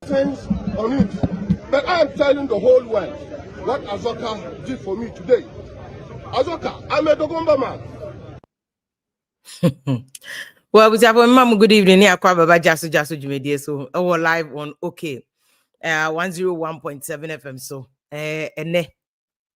sense on it. But I am telling the whole world what Azoka did for me today. Azoka, I'm a Dogomba man. Well, we have a mom. Good evening. Akwa Baba Jasu Jumedie. So we're live on 101.7 FM. So and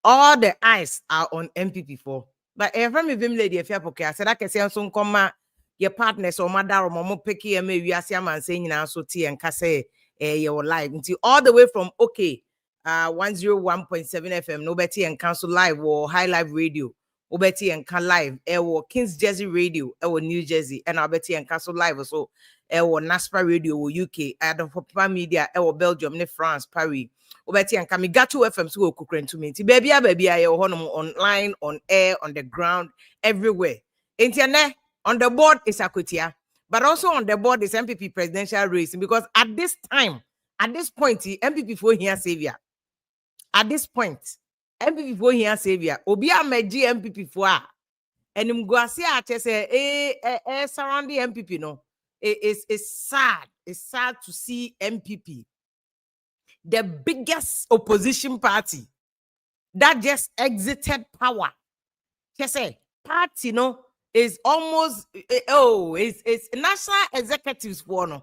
all the eyes are on NPP 4. But every me vim lady if you poke, I said I can say so come your partners or mother or mom picky and maybe as man saying now so tea and kase your live until all the way from 101.7 FM no betty and council live or high live radio. Obeti and Can live, Kings Jersey Radio, New Jersey, and Obeti and Castle Live, so Naspa Radio, UK, Popular Media, Belgium, France, Paris, Obeti and Kamigatu FM, so Kukren to me. Baby, I online, on air, on the ground, everywhere. Internet, on the board is Akwetia, but also on the board is NPP presidential race, because at this time, at this point, NPP for here savior. At this point, MPP for here savior. Obi ameji MPP for and mguasi ache say surrounding MPP no. It's sad. It's sad to see MPP, the biggest opposition party that just exited power. Just say party no is almost it's national executives for no.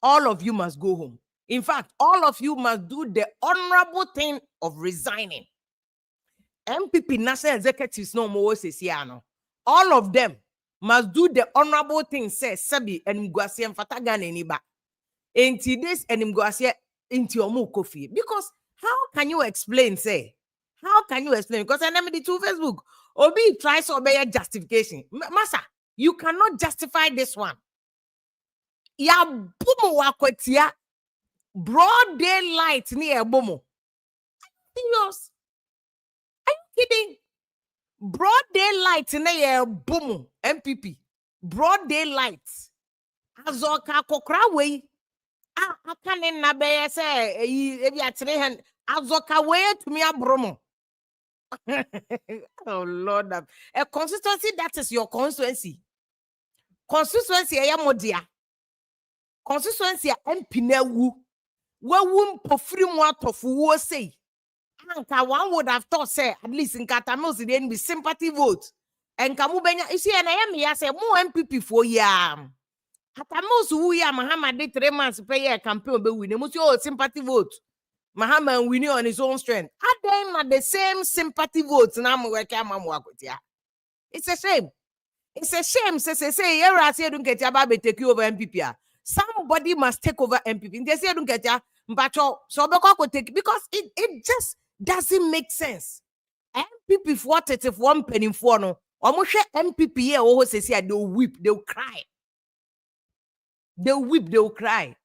All of you must go home. In fact, all of you must do the honorable thing of resigning. MPP national executives no more says no. All of them must do the honorable thing, says Sabi and Mguasi and Fatagan eniba. Into this and Mguasi into your kofi. Because how can you explain, say? How can you explain? Because I never did to Facebook. Obi tries to obey justification. Masa, you cannot justify this one. Ya boom Akwetia. Broad daylight near Bomo. Serious? Are you kidding? Broad daylight near Bomo MPP. Broad daylight. Azoka kokra I can't nabe say if you are 300 Azoka way to me a bromo. Oh Lord, a constituency that is your constituency. Constituency ayamodia. Constituency MPNewu. Wum pofrim what of war say. Anka one would have thought, say, at least in Katamils, it didn't be sympathy vote. And Kamubenya, you see, and I am here, say, more MPP for yam. Katamils, who ya Mahama did 3 months pay a campaign, but we must your sympathy vote. Mahama winning on his own strength. At them at the same sympathy votes, now Akwatia. It's a shame. It's a shame, say, here I say, don't get your baby take you over MPP. Somebody must take over MPP. They say, don't get ya. So because it just doesn't make sense. MPP for what if 1 penny for no, almost MPP here oh say they'll weep, they'll cry. They'll weep, they'll cry.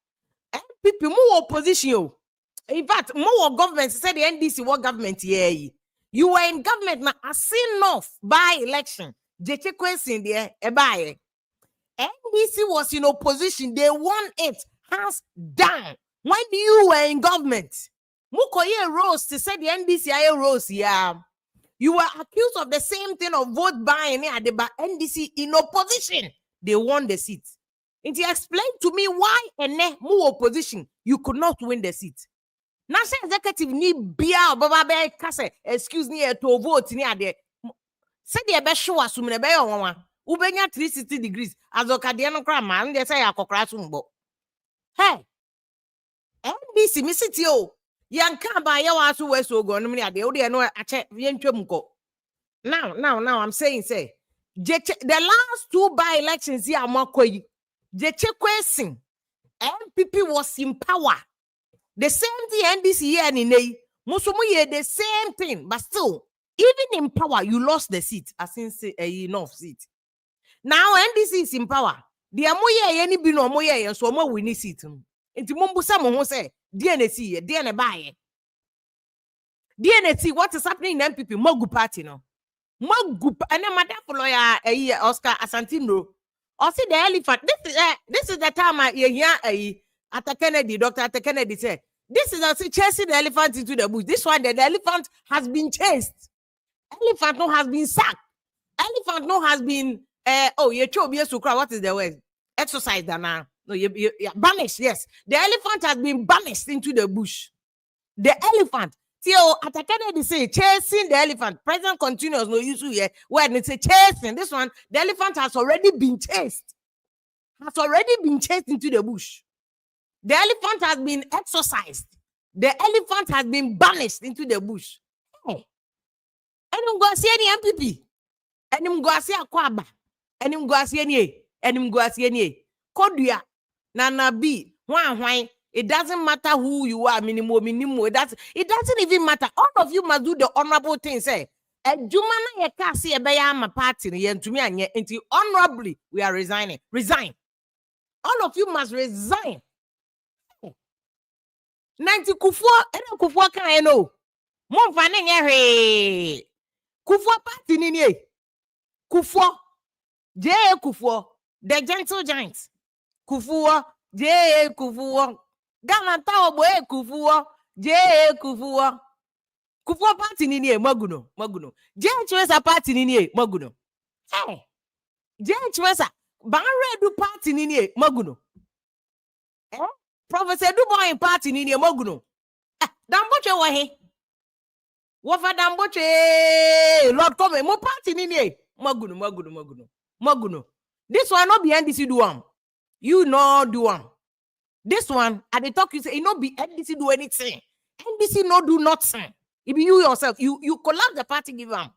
MPP more opposition. In fact, more government said the NDC what government here. You were in government now, I seen enough by election. They check question there, NDC was in opposition, they won it hands down. When you were in government, Mukoye rose to say the NDC rose, yeah. You were accused of the same thing of vote buying at the NDC in opposition. They won the seat. And he explained to me why more opposition, you could not win the seat. National executive need beer baba kase excuse me to vote near there. Say the best show as soon as Ubenya 360 degrees as Okadiano Kraman, they say Akokrasumbo. Hey. NDC Missy Yanka by Yawasu West Ogon, they only know a check Yenchumko. Now, I'm saying, say, the last 2 by elections here, Mokoi, Jechekwe MPP was in power. The same thing NDC here and in Musumu, the same thing, but still, even in power, you lost the seat, as in enough seat. Now, NDC is in power. The Amoye, any bino Moye, and so more we need seat. Into Mumbusa who say, DNC, DNA buy. DNC, what is happening in MPP? Mogu party, no. Mogu, and then madam for lawyer, Oscar Asantino. Or see the elephant. This is the time I hear at Kennedy, Dr. Kennedy said, this is also chasing the elephant into the bush. This one, the elephant has been chased. Elephant no has been sacked. Elephant no has been, what is the word? Exercised now. No, banished, yes. The elephant has been banished into the bush. The elephant. Atakade they say chasing the elephant. President continues no use here. When they say chasing, this one, the elephant has already been chased. Has already been chased into the bush. The elephant has been exorcised. The elephant has been banished into the bush. Hey. And go see any NPP. And go see Akwaba. And go see any. And go see any. Kodia. Nana B. Why? It doesn't matter who you are, minimum. It doesn't even matter. All of you must do the honorable thing. Say, Jumana ye kasi ebeya ma party ye ntumi anye until honorably we are resigning. Resign. All of you must resign. 90 Kufuor kan no. Mon fane nye Kufuor party ni ni. Kufuor. J. Kufuor, the gentle giant. Kufuor, J. Kufuor. Gamanta obo Kufuor, J. Kufuor. Kufuor party ni ni maguno. J. Chwesa party ni ni maguno. Hey. J. Chwesa Banre du party ni ni maguno. Professor Dubois party ni ni maguno. Damboche wa he. Wofa damboche Lord come mo party ni ni maguno. This one not be NDC do am. You no do am. This one at the talk you say it not be NDC do anything. NDC no do nothing. It be you yourself. You collapse the party give am.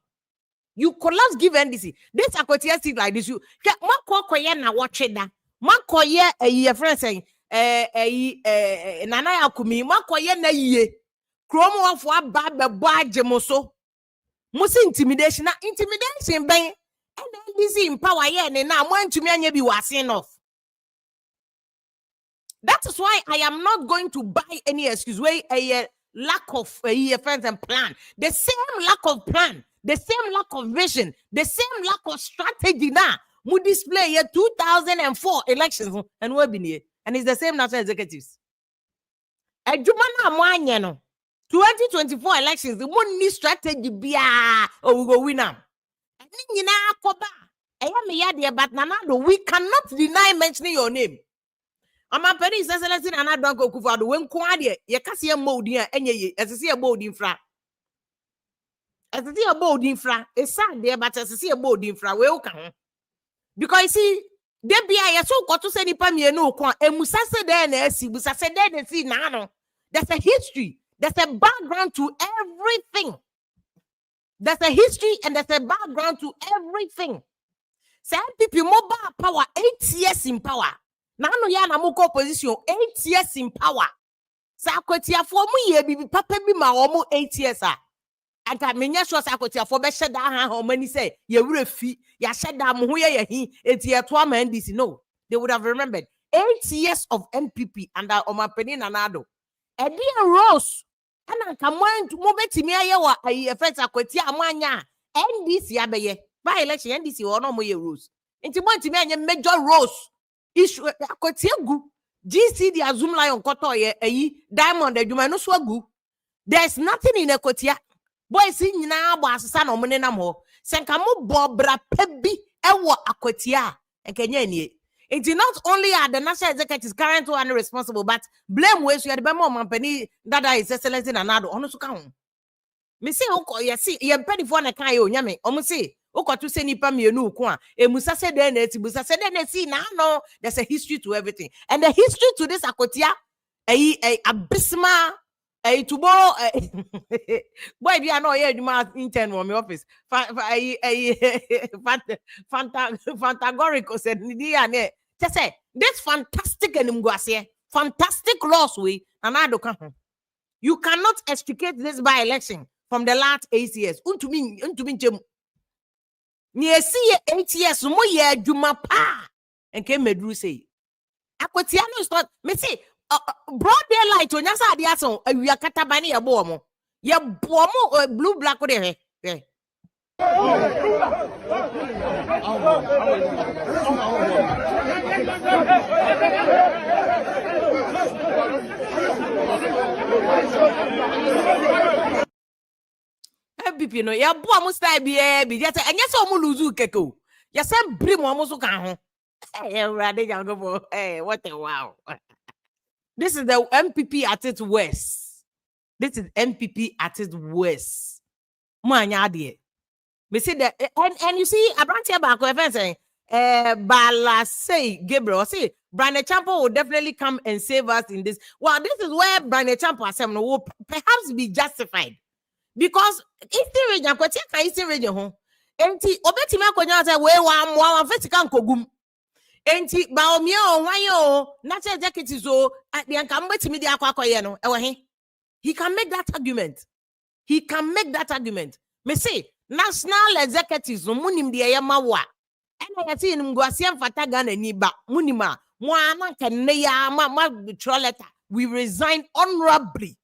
You collapse give NDC. This Akwatia thing like this. You makoye na watch it da. Makoye your friend saying nana yakumi makoye na yiye. Kromo afo aba be ajemoso. Musi intimidation na intimidation ben NDC in power here and now want to me be was enough. That is why I am not going to buy any excuse way a lack of friends and plan. The same lack of plan, the same lack of vision, the same lack of strategy now. We display here 2004 elections and we've been here. And it's the same national executives. A Jumana Mwanyano 2024 elections, the one new strategy be we go win them. We cannot deny mentioning your name. I'm a penny says and I don't go to when quadia, ye cassia modia, and ye as I see a board infra. As I see a board infra, it's sad there, but as I see a board infra, welcome. Because see, there be I so got to say Pamia no quan, and Musasa then see, Musasa then see Nano. There's a history, there's a background to everything. There's a history and there's a background to everything. Some people mobile power 8 years in power. Now no yana moko opposition 8 years in power. Sa Akwatia for mu ye bibi papa bi ma omo 8 years ah. Anta menya sure sa Akwatia for be sheda ha how many say ye wure fi ya sheda mo ho ye hi eti to am NDC. No, they would have remembered 8 years of NPP under Omapeni Nanado. Edi Rose and Kaman to move it to me ayewa effect Akwatia amanya NDC abeye by election NDC or no more rules. Into one to me and major rose issue Akwatia gu GC the Azum Lion Koto ye Diamond Eduma no swagu. There's nothing in Akwatia. Boy sing na was son of Menamo. Sankamu Bobra Pebi Ewa Akwatia and Kenyan. It's not only at the national executive currently and responsible, but blame ways you had by more company that is excellence in another honest count. Me say, okay, see, you're petty for a kayo, yammy, almost say, okay, to say Nipa me no quan, a Musa said then it's Musa said then see now, no, there's a history to everything. And the history to this Akwatia, a abysmal. Tomorrow, boy, we are not here. You must intern from my office. Fantagorical said, just say this fantastic and fantastic laws we and I don't come. You cannot extricate this by election from the last 8 years. Unto near see 8 years, more year, Juma pa and came Medru say. Akwatia is not me say. Broad daylight on your side, yes, we are catabani a bomo. Ya bomo blue black with it. NPP no, ya bomo style be just and yes, almost lose keko. Ya same brim almost can. Hey, what a wow. This is the NPP at its worst. This is NPP at its worst. We see that, and you see, I brought you back with saying, Bala say Gabriel say Brian Champo will definitely come and save us in this. Well, this is where Brian Champo will perhaps be justified because Eastern region, Akwatia Eastern region, enti obetima konya say we wa physical kogum. Enti baomia wanyo national executive so the ankambetimi dia akwakoye no he can make that argument. He can make that argument. Me say national executives munim de yamawa ena yati ngwasiam fata Ghana ni ba munima mo ananka ne ya ma letter we resign honorably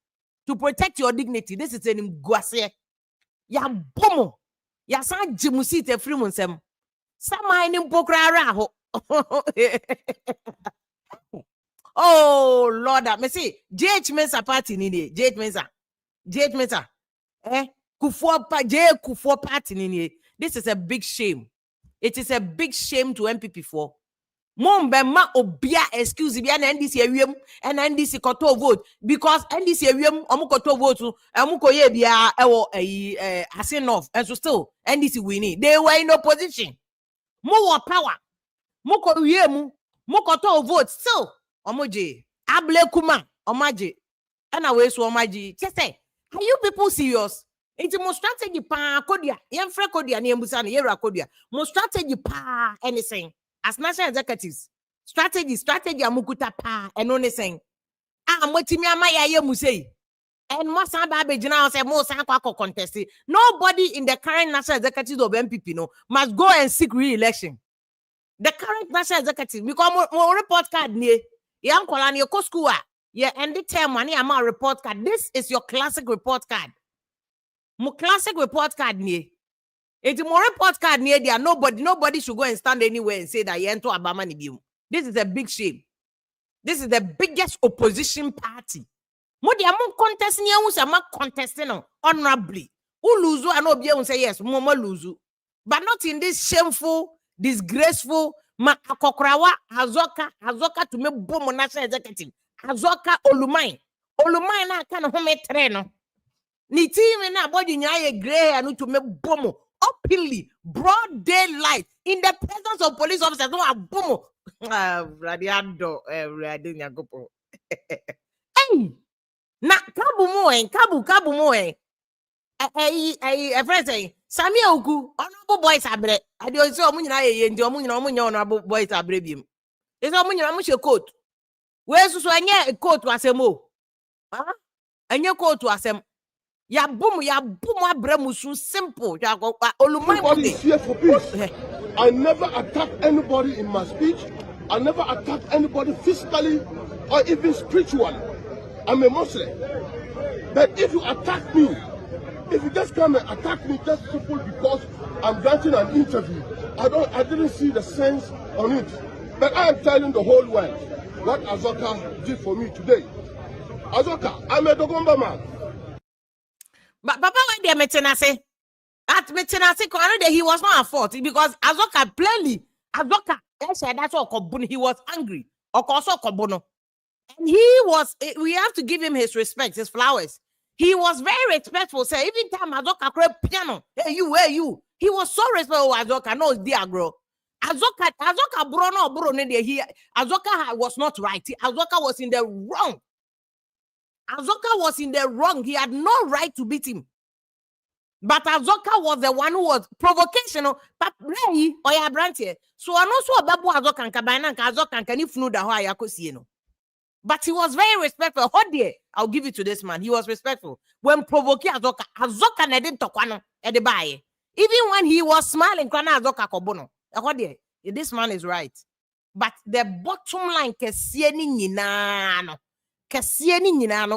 to protect your dignity. This is an ngwasie ya bomo ya san jimusi te free munsem sama ni mpokrara ho. Oh Lord, me see JH Mensa party ni JH Mensa Kufuor party ni. This is a big shame. It is a big shame to NPP4. Mombema obia excuse bi na NDC awiem and NDC koto vote because NDC awiem omu koto vote omu koye bia ewo asenof and so still NDC winning. They were in opposition. More power. Moko wiemu mokoto vote still omoje able kuma omaje and away so omaji. Just say, are you people serious? It's more strategy pa kodia yemfre kodia na embusa na yera kodia more strategy pa anything as national executives strategy amukuta pa and anything amotimi amaya ye musei and mo san ba begina say mo san kwa contest. Nobody in the current national executives of NPP no must go and seek re-election. The current national executive because mo report card ni yan kola ni ko school yeah end the term money ama report card. This is your classic report card. Mo classic report card ni. It's more report card ni there. Nobody should go and stand anywhere and say that you enter Abama ni biu. This is a big shame. This is the biggest opposition party. Mo dia mo contest ni ehun say ma contest no honorably. Who lose and obi ehun say yes, mo lose. But not in this shameful, disgraceful ma akokrawa azoka to me boom national executive. Azoka olumai na kana ho me tre no. Ni team na body nyaye gray and to me boom openly broad daylight in the presence of police officers no boom radiando radinya gopo. Hey na kabu mo friend say Sami Ogu honorable boys abre ade o se omu nyina ye ndi omu nyina honorable boys abre biem e se omu nyina mu hye coat we susu anye coat asemo anye coat asem ya bum abre musu simple ya olumai here for peace. I never attack anybody in my speech. I never attack anybody physically or even spiritually. I'm a Muslim. But if you attack me, if you just come and attack me just simple because I'm granting an interview, I didn't see the sense on it. But I am telling the whole world what Azoka did for me today. Azoka, I'm a Dogomba man. But Papa, when they metenase, at metenase, he was not at fault because Azoka plainly, that's what he was angry. And he was, we have to give him his respect, his flowers. He was very respectful. Say, even time Azoka create piano, hey you. He was so respectful. Azoka, no, dear girl. Azoka Azoka was not right. Azoka was in the wrong. He had no right to beat him. But Azoka was the one who was provocational. But Ray or your branch here. So I know so about Azoka and Azoka can if no da how I But he was very respectful. How dear? I'll give it to this man. He was respectful. When provoking Azoka didn't talk one at the buy. Even when he was smiling, Azoka kobono. How dear? This man is right. But the bottom line,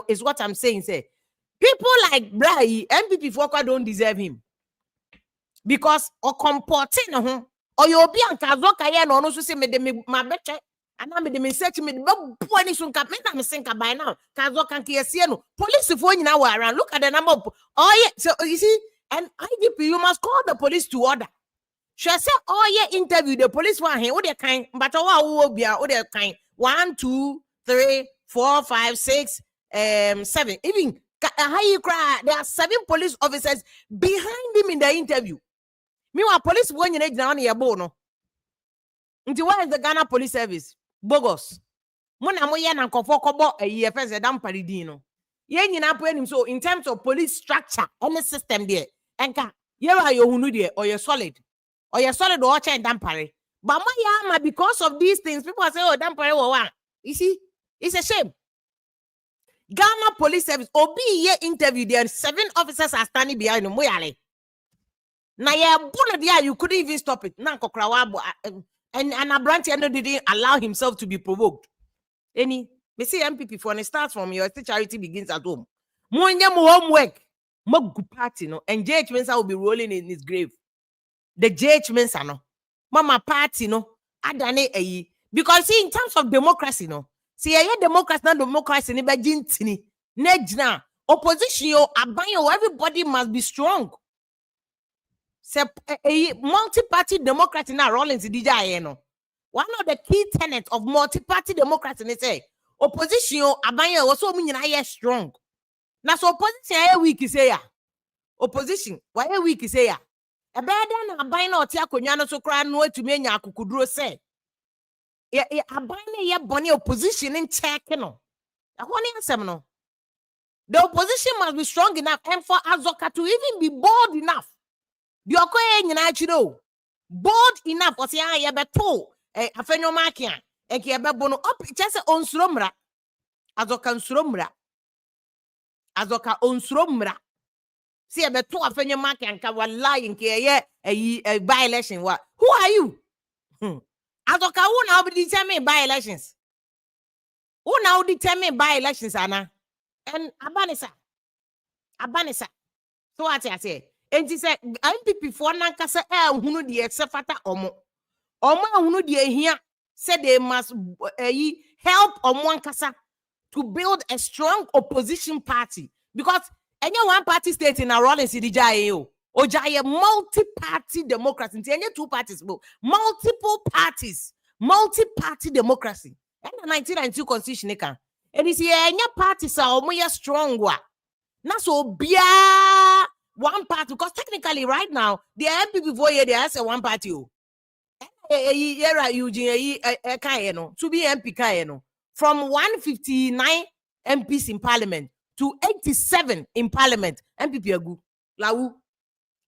is what I'm saying. Say people like Brai, NPP Fokwa don't deserve him because or comporting or you'll be on Kazoka no no say me my better and I made me search me the soon cap me think by now Kazoka no police phone now around look at the number of so you see and IDP you must call the police to order. she say oh yeah interview the police one here, what they kind, but what be what they kind 1, 2, 3, 4, 5, 6, 7. Even how you cry, there are 7 police officers behind him in the interview. Meanwhile, police when you down here bono. Until where is the Ghana Police Service? Bogus. Mona moya na nkofo kobo EFS edam paridino. Ye nyina po enim so in terms of police structure any system there. Enka ye wa yo hunu there or you solid. Or you solid or change dampare. But my because of these things, people say, oh, dampare or one. You see, it's a shame. Ghana Police Service, Obi ye interview there, 7 officers are standing behind him. Now, you couldn't even stop it. And Abranti didn't allow himself to be provoked. We see NPP for and it starts from your charity begins at home. More homework. More party, no, and JH Mensa will be rolling in his grave. The JH Mensa, no, Mama party, no, Adane because see, in terms of democracy, no, see, democracy, not democracy, ni bajintini, nejna, opposition, abayo, everybody must be strong. A multi-party democracy now rolling to DJ, no. One of the key tenets of multi-party democracy, they say, opposition, abayo, also mean I strong. Now, so opposition, weak is here. Opposition, why a week is here? A bad and a bino tiakonyano so cry no to me kudro say. A bina bonny opposition in check, no. I want to answer no. The opposition must be strong enough and for Azoka to even be bold enough. The Okoye, you know, bold enough for say I beto a phenomakia, a kiababono up just on Sromra. Azoka Sromra. Azoka on Sromra. See a beto a phenomakia and kawa lying here a by-election. What? Who are you? Azoka who now be determined by-elections? Who now determine by-elections, Anna? And Abanisa. So what I say? And he said, NPP for Nankasa who the exafata omo. Who the here said they must help one Kasa to build a strong opposition party. Because any one party state in a role in CDJAO or Jaya multi-party democracy. Any 2 parties, multiple parties, multi-party democracy. And the 1992 constitution, and you see, any parties are almost stronger. Not so bia one party, because technically right now the NPP for they has a one party. To be MP from 159 MPs in parliament to 87 in parliament. MPP agu lawu.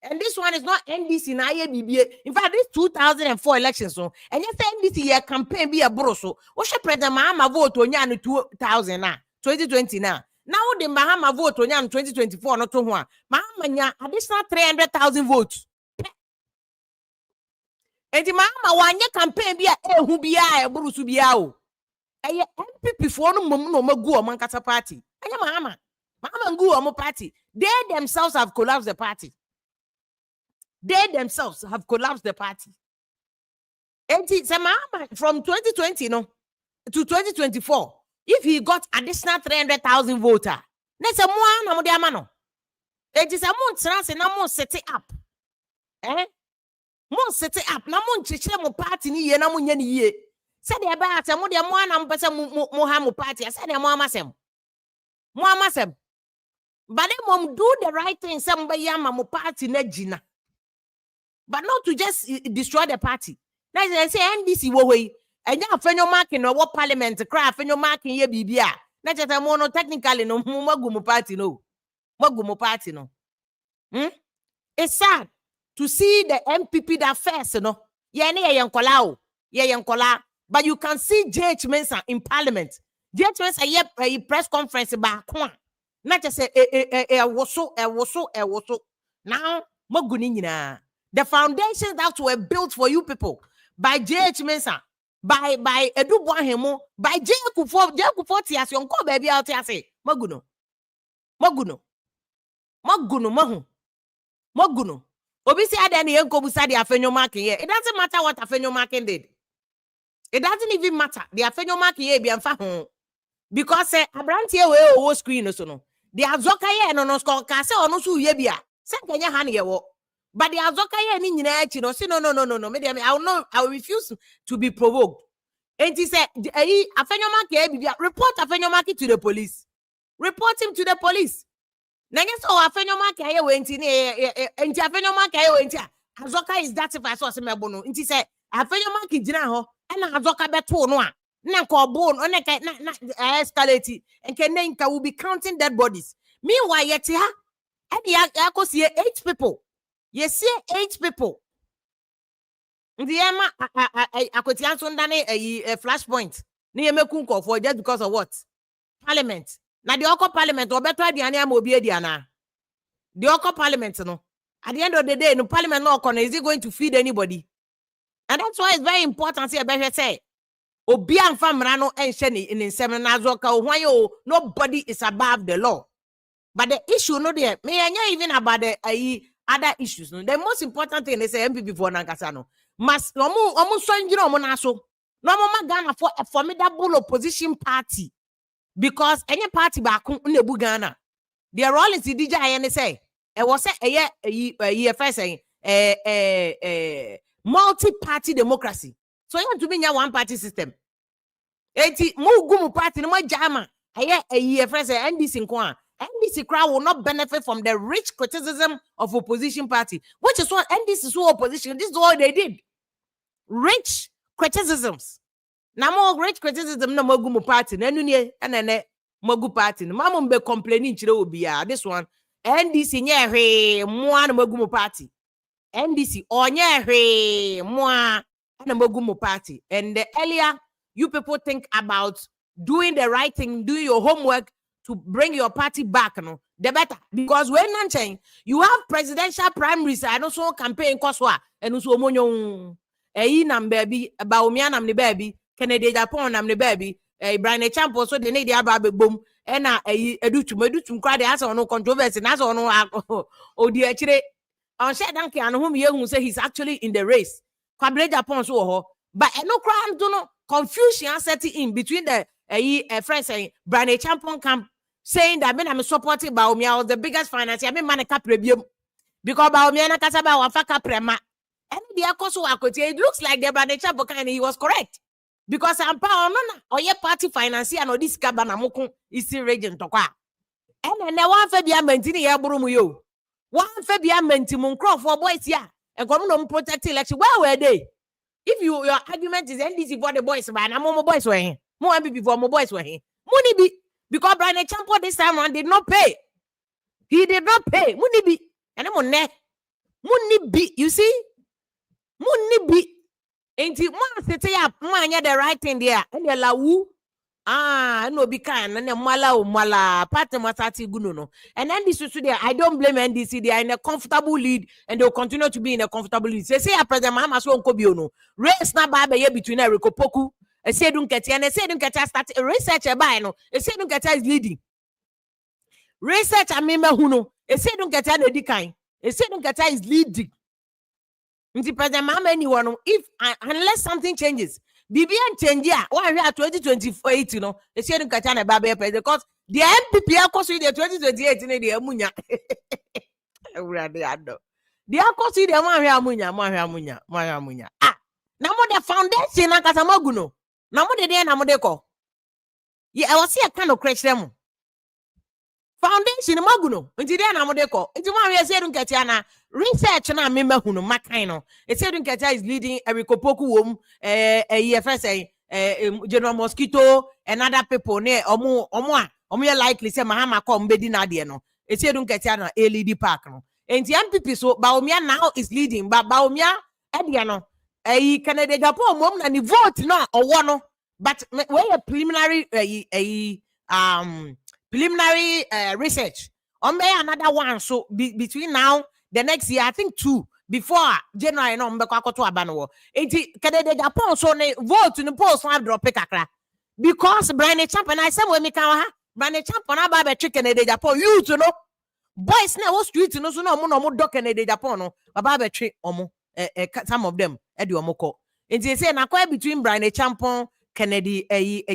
And this one is not NDC na IABBA. In fact, this 2004 elections, so and yes, NDC year campaign be a broso. What should President Mahama vote on yan 2020 now? Now the Mahama vote on yan 2024 not to one. Mahama nya additional 300,000 votes. And the Mahama one year campaign be a who be a brusu be out. A MPP for no magu among Kata party. And Mahama go among party. They themselves have collapsed the party. They themselves have collapsed the party. And from 2020 to 2024, if he got additional 300,000 voters, that's a more amano. It is a month set it up. Mon set it up. Namon chichemo party ni ye namun ye. Said about a modia one Mohamu party. I said Mohamasem. But then mom do the right thing, somebody yama party nejina. But not to just destroy the party. Now they say NDC way. And now fenyo marking or what parliament craft fenyo marking ye bibia. Not just a mono technically no magumo party no. Magumo party no. It's sad to see the MPP that first, no. But you can see JH Mensa in parliament. JH Mensa a press conference about one. Not just a woso. Now magunina. The foundations that were built for you people by JH Mensa, by Edu Boahemo, by J. Kufoti as your co baby out here say, Maguno. Obisi Adani Yanko Busadi Afenyo marking here. It doesn't matter what Afenyo marking did. It doesn't even matter. The Afenyo marking here be home. Because Abrantia will screen or so no. The Azoka no score case or no su yebia. Send Kenya Hani. But the azoka ye ni nyina echi no say no. I will refuse to be provoked. And he said, afenyomaki bibia report afenyomaki to the police. Report him to the police. Nanya so afenyomaki aye wenti ni enti afenyomaki aye wenti azoka is that if I saw some mebono. Nti say afenyomaki gyina ho na azoka beto no a na nka obo no na escalate enke nka will be counting dead bodies. Meanwhile yeti ha e akosie 8 people. You see 8 people. The Emma Akwetia so ndane a flashpoint. Ni yemeku for just because of what? Parliament. Now the Oko Parliament or better the ania mobi diana. The Oko Parliament no. At the end of the day, no Parliament no corner is it going to feed anybody? And that's why it's very important here. Better say, Obi and Famrano and Sheni in seminars. Nobody is above the law. But the issue no there. Me anya even about the other issues. No, the most important thing is NPP for Nankasano. Mas omu sonjiro omu naso. No mama Ghana for a formidable opposition party. Because any party back nebu Ghana. Their role is the DJ and say it was a year first saying multi-party democracy. So you want to be a one-party system. Eti mugumu party no more jama. A year first NDC kwa. NDC crowd will not benefit from the rich criticism of opposition party, which is what NDC is opposition. This is what they did. Rich criticisms. Now more rich criticism no mogumu party. Nenunye and mogu party. Mama be complaining chiro obia. This one NDC nye he mwa na mogumu party. NDC onye he mwa na mogumu party. And the earlier you people think about doing the right thing, doing your homework to bring your party back, no, the better. Because when you have presidential primaries, I don't so campaign koswa and also monyo nam baby baumia nam ni baby Kennedy Japan nam ni baby Brian Champo so the need the boom and edutum crowd has no controversy that's on no dear chire on share donkey and whom you say he's actually in the race. Kwabere Japan so but no crowd do no confusion setting in between the friends saying Brian Champon camp saying that I'm supporting Baumia was the biggest financier. I mean, man, because Baumia na kasaba wafaka prema. And the Akoso Akwetia, it looks like the Brian Champon kind he was correct. Because I'm power or your party financier and this cabana moko is still raging to qua. And then one Fabia Mentini Yaburumuyo. One Fabia Mentimun Croft for boys here and come protect election. Where were they? If your argument is NDC for the boys, man, I'm more boys were here. More before more boys were here. Money be because Brian Champo this time around did not pay. He did not pay. Money be and I'm on net. Money be, you see? Money be. Ain't it one city up? Man, the right thing there. And the lawu. No be kind. And the mala part of Masati Gununo. And then this is there. I don't blame NDC. They are in a comfortable lead and they'll continue to be in a comfortable lead. Say, President Mama Swan Kobiono. Race na ba between Eriko Poku. I said, don't get and I said, don't get start research by no. I said, don't get is leading. Research I mean, Huno. I said, don't get any decline. I said, don't get is leading. Mti President Mama anyone, if unless something changes, BBN change ya. Why we are 2028, you know? I said, don't get any baby because the NPP are costing the 2028 in the Amunya. The are costing the Mahamunya. Ah, now the foundation na Kasamaguno. Now what they na modeko. Yeah, I was here kind of crash them. Foundation maguno. Until then na modeko. Until one we say don't get yana research na member huno makaino. It say don't get is leading Erikopoku wom EFS General Mosquito and other people near omo likely say Mahama come bedi na de no. It say don't get yana LED park no. And the MPP so Baumia now is leading but Baumia ediano Canada Japan mom na ni vote no or one but we a preliminary research on me another one so between now the next year I think 2 before January no mbekwa koto abano enti Canada Japan so ne vote no post one drop kakra because Brian Champ and I say we me kan ha Brian Champ na ba be trick Canada Japan you to know boys na wo street no so no mo dock Canada Japan no ba be trick omo some of them edi omoko and they say na quite between Brian Champon Kennedy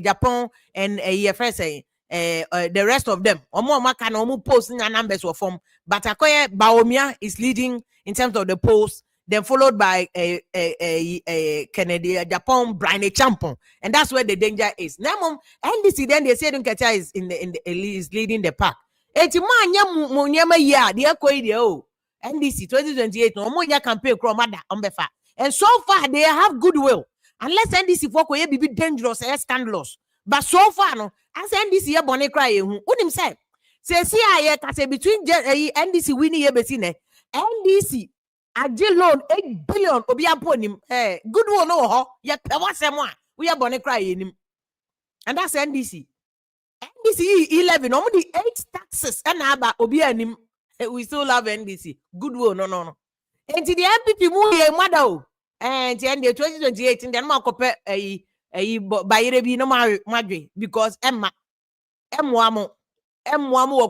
Japan and EFS the rest of them. Omo can omo post in numbers or form. But Akoya Baomia is leading in terms of the polls, then followed by Kennedy, Japan, Brian Champon. And that's where the danger is. Now, NDC then they say Nketia is is leading the pack. Eti man munyama ya the NDC 2028 no more campaign kromada ombefa. And so far they have goodwill. Unless NDC for koye be dangerous and scandalous. But so far no, as NDC ya bone cry ehu. Unim say see aye kase between NDC winning ye betine. NDC aje loan 8 billion obi aponim. Goodwill no ho. Ye pe wasem we are bone cry enim. And that's NDC. NDC 11 only 8 taxes and aba obi anim. We still love NDC. Goodwill no. And the NPP move ye mother. And the 2028 in the Makope Bayerebi no Madri because Mwamo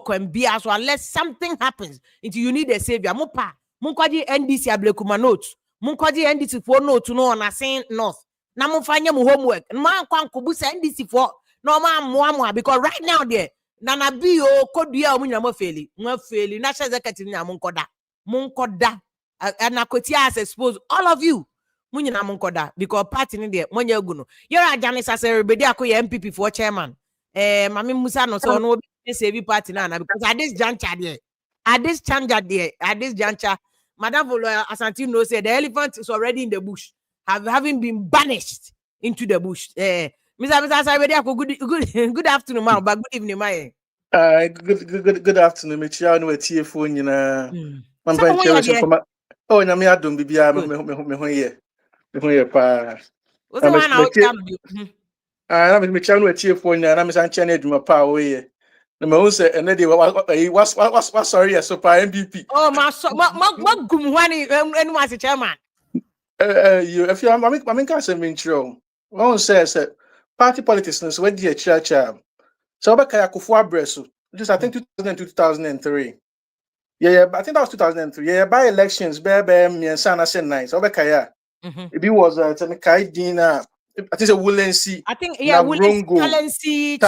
can be as well unless something happens until you need a savior. Mupa Munkodi NDC Ablekuma notes. Munkodi NDC for no to know on a saying north. Namufanya mu homework. Man kwan kubusa NDC for no man mwamwa because right now there Nana Bio Kodia Munyamo Feli. Mwafeli National Executive Munkoda. And Akwetia has exposed all of you. Munyina munkoda because party in there when you're gonna. You're a Janice as everybody NPP for chairman. Mami Musa no so no save party now because at this juncture Madame Volo Asantino said the elephant is already in the bush, having been banished into the bush. Mr. Good afternoon, ma, but good evening, ma. Good afternoon, Michelle. No TF1, you know. Oh, na me adom bibia me ho ye. Me ho ye pa. What's the one out there? Na me channel no TF1 na me san channel adwuma pa o ye. Na me hu say ene dey was sorry so pa NPP. Oh, ma gum wani enu as chairman. You if you I mean can say me ntro. One says party politics no so we dey church so ba kaya Akufo Abreso. Just I think 2003. Yeah, I think that was 2003. Yeah, by elections, me and Sana said nice. Obekaya. It was I think it's a Woolency. I think Woolency,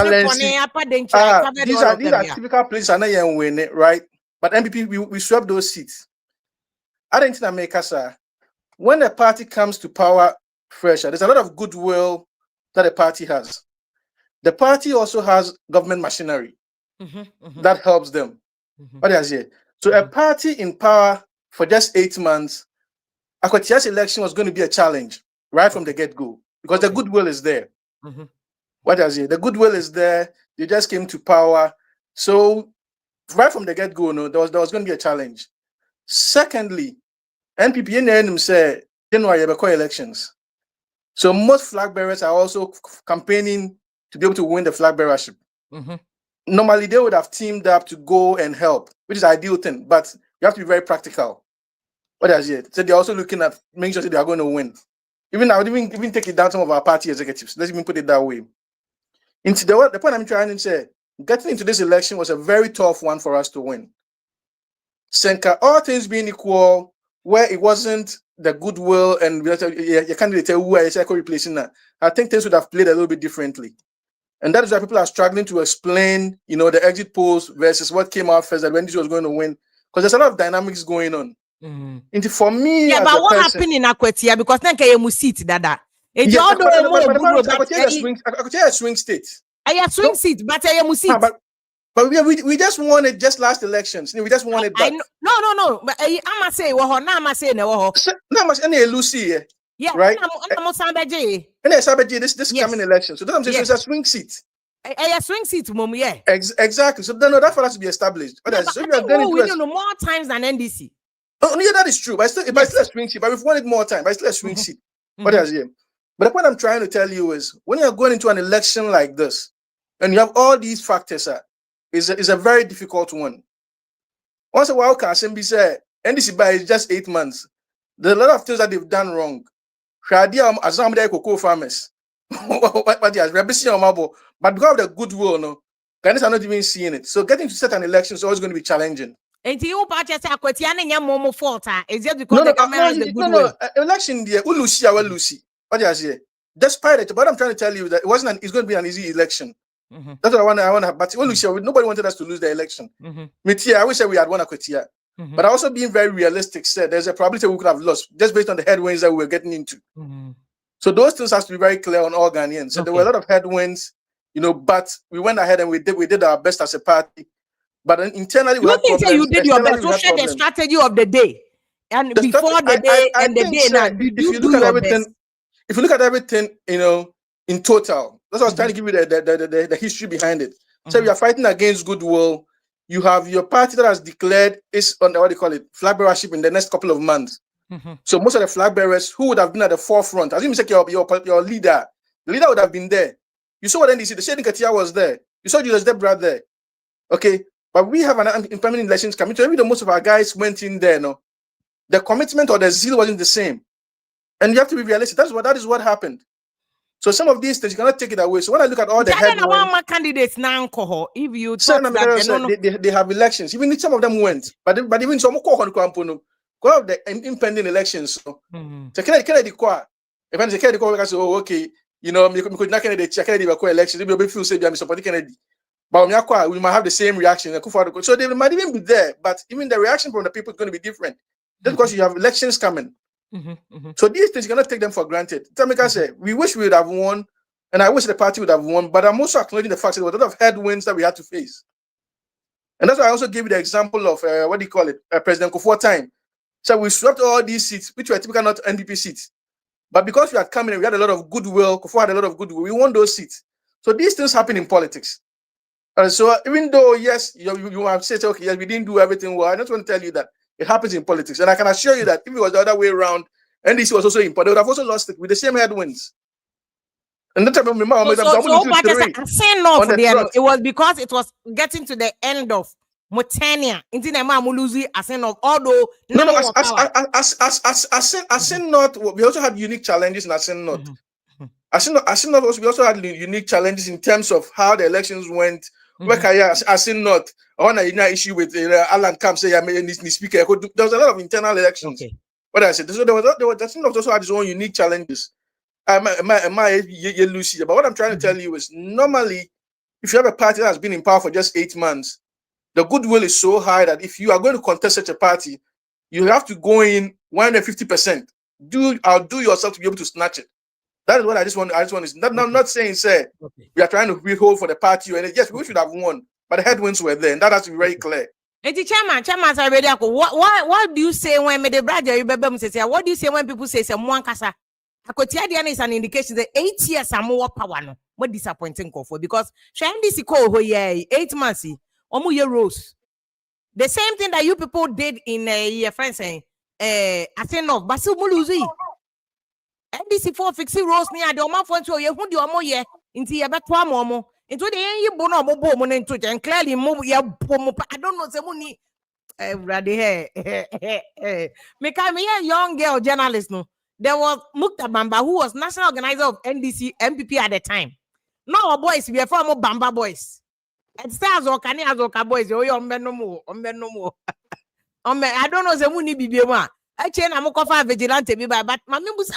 these are typical places and I win it, right? But NPP we swept those seats. I think in America, sir, when a party comes to power fresh, there's a lot of goodwill that a party has. The party also has government machinery that helps them. What is it? So a party in power for just 8 months, Akwatia's election was going to be a challenge right from the get-go because the goodwill is there. What is it? The goodwill is there. They just came to power. So right from the get-go, no, there was going to be a challenge. Secondly, NPP and say January elections. So most flag bearers are also campaigning to be able to win the flag bearership. Normally, they would have teamed up to go and help, which is an ideal thing, but you have to be very practical. What is it? So they're also looking at making sure that they are going to win. Even I would even take it down some of our party executives. Let's even put it that way. Into the point I'm trying to say, getting into this election was a very tough one for us to win. Senka, all things being equal, where it wasn't the goodwill and your candidate who is replacing that, I think things would have played a little bit differently. And that is why people are struggling to explain, the exit polls versus what came out first, that when this was going to win. Because there's a lot of dynamics going on. And for me, yeah, but what happened in Akwetia? Because then you seat that. Akwetia is swing state. Swing seat, but you seat. But we just won it just last elections. We just won it back. No. But I'm say no. Lucy. Yeah, right. And this coming election. So that's what I'm saying. It's a swing seat. A swing seat, mom. Yeah. Exactly. So that's for us to be established. So we know more times than NDC. Oh, yeah, that is true. But still a swing seat. But we've won it more time. But still a swing seat. What is it? But the point I'm trying to tell you is when you're going into an election like this, and you have all these factors, is a very difficult one. Once a while, can be said NDC by is just 8 months. There are a lot of things that they've done wrong. But because of the goodwill, no, Ghanaians are not even seeing it. So getting to set an election is always going to be challenging. And you party say Akwetia na more fault. Is it because the government has the goodwill? Election there, Lucy. What do you say? Despite it, what I'm trying to tell you that it's going to be an easy election. That's what I want to. But nobody wanted us to lose the election. I wish we had won Akwetia. But also being very realistic, said there's a probability we could have lost just based on the headwinds that we were getting into. So those things has to be very clear on all Ghanaians. So there were a lot of headwinds, but we went ahead and we did our best as a party. But internally, we had problems. You did your best. So share the strategy of the day, and before the day and the day. Now, did you do your best? If you look at everything, in total, that's what I was trying to give you the history behind it. So we are fighting against goodwill. You have your party that has declared its flag bearership in the next couple of months. So most of the flag bearers who would have been at the forefront, as you say, your leader, the leader would have been there. You saw what NDC, the Shading Katia was there. You saw Julius Debra there. Okay, but we have an impermanent elections committee. Maybe most of our guys went in there. No, the commitment or the zeal wasn't the same, and you have to be realistic. That is what happened. So some of these things you cannot take it away. So when I look at all the headwinds, candidates now, if you they have elections, even some of them went, but even some of the impending elections. So Kennedy Kwa, if I say Kennedy Kwa, say, oh, okay, me could not Kennedy elections, maybe feel say I'm supporting Kennedy, but we might have the same reaction. So they might even be there, but even the reaction from the people is going to be different, just because you have elections coming. So these things you cannot take them for granted. Tamika said, we wish we would have won, and I wish the party would have won, but I'm also acknowledging the fact that there were a lot of headwinds that we had to face. And that's why I also gave you the example of President Kufuor time. So we swept all these seats, which were typically not NPP seats. But because we had come in and we had a lot of goodwill, Kufuor had a lot of goodwill, we won those seats. So these things happen in politics. And so even though, yes, you have said, okay, yes, we didn't do everything well, I just want to tell you that it happens in politics. And I can assure you that if it was the other way around, NDC was also important, they would have also lost it with the same headwinds. And that time, it was because it was getting to the end of Mutania. Although Asin North, we also had unique challenges in Asin North. Asin North, we also had unique challenges in terms of how the elections went. Asin North, I want to issue with Alan Camp say speaker. There was a lot of internal elections. What I said, so there was Asin North also had its own unique challenges. But what I'm trying to tell you is normally, if you have a party that has been in power for just 8 months, the goodwill is so high that if you are going to contest such a party, you have to go in 150%. Outdo yourself to be able to snatch it. That is what I just want to. I'm not saying, we are trying to withhold for the party. And yes, we should have won, but the headwinds were there, and that has to be very clear. Chairman, what do you say when me the brother you baby say? What do you say when people say someone kasa? Akwatia is an indication that 8 years are more power. No, what disappointing for because NDC call 8 months. Rose. The same thing that you people did in your friend saying, I say no, but still Muluzi. NDC for fixing Rose near the Oma for you, who do a more year into your back one more. Into the end, you bono mobile into and clearly move your pomo. I don't know the money. Ready here. Make me a young girl journalist. No, there was Mukta Bamba, who was national organizer of NDC MPP at the time. No, our boys, we are from Bamba boys. And stars or can boys, no more. I don't know the money be one. I chain a mokofa vigilante but my members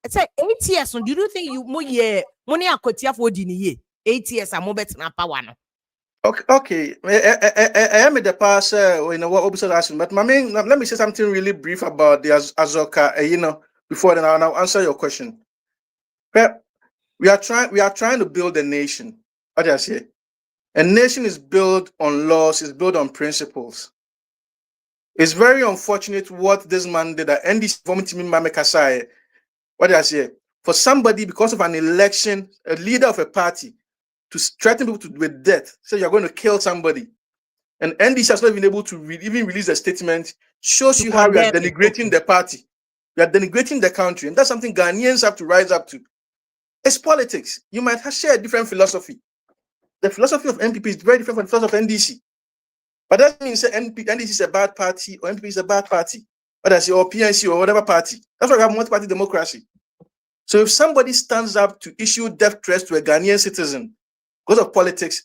say 8 years. So do you think you money Akwatia for Dini 8 years? I'm more better than power. Okay. I am in the past what Obi said asking, but let me say something really brief about the Azoka, before then I'll answer your question. We are trying to build a nation. What did I say? A nation is built on laws, is built on principles. It's very unfortunate what this man did at NDC vomiting Mame Kasai. What did I say? For somebody, because of an election, a leader of a party, to threaten people with death, say you're going to kill somebody. And NDC has not been able to even release a statement, shows you how we are denigrating the party. We are denigrating the country. And that's something Ghanaians have to rise up to. It's politics. You might share a different philosophy. The philosophy of NPP is very different from the philosophy of NDC. But that means NDC is a bad party or NPP is a bad party. But I say, or PNC or whatever party. That's why we have multi-party democracy. So if somebody stands up to issue death threats to a Ghanaian citizen because of politics,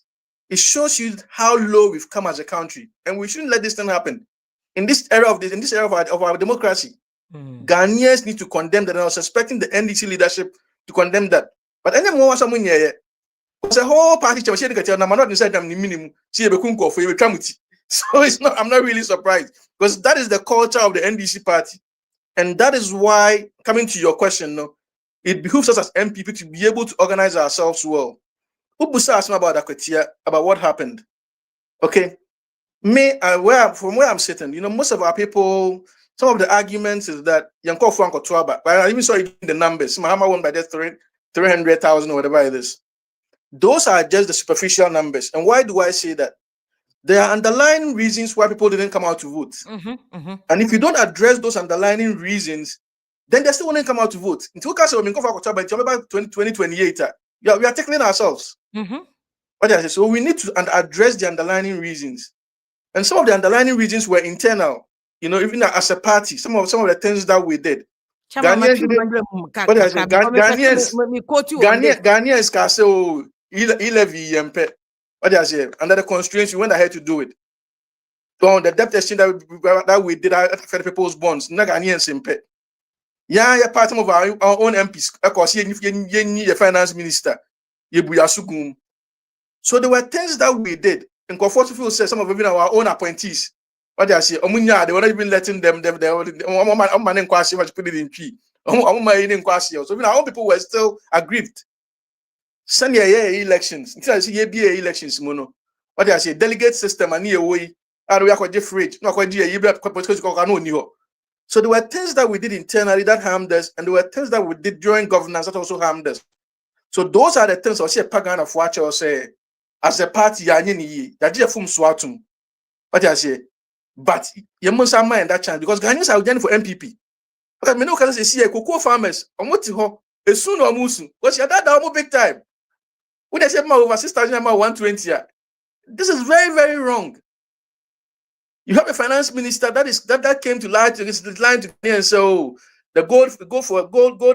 it shows you how low we've come as a country. And we shouldn't let this thing happen. In this era of our democracy, Ghanaians need to condemn that. And I was expecting the NDC leadership to condemn that. But any more someone here, Because a whole party so it's not, I'm not really surprised because that is the culture of the NDC party. And that is why, coming to your question, no, it behooves us as NPP to be able to organize ourselves well. Ubusa asked me about Akwetia, about what happened. Okay. From where I'm sitting, most of our people, some of the arguments is that Yanko Franco Tuaba, but I even saw it in the numbers. Mahama won by that 300,000 or whatever it is. Those are just the superficial numbers. And why do I say that? There are underlying reasons why people didn't come out to vote. And if you don't address those underlying reasons, then they still won't come out to vote. Until we about 2028, we are tackling ourselves. So we need to address the underlying reasons. And some of the underlying reasons were internal, even as a party, some of the things that we did. Ghanaians can say, oh, under the constraints, we went ahead to do it. So the debt exchange that we did for the people's bonds, Ghanaians in pay. Yeah, part of our own MPs, of course, you need a finance minister. So there were things that we did. And comfortable said some of even our own appointees. What they say, they were not even letting them put it in tree. So even our own people were still aggrieved. Send elections. Elections, mono. What they say, delegate system and near way. And we are quite different. So there were things that we did internally that harmed us, and there were things that we did during governance that also harmed us. So those are the things I say pagan of what I say as a party, but I say, but you must have mind that chance because Ghanaians are going for NPP. But many can say, cocoa farmers, I'm what to a soon or musu, because you're that big time. When they say over 6,120, this is very, very wrong. You have a finance minister that came to lie to this line to me and so the gold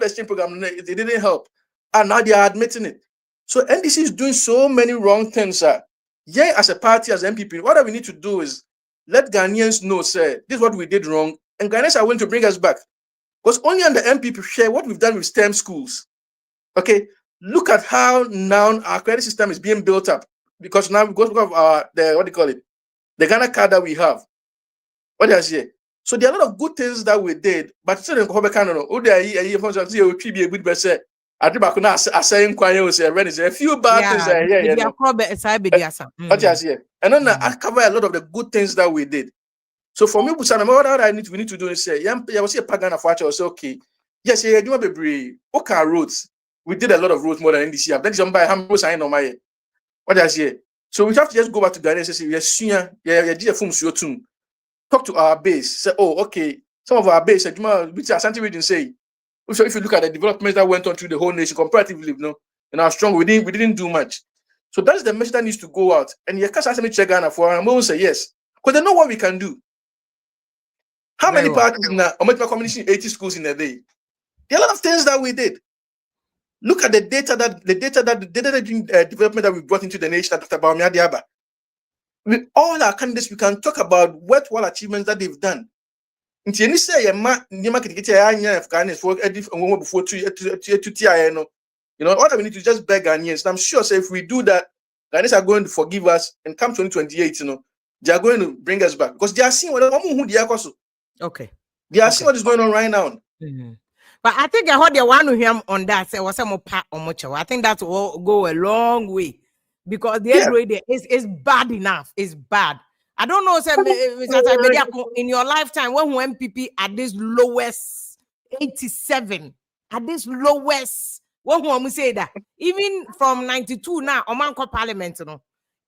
exchange program, it didn't help. And now they are admitting it. So NDC is doing so many wrong things, sir. Yeah, as a party, as MPP, what we need to do is let Ghanaians know, sir, this is what we did wrong, and Ghanaians are willing to bring us back. Because only on the MPP share what we've done with STEM schools. Okay, look at how now our credit system is being built up. Because now because of our the Ghana card that we have. What do I say? So there are a lot of good things that we did, but still in Kobe Canada, oh, there are a few bad things are here. And then I cover a lot of the good things that we did. So for me, what we need to do is say, yeah, was a pagan of what I was okay. Yes, yeah, do be okay roads. We did a lot of roads more than NDC. Then some by how sign on my what I say. So we have to just go back to Ghana and say, yes, talk to our base. Say, oh, okay. Some of our base, which Ashanti region say. So if you look at the developments that went on through the whole nation comparatively, and how strong we didn't do much. So that's the message that needs to go out. And you can't ask me to check Ghana for, and I'm going to say yes, because they know what we can do. How many parties now? I'm making a community 80 schools in a day. There are a lot of things that we did. Look at the data development that we brought into the nation. With all our candidates, we can talk about what achievements that they've done. What I need to just beg Ghanaians. I'm sure if we do that, Ghanaians are going to forgive us and come 2028, they are going to bring us back because they are seeing what okay. They are seeing what is going on right now. But I think I heard the one who hear on that say was some part or much. I think that will go a long way because the end is bad enough. It's bad. I don't know, sir, in your lifetime, when MPP at this lowest 87, at this lowest, when we say that, even from 92 now, Omanko Parliament,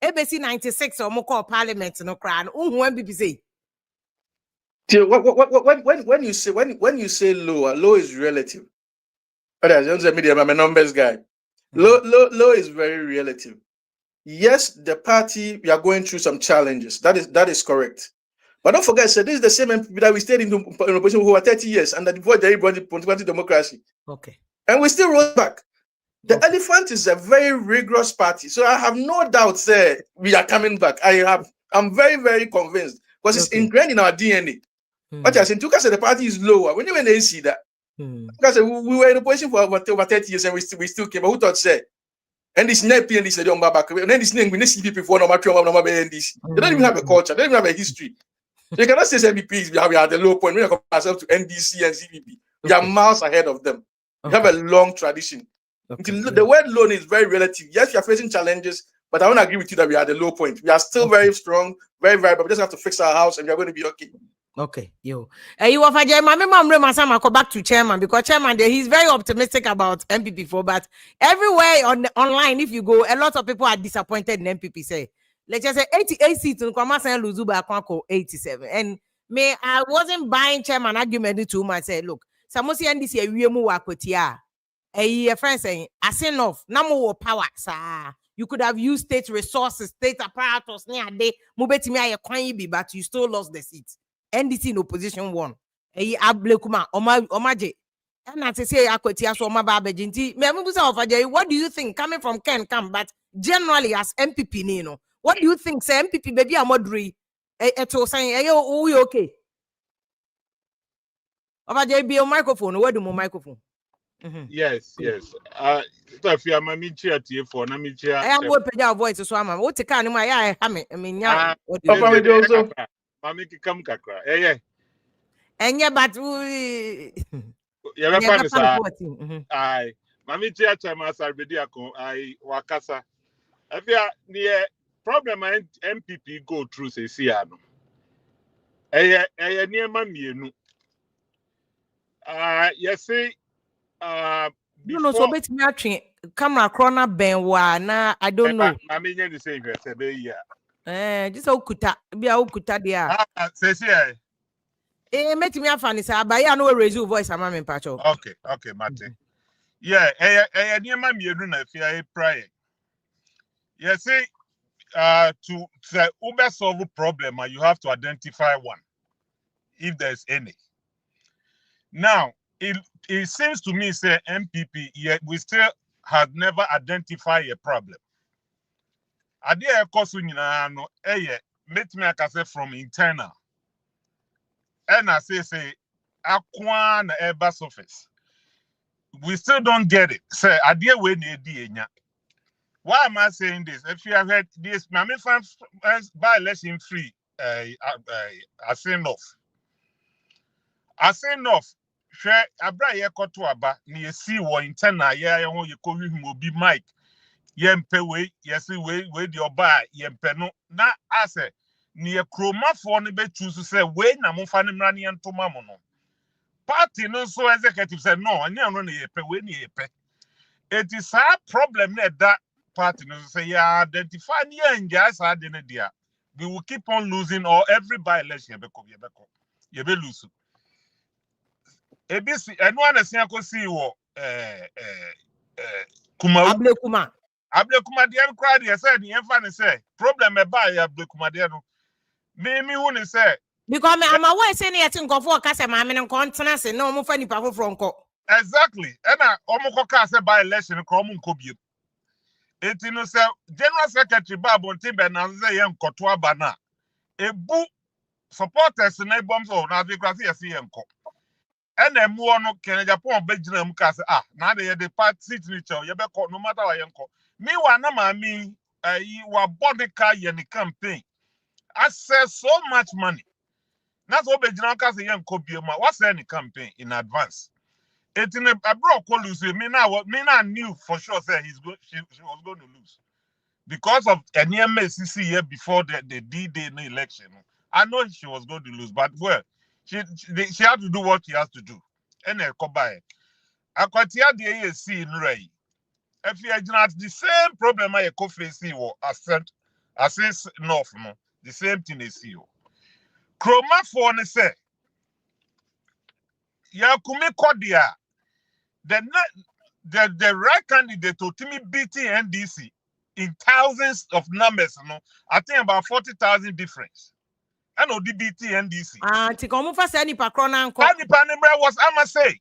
ABC 96 Omoko Parliament, crown, MPP say. When you say low is relative. But I don't say media, I'm a numbers guy. Low is very relative. Yes, the party, we are going through some challenges. That is correct. But don't forget, this is the same MPP that we stayed in opposition for 30 years and that before they brought the political democracy. Okay. And we still roll back. The Elephant is a very rigorous party. So I have no doubt we are coming back. I'm very, very convinced because it's ingrained in our DNA. But I said, the party is lower. When you see that, because we were in opposition for over 30 years and we still came. But who thought say? And this NPP and this don't back. And then this name we need people for no matter what NDC. They don't even have a culture. They don't even have a history. You cannot say MPPs we are at the low point. We compare ourselves to NDC and CPP. We are miles ahead of them. We have a long tradition. The word loan is very relative. Yes, we are facing challenges, but I want to agree with you that we are at the low point. We are still very strong, very, very, but we just have to fix our house and we are going to be okay. Okay, you offer my go back to chairman because chairman he's very optimistic about NPP4, but everywhere on the online, if you go, a lot of people are disappointed in NPP. Say, let's just say 88 seats in Kwamasa and Luzuba Kwanko 87. And me, I wasn't buying chairman argument too much. Say, look, Samosi and this year we mu Akwetia. A friend saying, "As enough, no more power, sir. You could have used state resources, state apparatus near day, mubeti me a but you still lost the seat." NDC in opposition won. Ablekuma, Omaje. And I say, Akwetia, so my babajinti. What do you think coming from Ken Kam, but generally as MPP, Nino? What do you think? Say MPP, baby, I'm Modri. Eto saying, hey, we okay. Omaje, be a microphone. Where do my microphone? Yes. If you are my chair for na me chair. I am going to pay your voice so I'm what to can my I mean, yeah. Mami ki kam kakra. Eh. And yeah, but we Aye. Mami chair chama sarbedi akon ai wakasa. If you the problem MPP go through say no. Eh niema mienu. Yes say you know, so bet me a camera corner ben na I don't know. Mami nya the same say be here. Just okuta be a okuta dia. Say met me a funny say abaya no raise your voice ama me pacho. Okay, Mate. Yeah, niema mienu na fia prayer. You see, to Uber solve a problem, you have to identify one, if there's any. Now, it seems to me, say MPP, yet we still have never identified a problem. Idea course no make me say from internal. And I say Akwa na eba surface. We still don't get it. Say idea we need. Why am I saying this? If you have heard this, Mami by election free, I say enough. Share abra ye koto aba ni see wo internal ye ho ye ko hwehim obi mic ye mpe we yes we the oba ye mpe no na ase ni ye kromafo no be choose say we na momfa ne mra ne ntoma mo no party no so executive say no anya no ne ye pe we ne ye pe. It is a problem that party no say yeah identify ni enja sa de ne dia we will keep on losing or every by election ye be lose. ABC and one is see wo Ablekuma the crowd you said the enfan say problem e ba ya Ablekuma de no me who say because I'm aware saying you think of work as a man and continence no mo fa nipa from ko. Exactly. And omo ko say by election ko omo nko bi. It no say general secretary Babon Timbe na say yen koto aba na ebu supporters na bombs o na be kwase yesi yen ko. And then more no can Japan Benjamin Cass now they the part seat richer, you be no matter what you call. Meanwhile, you were body car in the campaign. I said so much money. That's what Benjamin Cass young Kobioma. What's any campaign in advance? It's in a broke lose. Me now knew for sure say she was going to lose. Because of a near MCC year before the D-Day election. I know she was going to lose, but well. She had to do what she has to do. And then come by. Akwatia the ASC in Ray. If you are the same problem I co face you as North, no, the same thing is you. Chroma for say Yakume Kodia, the right candidate to Timmy beating NDC in thousands of numbers, no, I think about 40,000 difference. I know DBT NDC. Tikomu fa say nipa kro na nko. Nipa nemra was I'ma say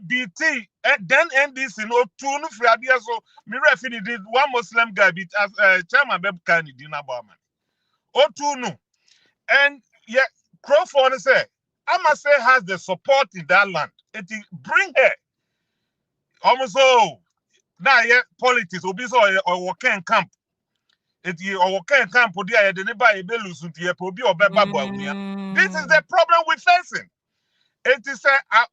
BT then NDC no two no free idea so me refi did one Muslim guy beat as chairman Beb Kennedy na ba man. O two no. And yeah, Crawford say I'ma say has the support in that land. It bring her. Almost so Now, yeah, politics, obiso or working camp. It or working camp, or the neighbor, Belus, This is the problem we're facing. It is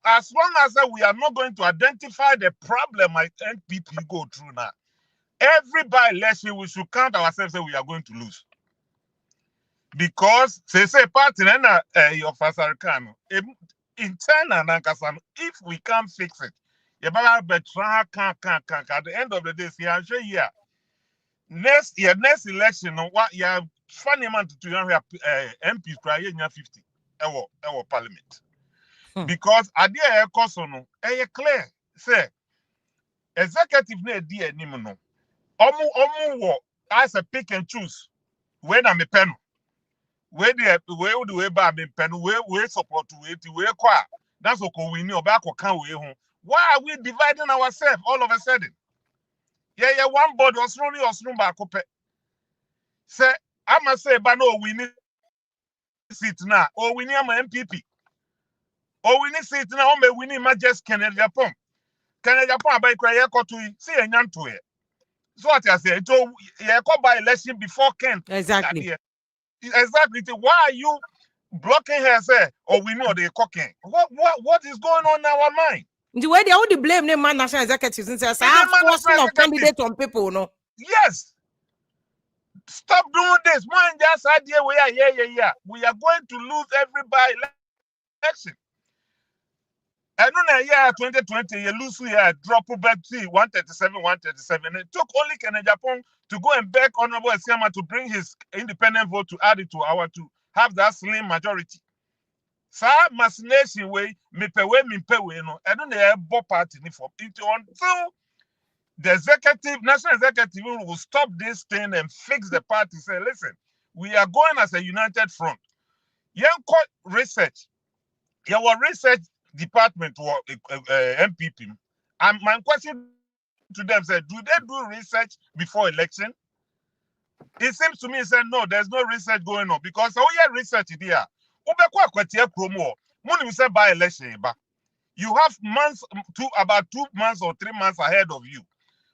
as long as we are not going to identify the problem my NPP go through now, every by-election we should count ourselves that we are going to lose. Because say party your Fasarikano internal if we can't fix it, you better betray can at the end of the day, see I'm sure next election what you funny man to MPs cry 50 our parliament. Because idea ekoso no clear say executive na di anim no omu wo as a pick and choose when I'm a pen where the way ba me pen we support we kwa that's what we need oba kan we ho. Why are we dividing ourselves all of a sudden? Yeah one board was running or room back up say I must say but no we need seat now or we need my MPP. Oh, we need sit now. We need just Canada Japan. Canada Japan by cry to see a young to it. So what I say, so you by election before Ken. Exactly. Exactly. Why are you blocking her? Say, oh, we know they're cooking. What is going on in our mind? The way they only blame them man national executives and says, I have forcing of candidates on people, no. Yes. Stop doing this. Man, just idea we are yeah. We are going to lose every by election. And on a year 2020, you lose here, drop back to 137. It took only Canada Japan to go and beg Honorable Esiama to bring his independent vote to add it to our to have that slim majority. So machination way, me no. I don't know party for it until the national executive will stop this thing and fix the party. Say, listen, we are going as a united front. Young research. Your research department or MPP, and my question to them said, do they do research before election? It seems to me said no, there's no research going on because research here. Akwatia promo, money say by election, you have about 2 months or 3 months ahead of you.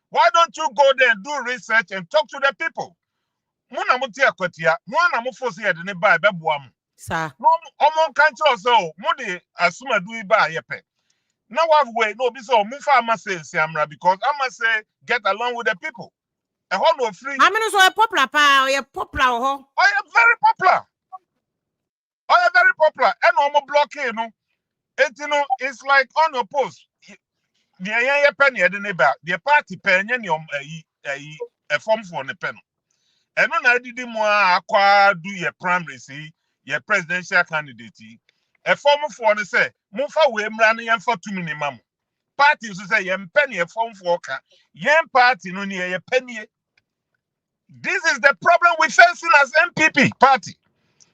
Why don't you go there and do research and talk to the people? Muna muti Akwatia, mwana mufosi ya dene ba bebuamu. Sir. No, omo country also, mudi asuma do iba yepe. Now have way, no, be so mufa say siamra because I must say get along with the people. A whole no free. I mean, so a popular pa, or a popular ho. I am very popular. I am very popular. And omo blockade, no. It's like on your post. The penny at the neighbor, the party penny a form for the pen. And when I did more aqua do your primary, see, your presidential candidate, a form for the say, Mufa we running for 2 minimum. Parties to say, yam penny a form for yam party no near a penny. This is the problem we're facing as NPP party.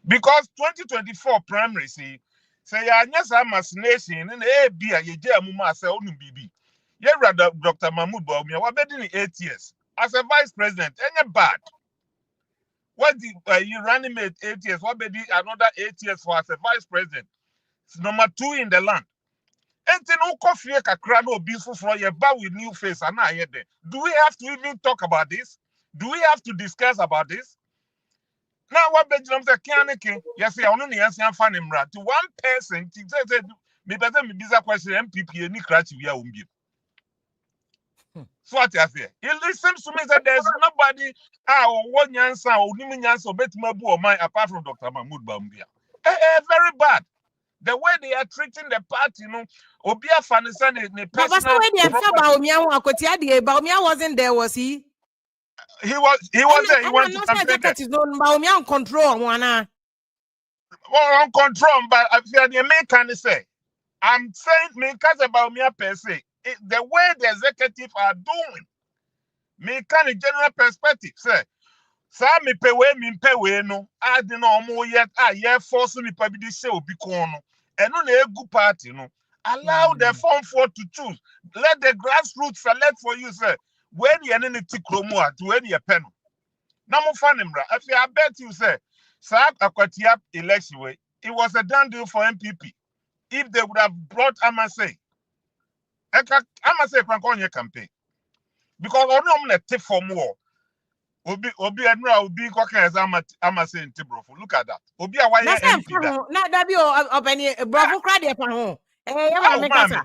Because 2024 primary, see, say, yes, I'm a nation and a beer, ye jamuma, say, only BB. Ye rather Dr. Mahmoud Baumia, what better 8 years as a vice president, any bad. What did you running mate 8 years? What be another 8 years for as a vice president? It's number 2 in the land. And then no coffee a crano beautiful for your bar with new face and I hear there. Do we have to even talk about this? Do we have to discuss about this? Now what Benjamin said, yes, I only answer fan him right to one person. Said me better me bizarre question MPP any crash we are umbi. So what I say? It seems to me that there's nobody one answer or answer bet or mine apart from Dr. Mahmoud Bambia. Very bad. The way they are treating the party, you know, Obia Fanisan is the personal. But when they have Akwatia, Baumia wasn't there, was he? He was there. He went to campaign. Baumia on control, one. On control, but I feel the American say, I'm saying me because about me per se. The way the executive are doing, me kind of general perspective say, "Sa me pay we no. I don't know more yet. Yeah, force me probably say obi kono. And no a good party no. Allow the form for to choose. Let the grassroots select for you. Say when you any tikromo to when you pen. Now mo fan him I bet you say, sa Akwatia election way. It was a done deal for NPP. If they would have brought Amnesty. Amnesty can campaign. because on a tip for more. Obi enra obi kwaka exam ama say ntibrofo. Look at that. Obi a why MP that. Na da bi obani brofo kra de pa ho. Ya ma me kasa.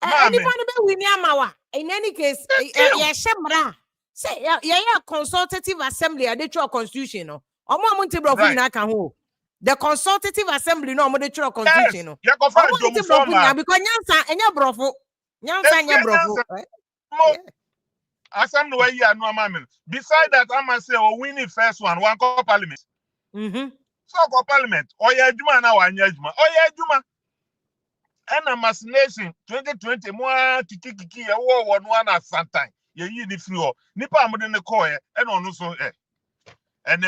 Anybody be win amawa. In any case, ya shemra. Say ya consultative assembly at the constitution no. Omo ntibrofo nyina ka ho. The consultative assembly no omo de constitution no. Ya go find jomu forma because nyansa enya brofo. Nyansa enya brofo. Asam no way no amam. Beside that, I must say, or winning first one call parliament. So call parliament. Or ya juma na wa nyajuma. Or ya juma. And a machination 2020 more kiki ya war one at some time. Ye yi the floor. Nipa amode ne call and on so and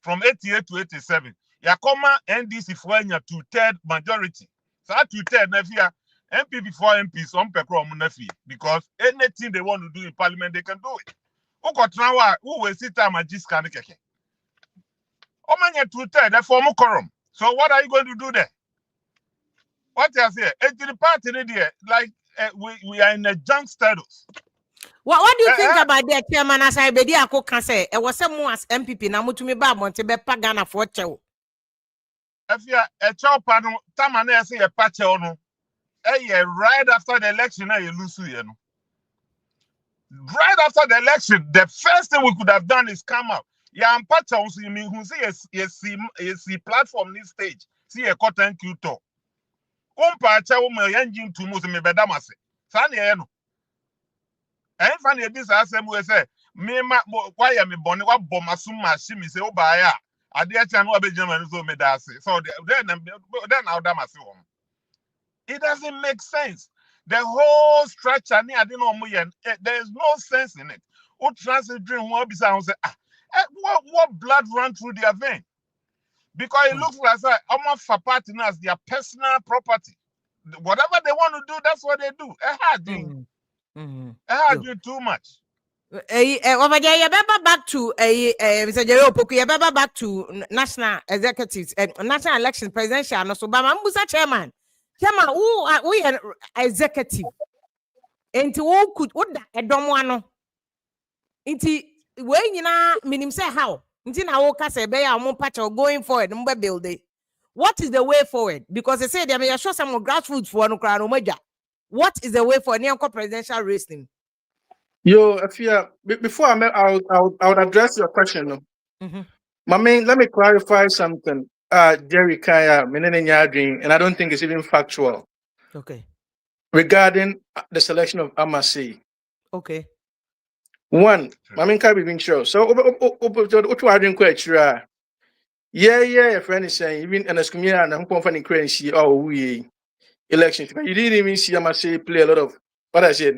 from 88 to 87. Ya comma NDC for nya 2/3 majority. So 2/3 na fear. NPP for MPs on pekro munafi because anything they want to do in parliament they can do it. Who will sit time at this kind of keke? Omanya 2/3 the form quorum. So what are you going to do there? What I say? It's the party there, like we are in a junk status. What do you think about that, Chairman? As I be there, I can say it was someone as MPP. Now, to me, Monte be pagana for chow. If you a chow panel, Tamane say a patch on. Right after the election, you lose you know. Right after the election, the first thing we could have done is come out. Yeah, I'm patch on you mean who see a platform this stage. See a cotton Q talk. Patch my engine to move me bedamase. Sunny no. And funny this assembly say me why am I born what bomasuma shimi say obaya. I dear channel be German so me that say. So then I'll damase home. It doesn't make sense. The whole structure, there is no sense in it. Who transit dream what blood run through their vein? Because it looks like almost for partners, their personal property. Whatever they want to do, that's what they do. Doing too much. Over there, back to Mr. Jerome Poku, back to national executives and national election presidential. No, so Bama Musa chairman. Chairman, we are executive. Into who could a domwano. Into when you know, meaning say how. Into now, say be a patch or going forward, build it. What is the way forward? Because they say they may show some grassroots for no crown major. What is the way for a neon presidential racing? Yo, before I would address your question. Let me clarify something. Jerry Kaya, and I don't think it's even factual. Okay. Regarding the selection of Amasi. Okay. One, Mamin can't be being sure. So, your friend is saying, even an excommunication and I'm confident currency election. You didn't even see Amasi play a lot of what I said.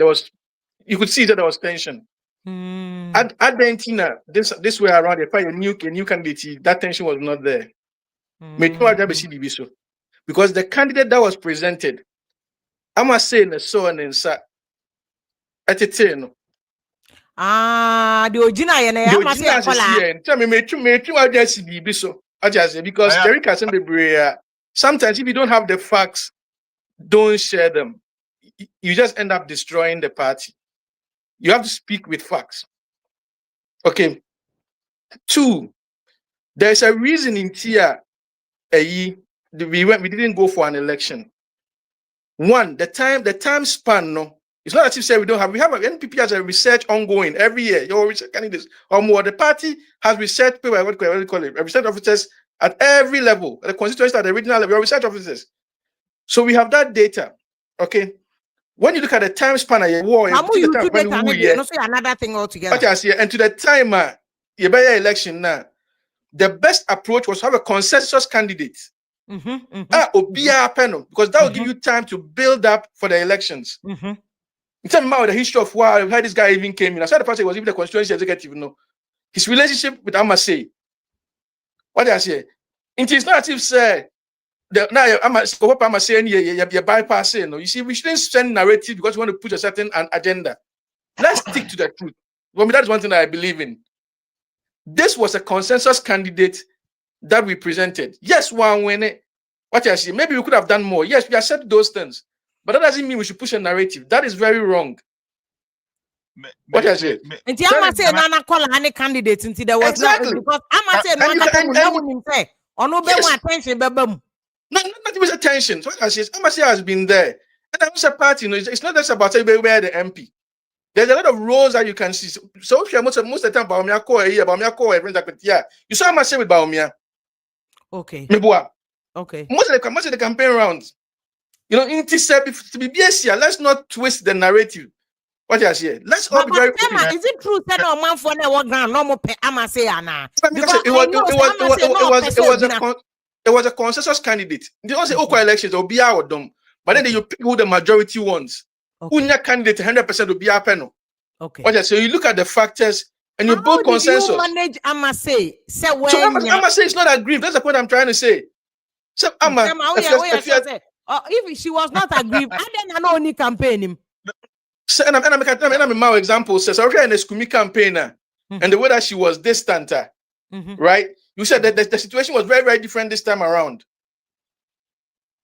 You could see that there was tension. At Argentina, this way around, if I a new candidate, that tension was not there. Because the candidate that was presented, I must say, so and then, sir, at it, the original, because Derek has been sometimes if you don't have the facts, don't share them. You just end up destroying the party. You have to speak with facts. Okay. 2, there's a reason in Tia. We didn't go for an election. 1, the time span, no. It's not as if say we have NPP has a research ongoing every year. Your research candidates or more. The party has research people, what do you call it? Research officers at every level, the constituency at the regional level, research officers. So we have that data. Okay. When you look at the time span of your war, another thing altogether. And to the time, your election now. The best approach was to have a consensus candidate. Because that will give you time to build up for the elections. In terms of the history of how this guy even came in, I said the person was even the constituency executive. His relationship with Amase. What did I say? It's not as if say Amase you're bypassing. You see, we shouldn't send narrative because we want to push a certain agenda. Let's stick to the truth. That is one thing that I believe in. This was a consensus candidate that we presented. Yes, one winner. What I see, maybe we could have done more. Yes, we accept those things, but that doesn't mean we should push a narrative. That is very wrong. What I say? And Yama say Nana call any candidate until there was Exactly. not because I'm saying no say or no Yes. attention, babam. Not even attention. So what I say is Amnesty has been there. And I'm a party, it's not just about where the MP. There's a lot of roles that you can see. So if you're most of the time Baumia call here, Baumia call everything Akwetia. You saw Amnesty with Baumia. Okay. Okay. Most of the campaign rounds. You know, in to be BSC, let's not twist the narrative. What I say? Let's all be very open. Is it true that no man for no ground no more pay Amase ana? It was a consensus candidate. They don't say elections or be our dumb. But then you pick who the majority wants. Who your candidate 100% will be our panel. Okay. What I say? You look at the factors and you build consensus. How did you manage Amase? So Amase is not aggrieved. That's the point I'm trying to say. So if she was not aggrieved, I didn't know any campaign him. So, and I'm my example says, okay, in a Skumi campaigner, and the way that she was distant, right? You said that the situation was very, very different this time around.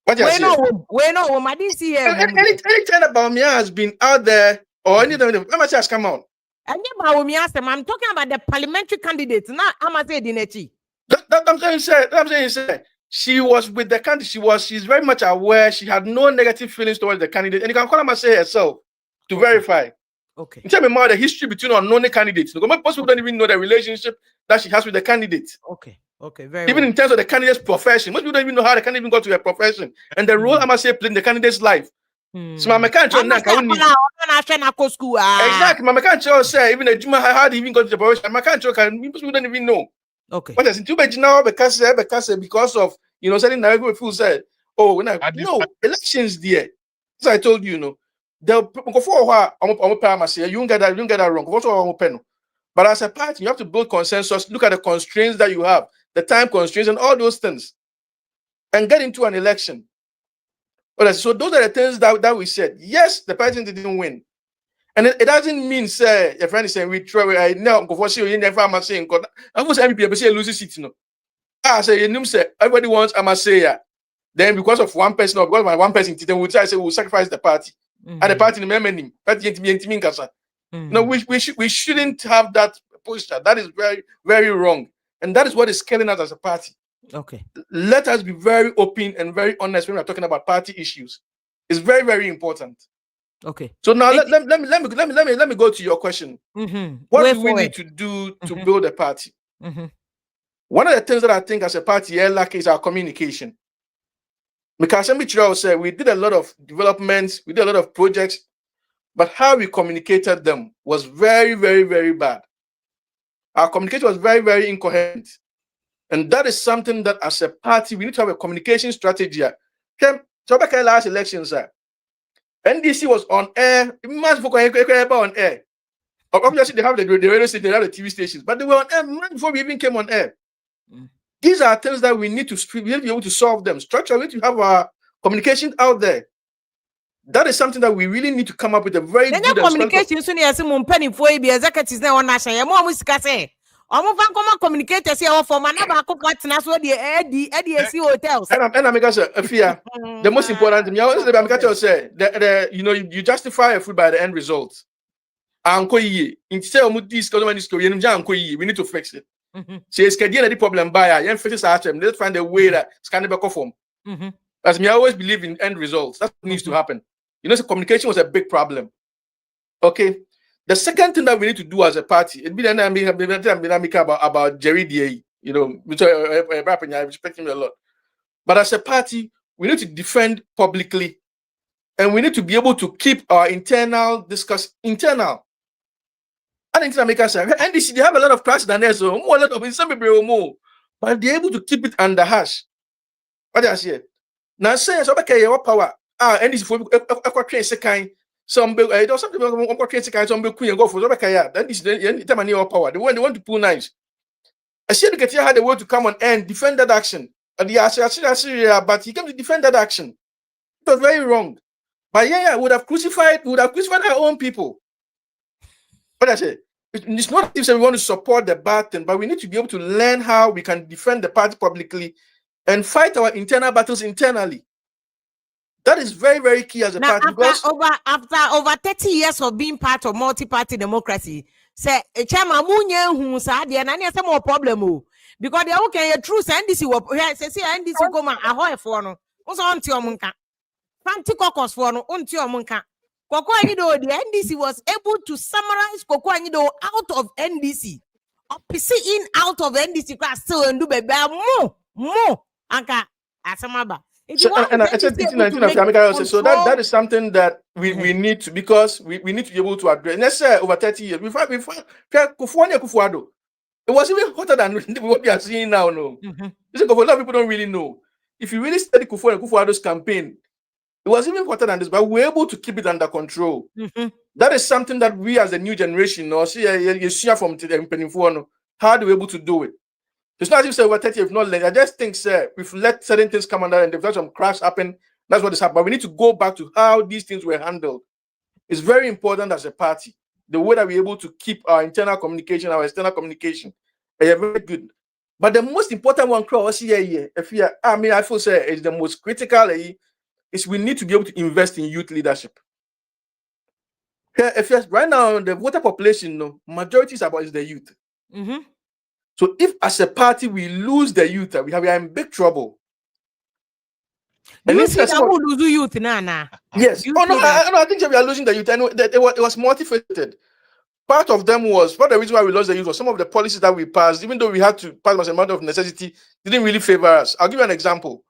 What you say? I didn't see her. Anything about me has been out there, or anything has come out. I'm talking about the parliamentary candidates, not Amase Dinechi. I'm saying, she was with the candidate. She's very much aware. She had no negative feelings towards the candidate, and you can call Amase herself to verify. Okay. Tell me more the history between unknown candidates. Most people don't even know the relationship that she has with the candidate. Okay. Very even well. in terms of the candidate's profession. Most people don't even know how the candidate even got to their profession and the role Amase played in the candidate's life. So my mechanic exactly. My mechanic say even the Juma how he even got to the profession. My mechanic people don't even know. Okay. But as in too bad now because of certain narrative people said, elections there. As I told you, they'll go for a while. You don't get that wrong. But as a party, you have to build consensus, look at the constraints that you have, the time constraints, and all those things, and get into an election. So those are the things that we said. Yes, the party didn't win. And it doesn't mean, say, your friend is saying, we try, now go for you never am saying, I was MPP, say, lose seat, I say, everybody wants Amasaya. Then because of one person or because of one person, then we try say we'll sacrifice the party. And the party in the no, we shouldn't have that posture. That is very, very wrong. And that is what is killing us as a party. Okay. Let us be very open and very honest when we're talking about party issues. It's very, very important. Okay. So now let me go to your question. What do we need to do to build a party? One of the things that I think as a party lack is our communication. Because said we did a lot of developments, we did a lot of projects, but how we communicated them was very, very, very bad. Our communication was very, very incoherent. And that is something that as a party, we need to have a communication strategy. So back in last elections, NDC was on air, on air. Obviously, they have the radio station, they have the TV stations, but they were on air before we even came on air. These are things that we need to be able to solve them. Structure, we need to have our communication out there. That is something that we really need to come up with a very good communication. Soon as someone penny for be executives now on national, you're more musicase. Communicators here for Manaba partners what the EDC hotels. And I'm a fear. The most important thing, you justify a food by the end result. We need to fix it. So it's the problem by let's find a way that it's kind of form. As me, I always believe in end results. That's what needs to happen. So communication was a big problem. Okay. The second thing that we need to do as a party, it'd be about Jerry D. Which I respect him a lot. But as a party, we need to defend publicly, and we need to be able to keep our internal. And NDC, they have a lot of classes than us, so more, a lot of some people more, but they're able to keep it under hush. What I say? Now, say, so okay, what power? NDC for Akwatia second. Some something some go for okay, then this time near power. They want to pull knives. I see the Akwatia had the word to come on and defend that action. And but he came to defend that action. It was very wrong. But would have crucified our own people. But I say, it's not if we want to support the bad thing, but we need to be able to learn how we can defend the party publicly and fight our internal battles internally. That is very, very key as a now, party because after over 30 years of being part of multi-party democracy, say a chairman munye who said the any more problem because they okay a true NDC will say NDC come ahoy for no also on to munka fanti caucus for no on to munka Koko Anido the NDC was able to summarize Koko Anido out of NDC in out of NDC class still and do baby more anka asamaba. so, and I said that is something that we need to, because we need to be able to address. Let's say over 30 years, Kufuado, it was even hotter than what we are seeing now. No, a lot of people don't really know. If you really study Kufuado's campaign, it was even hotter than this, but we were able to keep it under control. That is something that we as a new generation, or see, you share from the how do we able to do it? It's not as if say over 30 years, not learned. I just think, sir, we've let certain things come under and if there's some crash happen, that's what is happening. But we need to go back to how these things were handled. It's very important as a party. The way that we're able to keep our internal communication, our external communication, very good. But the most important one, I feel say is the most critical is we need to be able to invest in youth leadership. Right now, the voter population, majority is the youth. So if as a party we lose the youth, we are in big trouble. And you see that we lose youth now. Yes. I think we are losing the youth. I know that it was multifaceted. Part of them was, part of the reason why we lost the youth was some of the policies that we passed, even though we had to pass as a matter of necessity, didn't really favor us. I'll give you an example.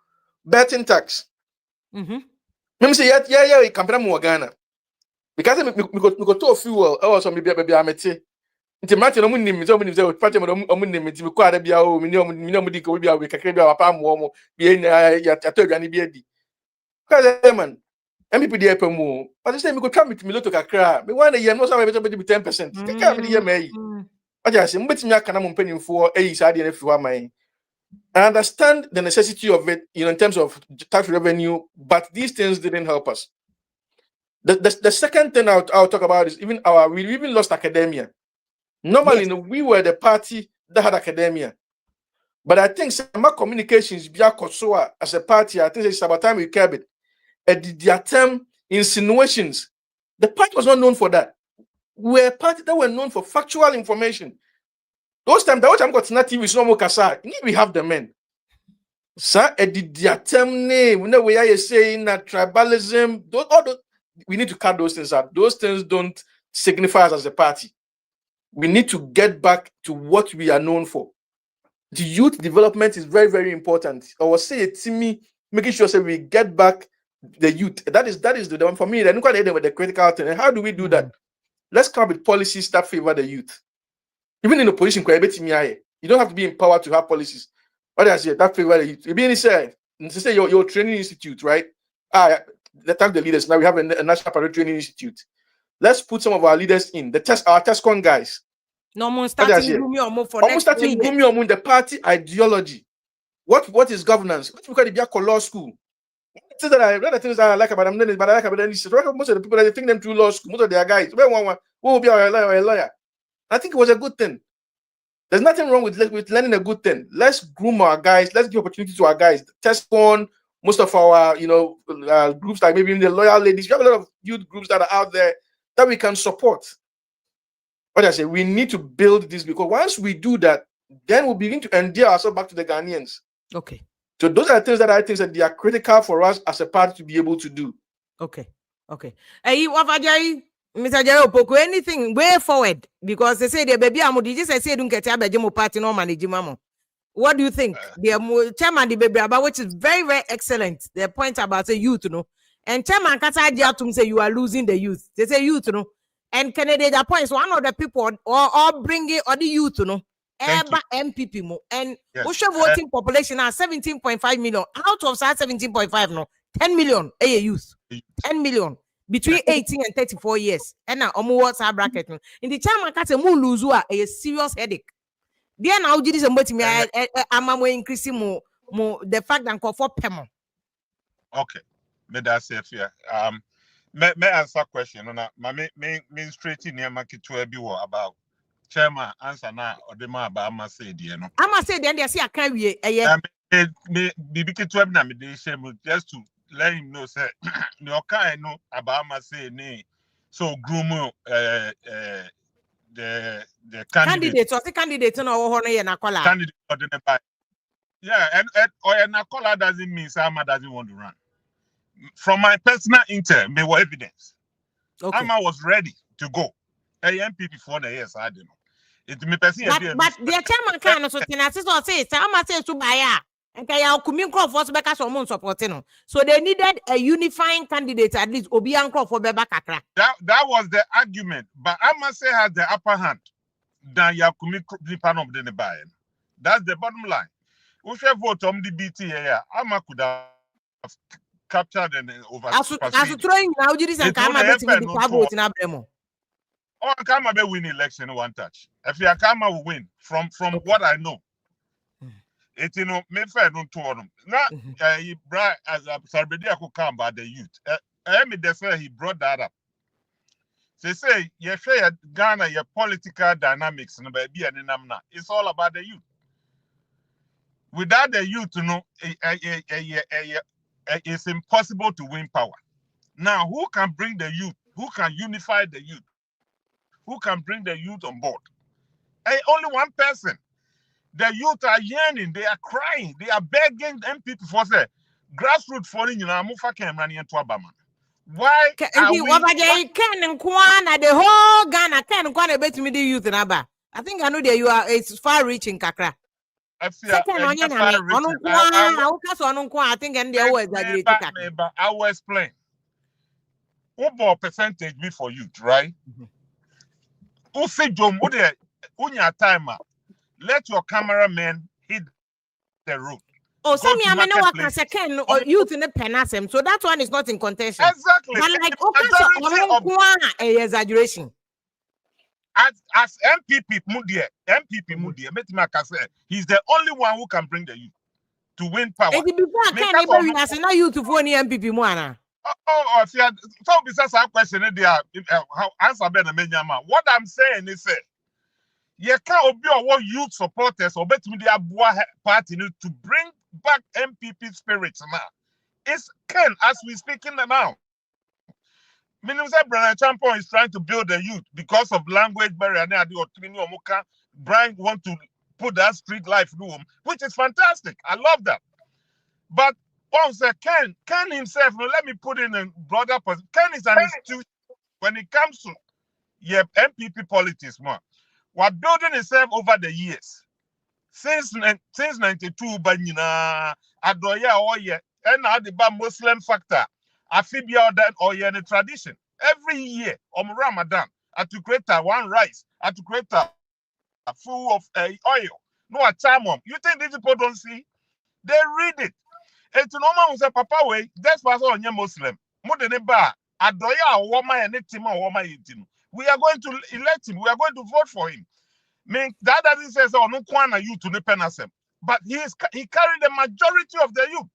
Betting tax. Let me say, yeah, campaign more Ghana. Because we got to a fuel, also maybe amete. Nti mate no munim nti omunim say party mo omunim nti ko ada bia o minimum di ko bia we kakra bia papa mo mo bia ya atodwane bia di because man MPP dey pay mo but say me go try me loto kakra me wan year no so be 10% kakra me dey me aja say mbetimi aka na mo mpanimfo eyi sa de na fi wa man. I understand the necessity of it, in terms of tax revenue, but these things didn't help us. The second thing I'll talk about is we even lost academia. Normally, we were the party that had academia. But I think some communications, as a party, I think it's about time we curb it. The term insinuations, the party was not known for that. We were a party that were known for factual information. Those times, the time got TV, no more kasa. We have the men. Sir, the term name, we are saying that tribalism, we need to cut those things out. Those things don't signify us as a party. We need to get back to what we are known for. The youth development is very, very important. I will say it to me, making sure that we get back the youth. That is the one for me. I don't quite with the critical thing. And how do we do that? Let's come up with policies that favor the youth. Even in opposition, you don't have to be empowered to have policies. What I say that favor the youth. You say your training institute, right? Let's have the leaders. Now we have a national parade training institute. Let's put some of our leaders in our TESCON guys. No more starting the party ideology. What is governance? What we call the law school. Things that the things that I like about them, but I like about them. Most of the people that think them through law school, most of their guys. One will be a lawyer. I think it was a good thing. There's nothing wrong with learning a good thing. Let's groom our guys. Let's give opportunity to our guys. TESCON, most of our groups like maybe the loyal ladies. We have a lot of youth groups that are out there that we can support. What I say, we need to build this, because once we do that, then we'll begin to endear ourselves back to the Ghanaians. Okay. So those are things that I think that they are critical for us as a party to be able to do. Okay. Hey, Mr. Jerry, anything way forward, because they say the baby say don't get a party no manage mamo. What do you think? The chairman the baby about, which is very, very excellent. The point about the youth, and chairman Kata say you are losing the youth. They say youth, and Kennedy points one of the people or bringing or the youth, NPP mo and voting population are 17.5 million. Out of that 17.5, 10 million a youth, 10 million between 18 and 34 years. And now what's our bracket? In the chairman Kata mo lose a serious headache. Then now this is me. I'm increasing more the fact that for payment. Okay. Me that's it here. Me answer question. Me straight in here market to be about chairman answer now or the man about I'ma say I'ma say then they say I can't we me bibiki to na me dey shame just to let him know say no kind no about my say ne so groom the candidate or the candidate no ho no ye na kola. Candidate or the buy. Yeah, and or Nakola doesn't mean Sama doesn't want to run. From my personal intel, there were evidence. Okay. Ama was ready to go. A NPP for the years, I don't know. It me person But the chairman can so tenacity or say Sama say to buy and kaya kumi Crawford beka so mon supporting. So they needed a unifying candidate at least Obi and Crawford beba kakra. That was the argument, but Ama say has the upper hand than Yakumi Nipan of the buy. That's the bottom line. We should vote on the BT here. Ama could have captured and over. As throwing now, you and Kama vote in Abremo. Oh, Kama will win election one touch. If you Kama will win, from what I know, it you know, me fair no to them. Now, he brought as a Sarbedia could come by the youth. He brought that up. They say, you share Ghana, your political dynamics, and baby and namna. It's all about the youth. Without the youth, you know, it's impossible to win power. Now, who can bring the youth? Who can unify the youth? Who can bring the youth on board? Only one person. The youth are yearning, they are crying, they are begging NPP for say, grassroots for you know, why are we? The whole Ghana can bet me the youth in Aba. I think I know that you are. It's far-reaching, Kakra. Second on you, I think and they always exaggerate. I will explain. What more percentage be for youth, right? Who say John Unya timer? Let your cameraman hit the road. Oh, some I mean, no can second or youth in the penasem, so that one is not in contention. Exactly. But like a exaggeration. As MPP Mudia, he's the only one who can bring the youth to win power. Before we are now youth to phone MPP Moana. So besides our question, how answer better menyama. What I'm saying is you can't be our youth supporters or bet me the party to bring back MPP spirits now. It's Ken as we speaking now. Minister Brian Champon is trying to build the youth because of language barrier. Brian want to put that street life room, which is fantastic. I love that. But also Ken himself, let me put in a broader position. Ken is an institution when it comes to MPP politics, man. We're building itself over the years. Since 92, but you know, Adoya Oye, and now the Muslim factor. Afibia or the tradition. Every year, Ramadan, to create one rice, to create a full of oil. No, a time. You think these people don't see? They read it. It's normal who say, Papa, way, that's what's on your Muslim. Mudeneba, Adoya, woman, and Etima, woman, we are going to elect him. We are going to vote for him. That doesn't say, oh, no, Kwana, you to the penasem. But he carried the majority of the youth.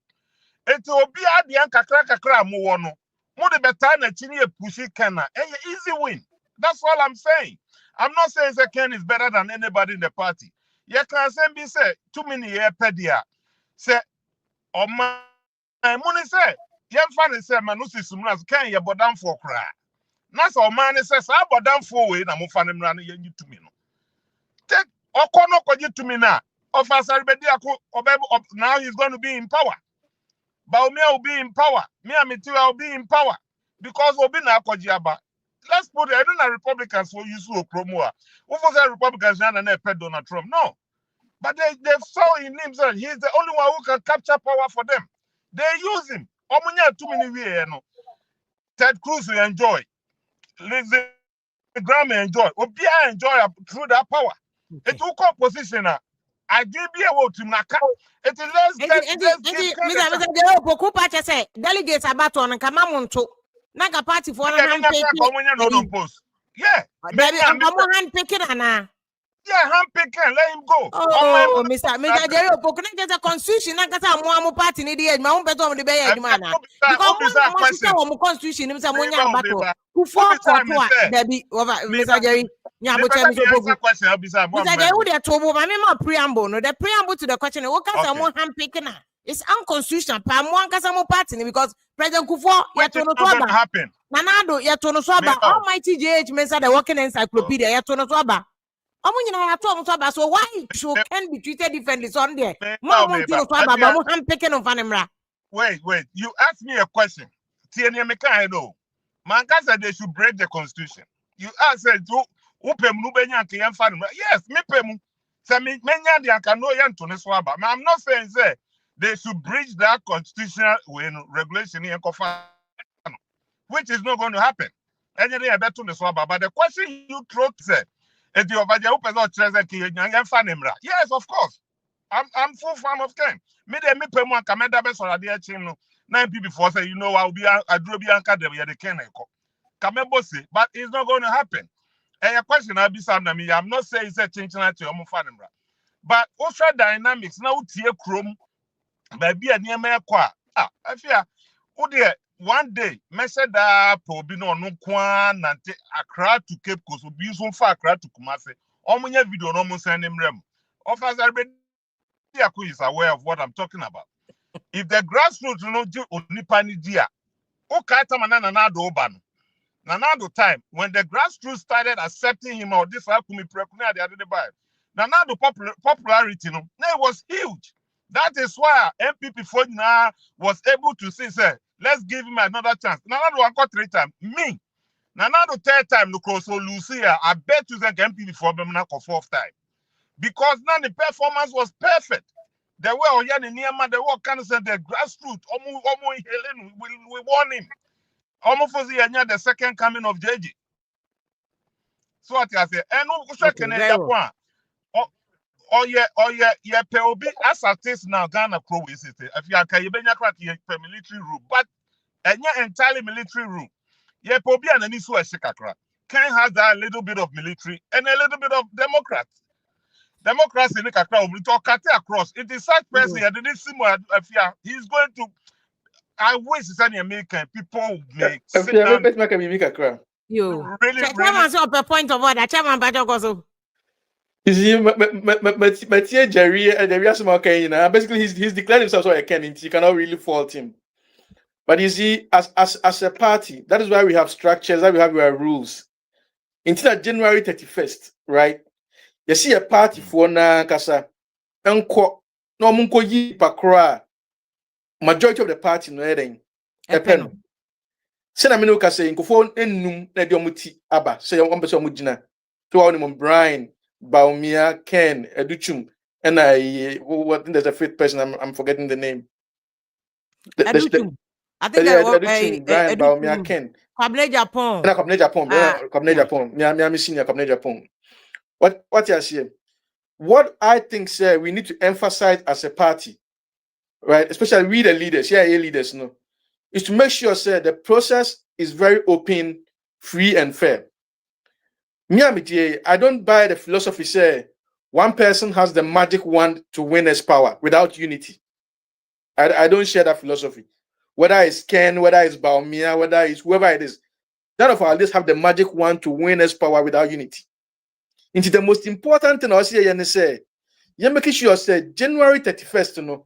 It will be at the kakra muwono. Mo de betana chini e pushi Kena. Easy win. That's all I'm saying. I'm not saying that Ken is better than anybody in the party. You can say too many year pedia. Say my money say yen fan say manusi sumras Ken ye bodan for cry. That's all man says I bodan for way na mo fan mra no yen to me no. Take okono koji to me na. Officer Bedia now he's going to be in power. But me will be in power. Me and Mitiwa will be in power. Because we'll be na Kojiaba. Let's put it, I don't know Republicans for use to promote. Who was the Republicans and pet Donald Trump? No. But they saw in him that he's the only one who can capture power for them. They use him. Omunya too many way, no. Ted Cruz will enjoy. Lindsey Graham will enjoy. Obia enjoy through that power. It will call position now. I did be able to naka. It is let's get delegates about on Kamamonto. Naga party for handpicked. Yeah. Handpicked. Yeah, handpicked. Let him go. Oh, Mr. Jerry, the constitution. I got a party in the end. My own better on the bay, man. Because constitution is a battle. Who fought Debbie over Mr. Jerry? Yeah, but Mr. Preamble. No, the preamble to the question. What can someone handpicked? It's unconstitutional. Pamuankasamo party because President Kufo Which is not going to happen. Nanado yatono swaba. Meo. Almighty JH Mensa the working encyclopedia yatono swaba. So why should can be treated differently? So on there. Wait. You asked me a question. I know. Manka said they should break the constitution. You asked to upem nubenya kiyan fan. Yes, me pemu. Say me menya di akano yan to swaba. I'm not saying say they should breach that constitutional regulation in Kofa, which is not going to happen. Anything I bet to the swaba. But the question you throw said. Yes, of course. I'm full fan of Ken. Me pay more Kameda best or the chino. 9 people before say, you know, I'll be a Drobianca the Ken. Kamebosi, but it's not going to happen. And your question I'll be some me. I'm not saying it's a change to your fanimra. But also dynamics now tier chrome baby a near me qua. I fear one day, message that Pobino no Kwan Nante Accra to Cape Coast will be useful for Accra to Kumasi. Omunya video no send him rem. Offers is aware of what I'm talking about. If the grassroots no do Nipani dia, Okata Manana Nado Oban. Nanado time when the grassroots started accepting him or this Akumi Prekuna the other day. Nanado popularity no, it was huge. That is why NPP for now was able to say, let's give him another chance. Nanado one got 3 times. Me. Nanado 3rd time, so Lucia, I bet you the NPP for them now for 4th time. Because now the performance was perfect. The way Oyani Niyama, the work kind of said the grassroots, we won him. Almost for the second coming of JJ. So what I say, and no, yeah, POB as artists now Ghana Crow is it. If you are Kayibenya crack military rule, but entirely military rule. Yeah, POB and any so a shikakra. Ken has that little bit of military and a little bit of Democrats. Democrats in the Kakra will talk across. It is such person here. He's going to. I wish it's any American people make. You really. A point of order. Chairman Bajogoso. You see, Mathieu Jerry and the Small Kane, basically he's declared himself so a Kenny. You cannot really fault him. But you see, as a party, that is why we have structures, that we have our rules. Until January 31st, right? You see a party for na kasa enko no munko yi pakra majority of the party no eden epeno. Se na me no kasa nkofo ennum na de omuti aba. Se yon pese omugina. To wa ni Brian Baumia, Ken, Educhum, and there's a 5th person, I'm forgetting the name. Educhum. I think Educhum, Brian Baumia, Ken. Kabne Japan. Kabne Japan. Miami Senior, Kabne Japan. What you say? What I think, sir, we need to emphasize as a party, right? Especially we the leaders, leaders, no, is to make sure, sir, the process is very open, free, and fair. I don't buy the philosophy say one person has the magic wand to win his power without unity. I don't share that philosophy. Whether it's Ken, whether it's Baumia, whether it's whoever it is, none of our leaders have the magic wand to win his power without unity. Into the most important thing I say, you making sure say January 31st, you know,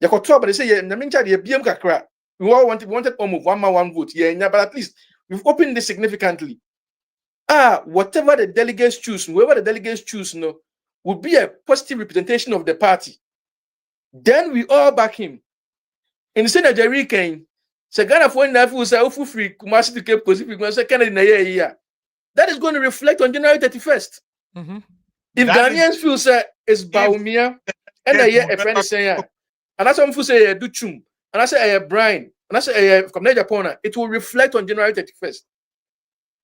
you got trouble. They say we all wanted almost 1 man 1 vote. Yeah, but at least we've opened this significantly. Whatever the delegates choose, whoever the delegates choose, no, will be a positive representation of the party. Then we all back him. In the Senate, Jerry Kane, Sagana for Nafu say free Kumasi to Cape Coast, that is going to reflect on January 31st. Mm-hmm. If Ghanaians feel say it's Baumia, and I hear a friend saying, and that's some say Duchum, and I say Brian, and I say from Japan, it will reflect on January 31st.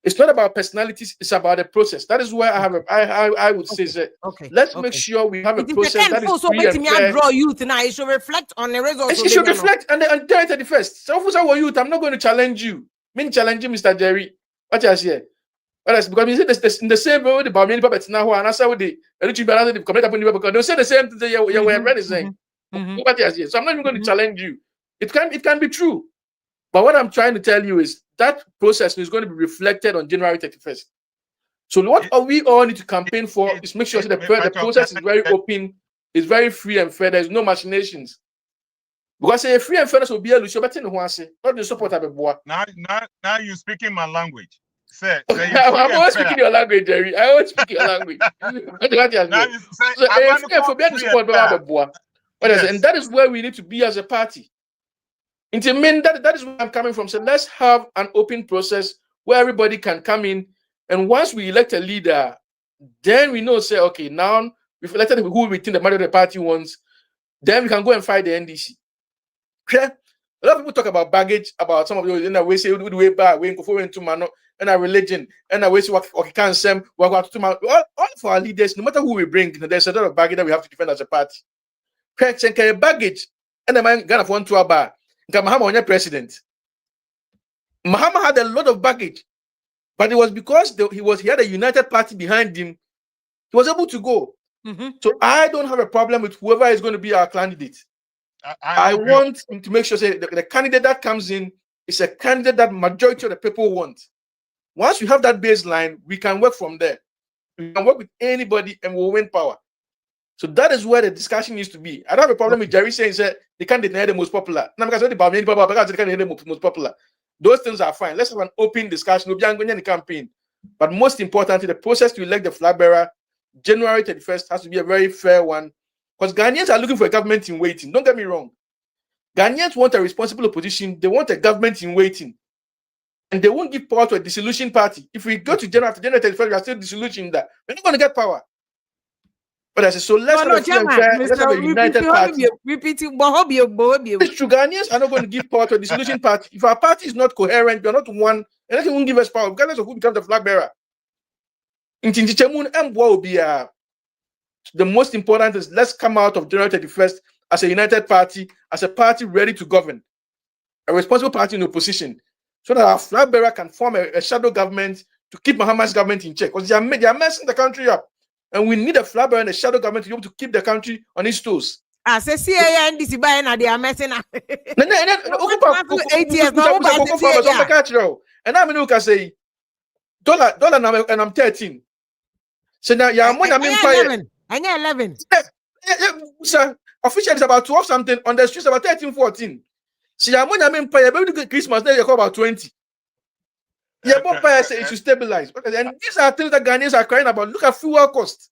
It's not about personalities, it's about the process. That is where I would say that let's make sure we have a process that is free and fair. Draw youth now. It should reflect on the results. It should reflect on January 31st. So if I youth, I'm not going to challenge you. Me challenge you, Mr. Jerry. What you say? Because we in the same way the Bamian puppets now, and I say with the because they'll say the same thing you were already saying. What you say? So I'm not even going to challenge you. It can be true. But what I'm trying to tell you is that process is going to be reflected on January 31st. So what we all need to campaign for is make sure that the process is very open, is very free and fair. There's no machinations. Because say free and fairness will be a lucio, but in the one say, not the support of a boy. Now you speaking my language. Say I'm always speaking your language, Jerry. I always speak your language. Now you say, so for being the support of a boy. And that is where we need to be as a party. That is where I'm coming from. So let's have an open process where everybody can come in. And once we elect a leader, then we know, say, okay, now we've elected who we think the majority of the party wants. Then we can go and fight the NDC. Okay? A lot of people talk about baggage, about some of those in a way say we way back, we go into mano and our religion, and a way say what can sem, all of our leaders, no matter who we bring, there's a lot of baggage that we have to defend as a party. Okay, baggage, and the man gonna want to a bar. Mahama on your president. Mahama had a lot of baggage, but it was because he had a united party behind him. He was able to go. So I don't have a problem with whoever is going to be our candidate. I want him to make sure say the candidate that comes in is a candidate that majority of the people want. Once we have that baseline, we can work from there. We can work with anybody and we'll win power. So that is where the discussion needs to be. I don't have a problem with Jerry saying that the candidate the most popular. The most popular. Those things are fine. Let's have an open discussion. We'll be going in the campaign. But most importantly, the process to elect the flag bearer, January 31st, has to be a very fair one. Because Ghanaians are looking for a government in waiting. Don't get me wrong. Ghanaians want a responsible opposition. They want a government in waiting. And they won't give power to a dissolution party. If we go to January 31st, we are still disillusioning that. We're not going to get power. But I said, so let's have a united party. Ghanaians are not going to give power to a dissolution party. If our party is not coherent, we are not one, and nothing won't give us power, regardless of who becomes the flag bearer. The most important is let's come out of January 31st as a united party, as a party ready to govern, a responsible party in opposition, so that our flag bearer can form a shadow government to keep Mahama's government in check. Because they are messing the country up. And we need a flag bearer and a shadow government to be able to keep the country on its toes. I say, NDC by now they are messing up. 8 years now. And I'm going to say, dollar, and I'm 13. So now, yeah, I'm 11. I know 11. Sir, officially it's about 12 something. On the streets, about 13, 14. So yeah, I'm pay maybe Christmas, then you call about 20. Yeah, but say it should stabilize. And these are things that Ghanaians are crying about. Look at fuel cost.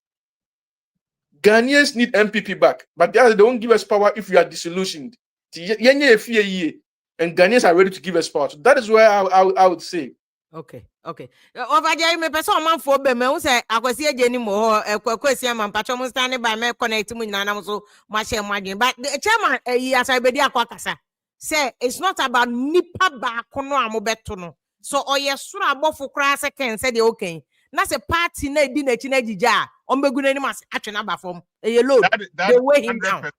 Ghanaians need NPP back, but they don't give us power if we are disillusioned. And Ghanaians are ready to give us power. So that is where I would say. Okay. Over there, me person man for be me say Akwatia Jenny mo Akwatia man patcho mo stand by me connect mu nyana so ma share margin. But the chairman as I be dey akwakasa say it's not about nipa ba kono amobeto no. So oye sura abofo kra second say the okay. Na say party na di na chi na jija o mbegu na ni mas atwe na ba form. E load. They weigh him down.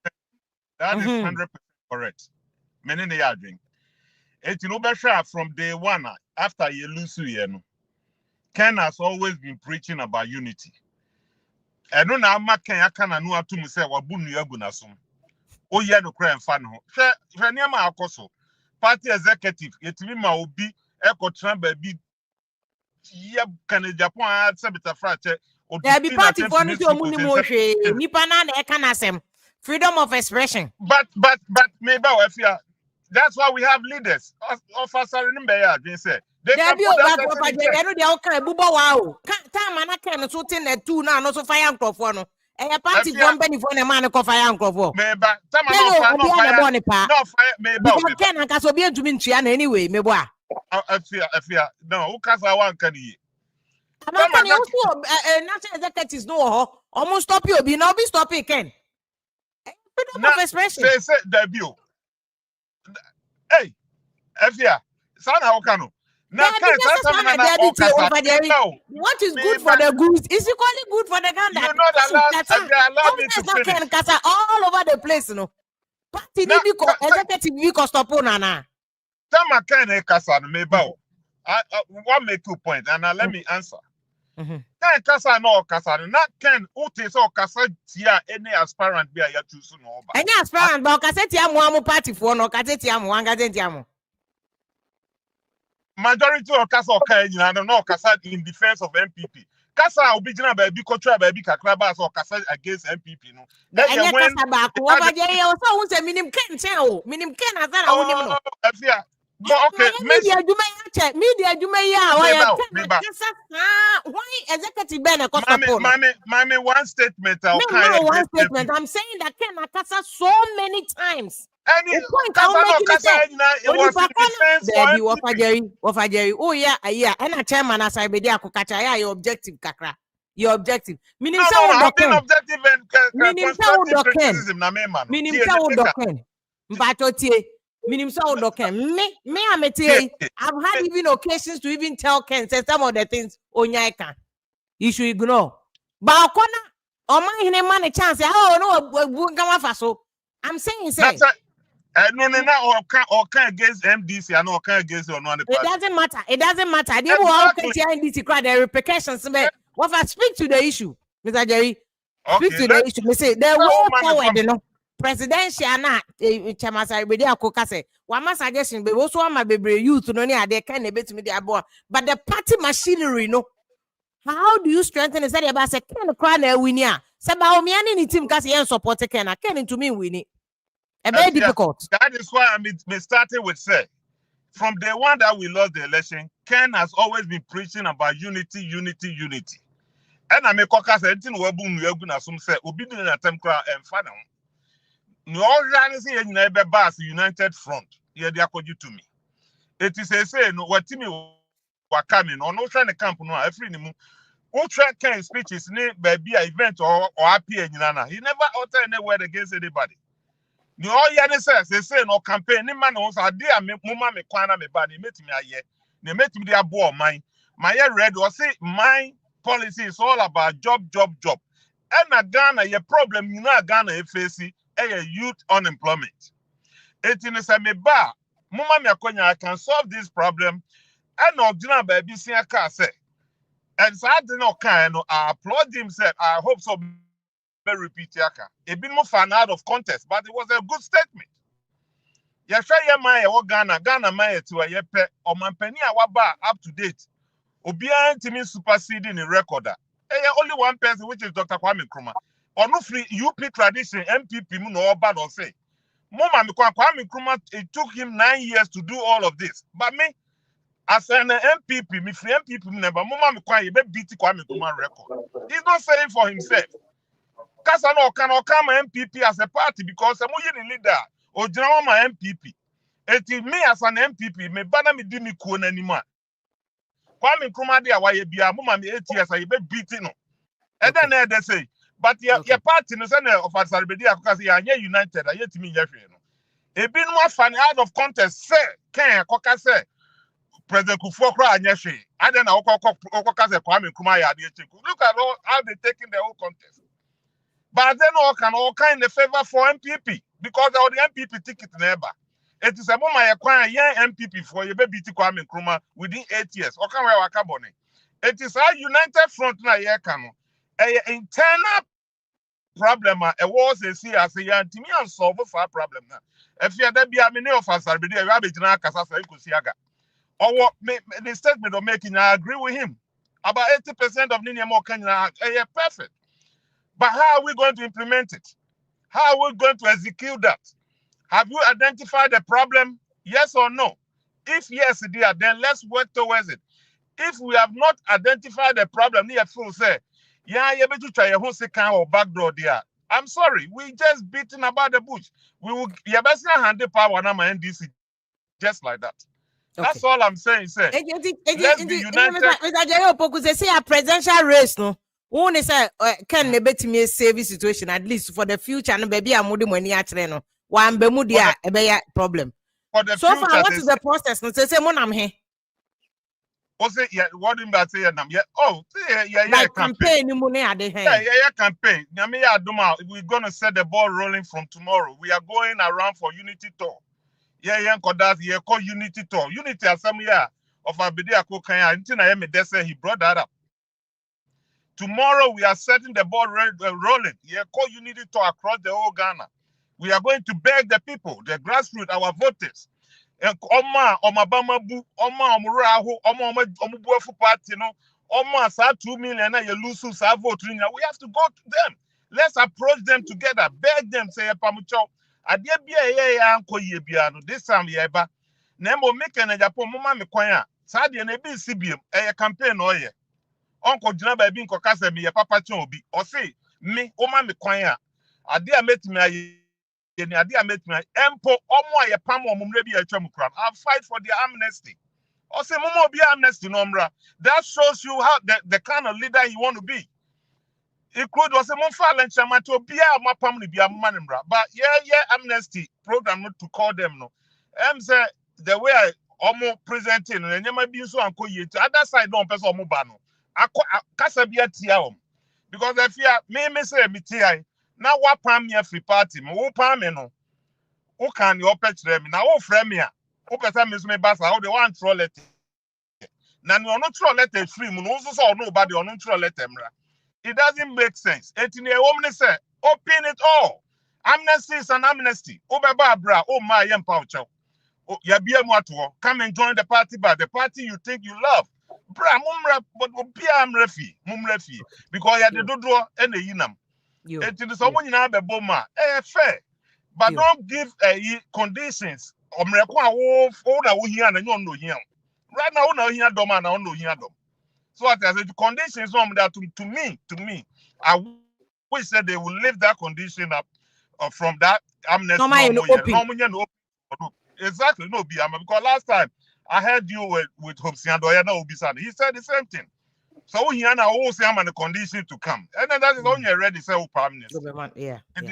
That is 100% correct. Many na drink. It's no better from day one after you lose you. Ken has always been preaching about unity. I don't know how Ken I can know to me say wabunu yagunasum. Oh yeah, no cry and fan ho. Shanyama akoso. Party executive yetimi ma obi eko tramba bi ya kan Japan sabita frache. There be party for me to muni mo hwe. Nipa na e kan asem. Freedom of expression. But maybe if you that's why we have leaders. Of us are in Beya, they say. They can put that person in check. They are okay. Buba wow. Time man can so ten the two now no so fire microphone. A party company for the man ko fire microphone. Maybe time no fire. No fire. Maybe you can and so be to me ntua anyway. Me boa. Afia. No, who can say one can yi? Am can you also national executives no almost stop you be now be stop it Ken. Freedom of expression. Say debut. Hey, Afia, Sana Okano. Now, what is good for the goose is equally good for the gander. You're not allowed me to finish. All over the place, no. Party executive because stop on Nana. Tama Ken Kasa Mebao. I want make 2 points, and let me answer. Ken Kasa no Kasa, not Ken Ute so Kasa tia any aspirant be a choose no. Any aspirant, but Kasetia Muamu party for no Kasetia Muangazetiamo. Majority of Kasa Kenya and no Kasa in defense of NPP. Kasa obijina baby kotra baby kakraba so kasa against NPP no. Anya kasa ba ko wa je ye o so won se minim ken chen o minim ken azara wonim no. Afia. But okay, media adwuma ya che media adwuma ya wa ya ken Neighbor. kasa why executive ben e ko support. Mami, one statement I'll one statement. I'm saying that Ken Akasa so many times. Any point Kasa I'm no making Kasa it it was in defense for NPP. Wafajeri. Oh yeah. And a chairman as I be there kukacha your objective kakra. Your objective. Meaning No, I've been objective and constructive criticism na me man. Meaning sa udoken. Mbato tie. Meaning sa udoken. Me amete. I've had even occasions to even tell Ken say some of the things Onyaika. You should ignore. But man a chance. Oh no, I'm saying say. No, or can against MDC and or can against your non. It doesn't matter. It doesn't matter. They will all get NDC crowd the repercussions. What if I speak to the issue, Mr. Jerry? Speak to the issue. Me say the way forward, you know. Presidential na chairman be there koka say. One my suggestion be also my baby youth no near they can be to me their boy. But the party machinery, no. How do you strengthen the study about say can crowd na win ya? Say ba o me ani ni team kasi yen support Ken to me win it. Very difficult. That is why I started with say, from day one that we lost the election, Ken has always been preaching about unity. And I make koka say anything we bu na some say obi do na tem kra emfa no organize ye nyina be bas united front. Ye dey akoju to me. It is say no what me wa coming no no try the camp no afri ni mu. Who try Ken speeches ni baby event or happy nyina na. He never utter any word against anybody. The all yana says they say no campaign. Ni man also a day me mama me kwana me bad. They met me aye. They met me their boy mine. My red was say my policy is all about job. And a Ghana your problem you know Ghana face youth unemployment. It is a me ba mama me akonya I can solve this problem. And no dinner baby see a car say. And so I did not kind I applaud himself. I hope so. Repeat yaka. It been more fan out of contest, but it was a good statement. Ya share your mind or Ghana my to a yepe or man penny awaba up to date. Obia to superseding the recorder. Only one person, which is Dr. Kwame Nkrumah. Or no free UP tradition, MPP no bad or say. Mama Kwame Nkrumah, it took him 9 years to do all of this. But me, as an MPP, me free MPP member, Mama Kwame beat Kwame Nkrumah record. He's not saying for himself. Kasa no cannot come MPP as a party because I'm a leader or general my MPP. It me as an MPP, me banner me di me kuon anymore. Kwame Nkrumah dey away bia mama me 8 years I be beating no. And then they say, but your party no say of Asarbedi because you are united, I yet me yehwe no. E bin more fan out of contest say Ken Koka say President Kufuor anyehwe. And then Okoka say Kwame Nkrumah ya dey look at how they taking the whole contest. But then all kind of favor for MPP because of the MPP ticket never. It is a moment I acquire young MPP for your baby to Kwame Nkrumah within 8 years. Okay, where Wakabone. It is our united front na yekano. A internal problem a was a see as a young to me and solve for a problem now. If you there be a many of us are be there, Rabbi Kasa Kusiaga. Or what the statement of making I agree with him. About 80% of Nini Kenya are perfect. But how are we going to implement it? How are we going to execute that? Have you identified the problem? Yes or no? If yes, dear, then let's work towards it. If we have not identified the problem, near full say, yeah, you're able to try your whole second or backdoor there. I'm sorry, we just beating about the bush. We will best hand the power on my NDC just like that. Okay. That's all I'm saying, sir. Let's be united. Mr. Say a presidential race, no? One is can nebet me save situation at least for the future and baby I'm moving money at no one bemudia a problem. So far, what is the process? No say mon am here. Say yeah, what in that say yeah. Oh, yeah, like campaign money at the hand. Yeah, campaign. We're gonna set the ball rolling from tomorrow. We are going around for unity tour. Yeah, Kodas, yeah, call unity tour. Unity as some year of Abedia Kokanya. Until I am a he brought that up. Tomorrow we are setting the ball rolling. Yeah, call unity to across the whole Ghana. We are going to beg the people, the grassroots, our voters. And Oma Bamabu, Oma Murahu, Oma Omubuafu party, no, almost 2 million na you lose sa vote. We have to go to them. Let's approach them together. Beg them say pamucho. Adie bia ya anko ye bia no this time ye ba. Na mo make na Japan mo ma me kwan a. Sa de na bi sibiem campaign no ye. Onko jina ba bi nko kasa me ye papa che obi. O say me o ma me kwan a. Ade a metimi aye ni ade a metimi empo omo aye pam omumre bi atwam kran. I'll fight for the amnesty. O say momo be amnesty no mra. That shows you how the kind of leader you want to be. It could was a monfal and chamato be a mapam ni be a manimra. But yeah, amnesty program not to call them no. Say the way I almost presenting and you might be so uncle ye to other side don't person mobano. Kasa be a tiaum. Because if you me say me tia now what pam me free party, mo pam no. Who can you opet them now? Oh, frame me. Who person miss me basa how they want troll it. Now you not troll it free, no so nobody or not troll it emra. It doesn't make sense. Etini a woman say, open it all. Amnesty is an amnesty. Obeba bra, oh my yam poucho. Oh, ya be a come and join the party, but the party you think you love. Bra, mumra, but be amrefi, mumrefi. Because ya the dodo and the yinam. Etini someone in a boma, fair. But don't give conditions. Omrekwa wo na wo hia na nyo no hia. Right now, no hia dom and no hia dom. So as the conditions that to me, I wish that they will lift that condition up from that amnesty. No, exactly, no, because last time I heard you with Hobsiando Obisan, he said the same thing. So he had the condition to come, and then that is only already said amnesty.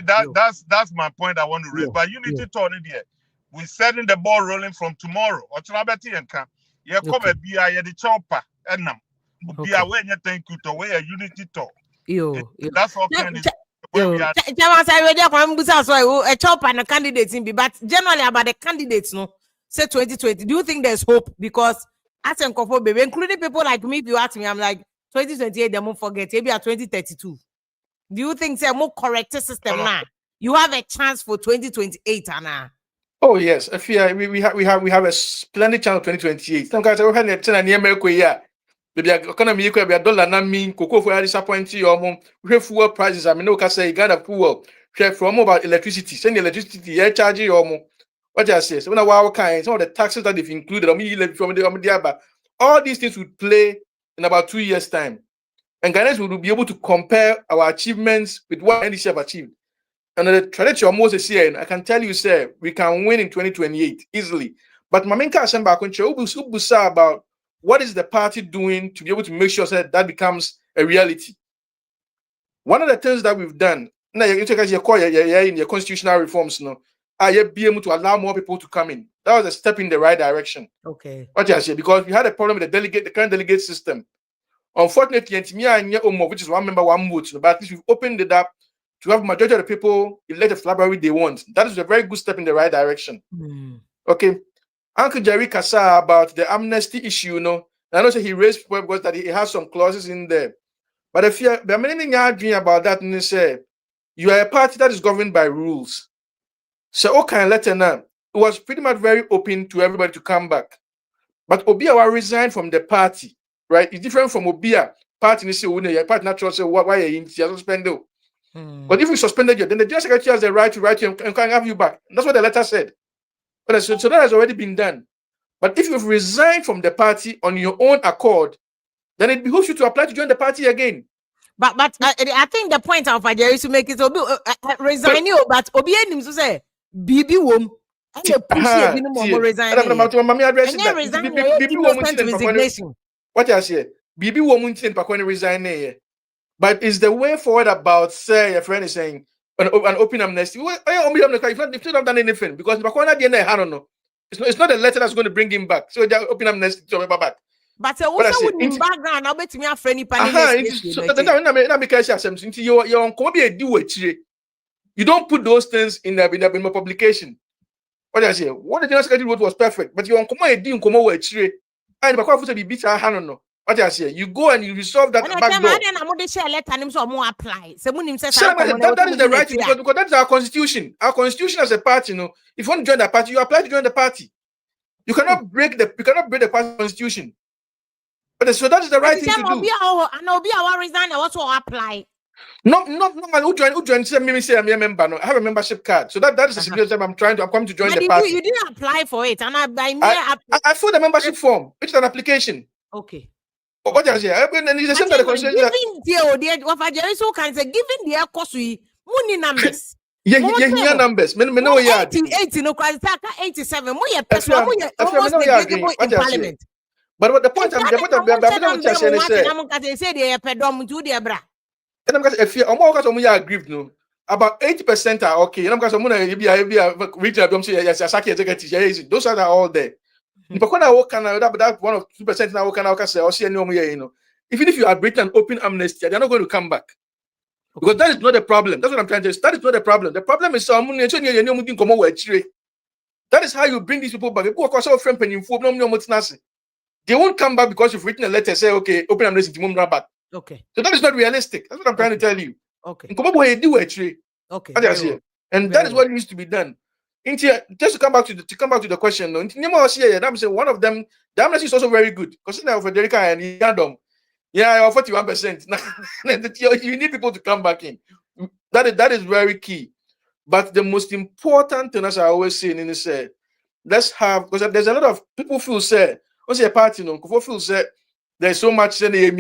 That's my point I want to raise. But unity turn in here, we're setting the ball rolling from tomorrow. Or Tribalism and come, yeah, come and be the chopper and be aware, thank you to where unity talk. That's all kind of. A chop and a candidate but generally about the candidates, no, say 2020. Do you think there's hope? Because as an baby, including people like me, if you ask me, I'm like 2028, they won't forget. Maybe at 2032. Do you think it's a more correct system now? You have a chance for 2028, Anna. Oh yes, if we have a splendid chance for 2028. Some guys are having a near America. Maybe economy equal be dollar na mean cocoa for disappointing your mom. We fuel prices. I mean, no can say Ghana fuel. Share from about electricity. Send the electricity, yeah, charge your mom. What I say? So when I kind, some of the taxes that they've included, from the all these things would play in about 2 years' time. And Ghanaians will be able to compare our achievements with what NDC have achieved. And the trajectory of Moses here, I can tell you, sir, we can win in 2028 easily. But Maminka Asemba Akunche, about what is the party doing to be able to make sure that becomes a reality? One of the things that we've done, in your constitutional reforms, be able to allow more people to come in. That was a step in the right direction. Okay. What I say, because we had a problem with the current delegate system. Unfortunately, which is one member, one vote, but at least we've opened it up to have majority of the people elect the library they want. That is a very good step in the right direction. Okay. Uncle Jerry Kasa about the amnesty issue, I know he raised because that he has some clauses in there. But if you're dreaming about that, and you say you are a party that is governed by rules. So okay, letter now. It was pretty much very open to everybody to come back. But Obia resigned from the party, right? It's different from Obia. Party party natural say why you suspended. But if you suspended you, then the general secretary has the right to write you and can have you back. That's what the letter said. But so that has already been done. But if you've resigned from the party on your own accord, then it behooves you to apply to join the party again. But I think the point of Jerry to make is resign you, but Obi him to say BB wom. And you push it resign. Resignation. What I say, BB wom in resign. But is the way forward about say your friend is saying an open amnesty? If you not done anything, because I don't know. It's not a letter that's going to bring him back. So they're open amnesty to remember back. But also with background, I'll bet me a friendly panel. You don't put those things in the publication. What I say, what the general secretary wrote was perfect, but you on come and be what I say, you go and you resolve that back door. That is the right thing, because that's our constitution. Our constitution as a party, if you want to join the party, you apply to join the party. You cannot break the party constitution. But so that is the right thing to do. And I'll be our resign. I also apply. Not who join say I'm a member. No, I have a membership card. So that is the situation I'm coming to join the party. You didn't apply for it, and I filled the membership form. It's an application. Okay. But what I say, and it's the same that the constitution. Given the cost we money numbers. Yeah, numbers. Me know ya. 80 no kwasa 87. Mo ye person almost negligible in parliament. But the point I'm say they pedom to the bra. And I'm going to fear aggrieved no. About 80% are okay. And I'm going to regional don't say yes, executive. Those are all there. But when I walk that 1 or 2% now can say or see any you know. Even if you are breaking an open amnesty, they're not going to come back. Because that is not the problem. That's what I'm trying to say. That is not the problem. The problem is that is how you bring these people back. They won't come back because you've written a letter say, okay, open amnesty back. Okay. So that is not realistic. That's what I'm trying to tell you. Okay. Okay. And that is what needs to be done. Just to come back to the question, one of them, the amnesty is also very good. Because now Federica and Yadom, 41%. You need people to come back in. That is very key. But the most important thing, as I always say, is let's have, because there's a lot of people feel say, what's a party, feel say there's so much and those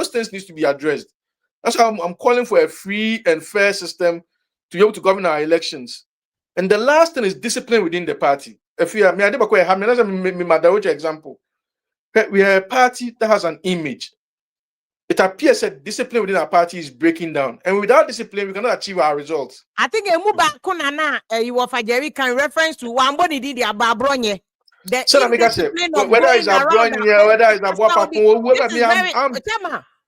things need to be addressed. That's how I'm calling for a free and fair system to be able to govern our elections. And the last thing is discipline within the party. If you have example, we are a party that has an image. It appears that discipline within our party is breaking down. And without discipline, we cannot achieve our results. I think a Muba Kunana, you of Jerry can reference to one body did the Babronye. So whether it's a Bronya, whether it's a Wapako, whoever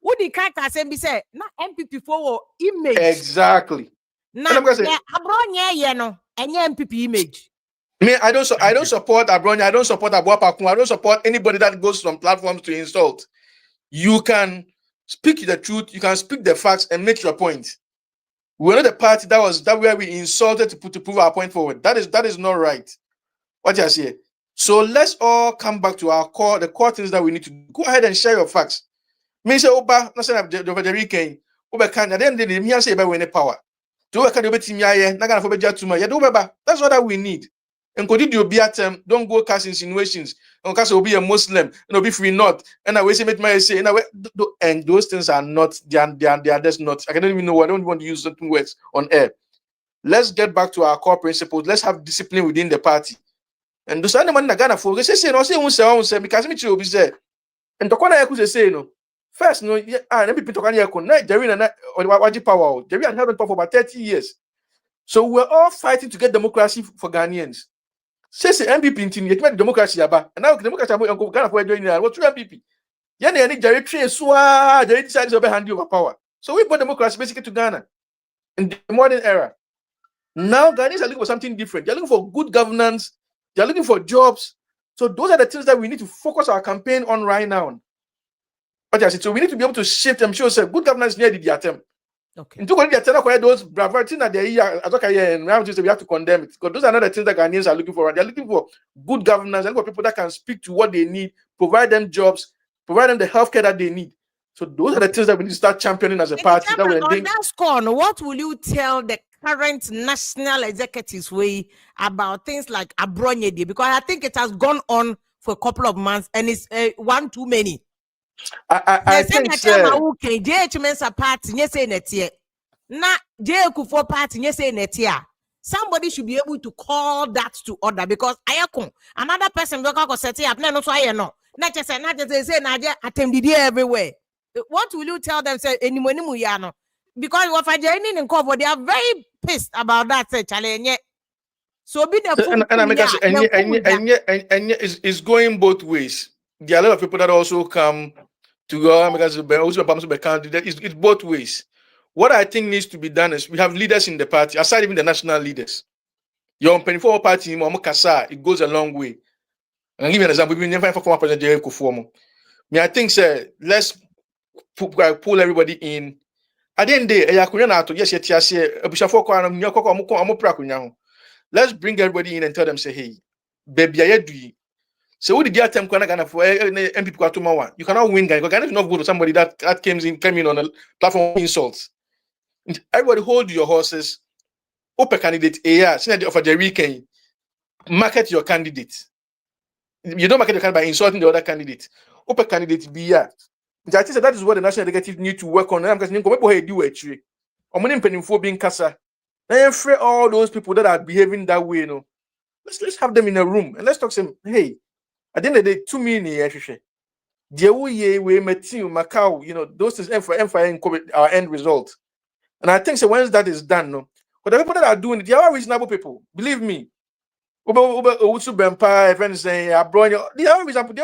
would the character say be said, not NPP for image. Exactly. Now, Abronya, no, and your NPP image. Me, I don't support Abronya, I don't support Abuapakun, I don't support anybody that goes from platforms to insult. You can speak the truth, you can speak the facts and make your point. We're not the party that where we insulted to prove our point forward. That is not right. What you say? So let's all come back to the core things that we need to do. Go ahead and share your facts. Me say Oba, not saying the weekend. Oba can then the me say about winning power. Do can do team ya na gonna for beja too much. That's what that we need. And could you be at don't go cast insinuations. And cast will be a Muslim and be free not. And I will say my say and those things are not they are just not. I don't even know. I don't want to use certain words on air. Let's get back to our core principles. Let's have discipline within the party. And those animals na Ghana for say no say because me will be said. And the corner I could say no. First, no, NPP to Jerry and Waji Power. Jerry had held on top for about 30 years. So we're all fighting to get democracy for Ghanaians. Say NPP in yet make democracy aba. And now democracy am Ghana for joining what through NPP. Any Jerry train Jerry decided to hand over power. So we brought democracy basically to Ghana in the modern era. Now Ghanaians are looking for something different. They're looking for good governance, they're looking for jobs. So those are the things that we need to focus our campaign on right now. So we need to be able to shift and show good governance near the attempt. Okay. And to those brave things that they are and we have to condemn it. Because those are not the things that Ghanaians are looking for. They're looking for good governance and for people that can speak to what they need, provide them jobs, provide them the healthcare that they need. So those are the things that we need to start championing as a party. On that score, what will you tell the current national executives about things like Abronye? Because I think it has gone on for a couple of months and it's one too many. I think so. Somebody should be able to call that to order because another person will set up. Not just say attended everywhere. What will you tell them? Say because they are very pissed about that. So be the and it's going both ways. There are a lot of people that also come to go because it's both ways. What I think needs to be done is we have leaders in the party, aside even the national leaders. Your 24 party, it goes a long way. And I'll give you an example. We never former President Jerry Kufuor. I think let's pull everybody in. At the end of the day, let's bring everybody in and tell them, say, hey, baby, So who did you attempt Ghana for MPP Kwatuma? You cannot win Ghana. Ghana is not good to somebody that came in on a platform of insults. Everybody hold your horses. Open candidate A, Senator of the weekend. Market your candidate. You don't market your candidate by insulting the other candidate. Open candidate B. I think that is what the national executive need to work on. Because people do actually. I'm not being kasa. Free all those people that are behaving that way. Let's have them in a room and let's talk to them. Hey, at the end of the day, 2 million. We Macau, those things our end result. And I think so once that is done, but the people that are doing it, they are reasonable people. Believe me. They are reasonable.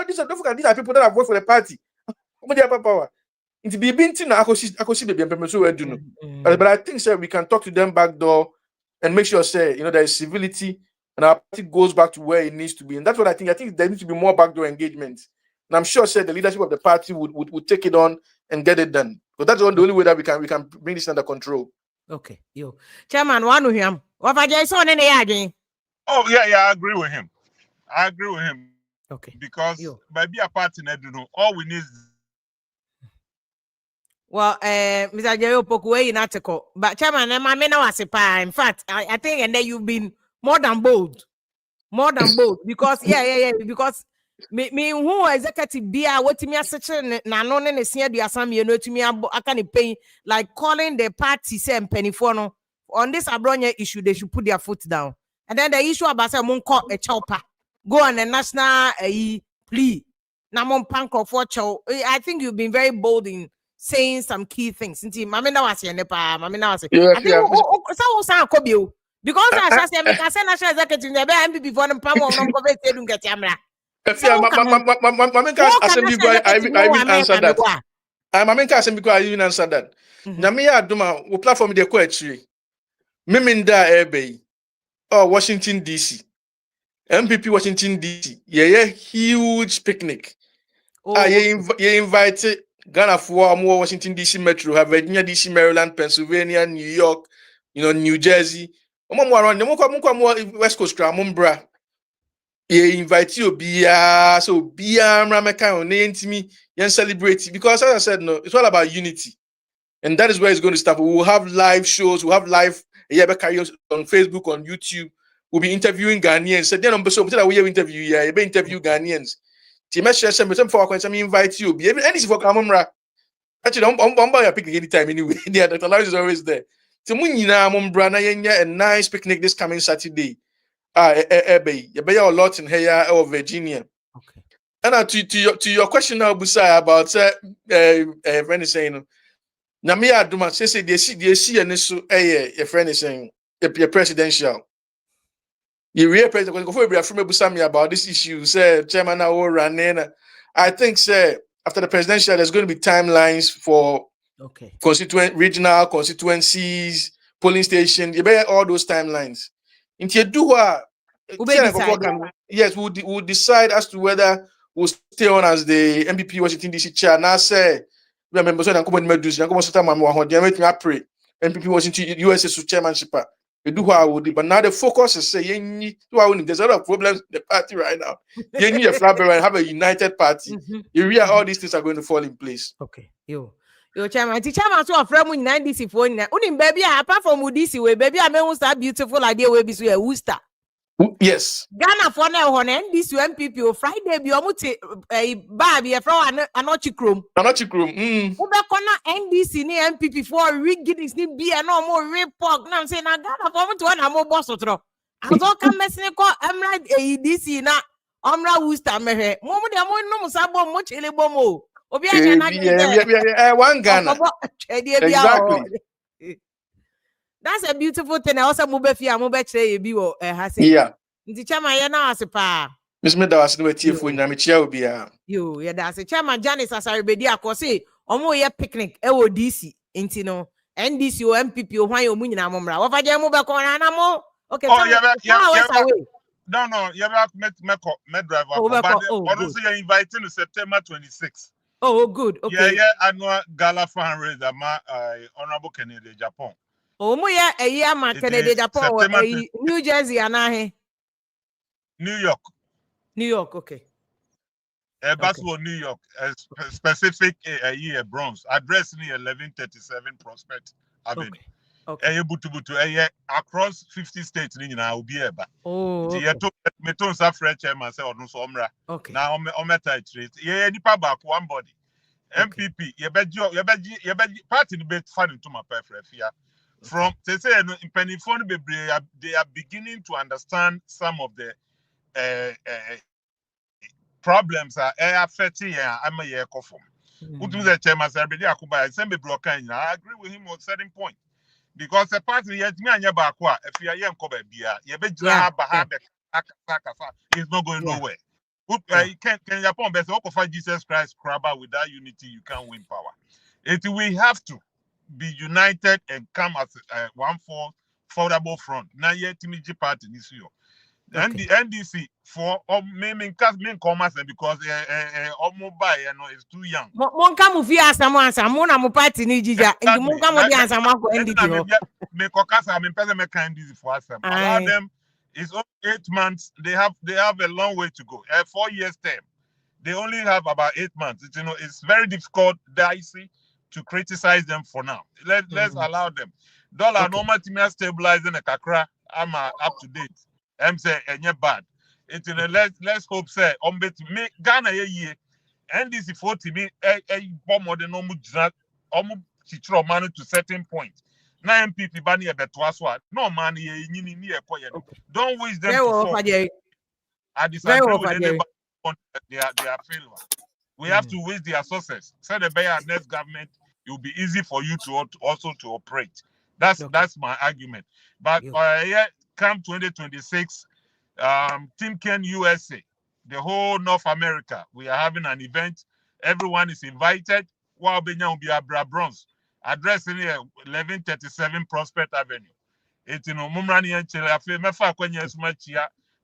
These are people that have worked for the party. Power. But I think we can talk to them back door and make sure there is civility and our party goes back to where it needs to be. And that's what I think. I think there needs to be more backdoor engagement. And I'm sure the leadership of the party would take it on and get it done. But that's the only way that we can bring this under control. Okay, Chairman, one of him. What I saw in the Oh yeah, I agree with him. Okay. Because maybe a party, all we need is. Well, Mr. Jerry Opoku in article, but Chairman, I mean, in fact, I think, and then you've been more than bold, because because me who executive be what me section na no ne se do asam ye no to me aka ne pain like calling the party say penny for no on this abronya issue they should put their foot down, and then the issue about say mon call a chopper go on a national plea na mon panko for chow. I think you've been very bold in saying some key things. I think because I say make I say national executive the MPP for them palm on go say don't get camera. I even answered that. I even answered that. Namia Duma will platform the query. Miminda Airby or Washington DC. MPP Washington DC. Yeah, huge picnic. You invited Ghana for more Washington DC Metro, Virginia DC, Maryland, Pennsylvania, New York, New Jersey. West Coast Mumbra. You invite you so be me celebrate because as I said, no, it's all about unity. And that is where it's going to start. We will have live shows, we'll have live on Facebook, on YouTube. We'll be interviewing Ghanaians. So then we interview Ghanaians. Invite you. Anything for Kamumra. Actually, I'm buy a picnic anytime anyway. Dr. Lawrence is always there. So a nice picnic this coming Saturday. You buy a lot in here or Virginia. Okay. And to your question now, Busai, about friend is saying, Namia Duma say they see and so a friend is saying a presidential. You real president before we from Busami about this issue, say chairman running. I think after the presidential, there's going to be timelines for regional constituencies, polling stations. You better all those timelines. Into do yes, we'll decide as to whether we'll stay on as the MPP Washington DC chair. Now say we are members of the MPP Washington USA chairmanship. We do what I would do, but now the focus is saying there's a lot of problems in the party right now. You need a flatbearer and have a united party. You realize all these things are going to fall in place. Okay, yo, chairman, so from 90 for baby, apart from DC, way baby, I mean, that beautiful idea will be so a Worcester. Yes. Ghana for now on this MPP Friday be omuti baby from anochikrom. NDC ni MPP for rigging ni be no more report. Now I'm saying na Ghana for to na mo boss otro. Azo come mesne ko amra DC na amra Worcester mehe. Mo de mo no sabo mo chele bomo. Obi anya na one Ghana. Exactly. That's a beautiful thing. I also move here, move back to you. Yeah. The chairman, you know, as a pa. Miss Meda was no tea for Namichia will be you. Yeah, that's a chairman. Janice, as I be there, cause say, omo picnic, DC, intino, NDC or MPP, or why you mean, Amomra. What I move back on Anamo? Okay, no, you have met driver. Honestly, you're inviting to September 26th. Oh, good. Okay. Yeah, annual gala fundraiser, Honorable Kennedy, Japan. Oh, moya a year man Kennedy Japan New Jersey and New York. New York, okay. Basel, New York, specific year bronze. Address near 1137 Prospect Avenue. Across 50 states, I will be able. Oh, Meton Safra chairman say no somra. Now on meta trade. Yeah, nipa back one body. NPP, you party debate fan into my preference here. From they say in Pennyphone, they are beginning to understand some of the problems are affecting I'm a year conform. The chairman said, I agree with him on certain point. Because the party yet me and Yabakwa, if you are young cover beer, it's not going nowhere. Can Japan best offer Jesus Christ crabber without unity, you can't win power. We have to be united and come as one affordable front. Now yet Timiji party this year. And the NDC for main commerce because mobile is too young. Monka mufia samona mu party ni jija. Ndi monka mo di ansama ko NDC. Me kokasa me pese me kan NDC for us. Allow them. It's only 8 months. They have a long way to go. 4 years term. They only have about 8 months. It's very difficult, dicey to criticize them for now. Let's allow them. Dollar normal team stabilizing a kakra. I'm up to date. I'm saying bad. Let's hope say me Ghana ye NDC 40 me bomb more than almost man to certain point. Now NPP bani a betwaswa. No man ye ni don't wish them to fall. I disagree with anybody on their failure. We have to wish their success. Say the better next government, it will be easy for you to also to operate. That's my argument. But come 2026, Team Ken USA, the whole North America, we are having an event. Everyone is invited. Wow, Benya will be a bronze. Addressing here 1137 Prospect Avenue. It's Mumrani and Chile.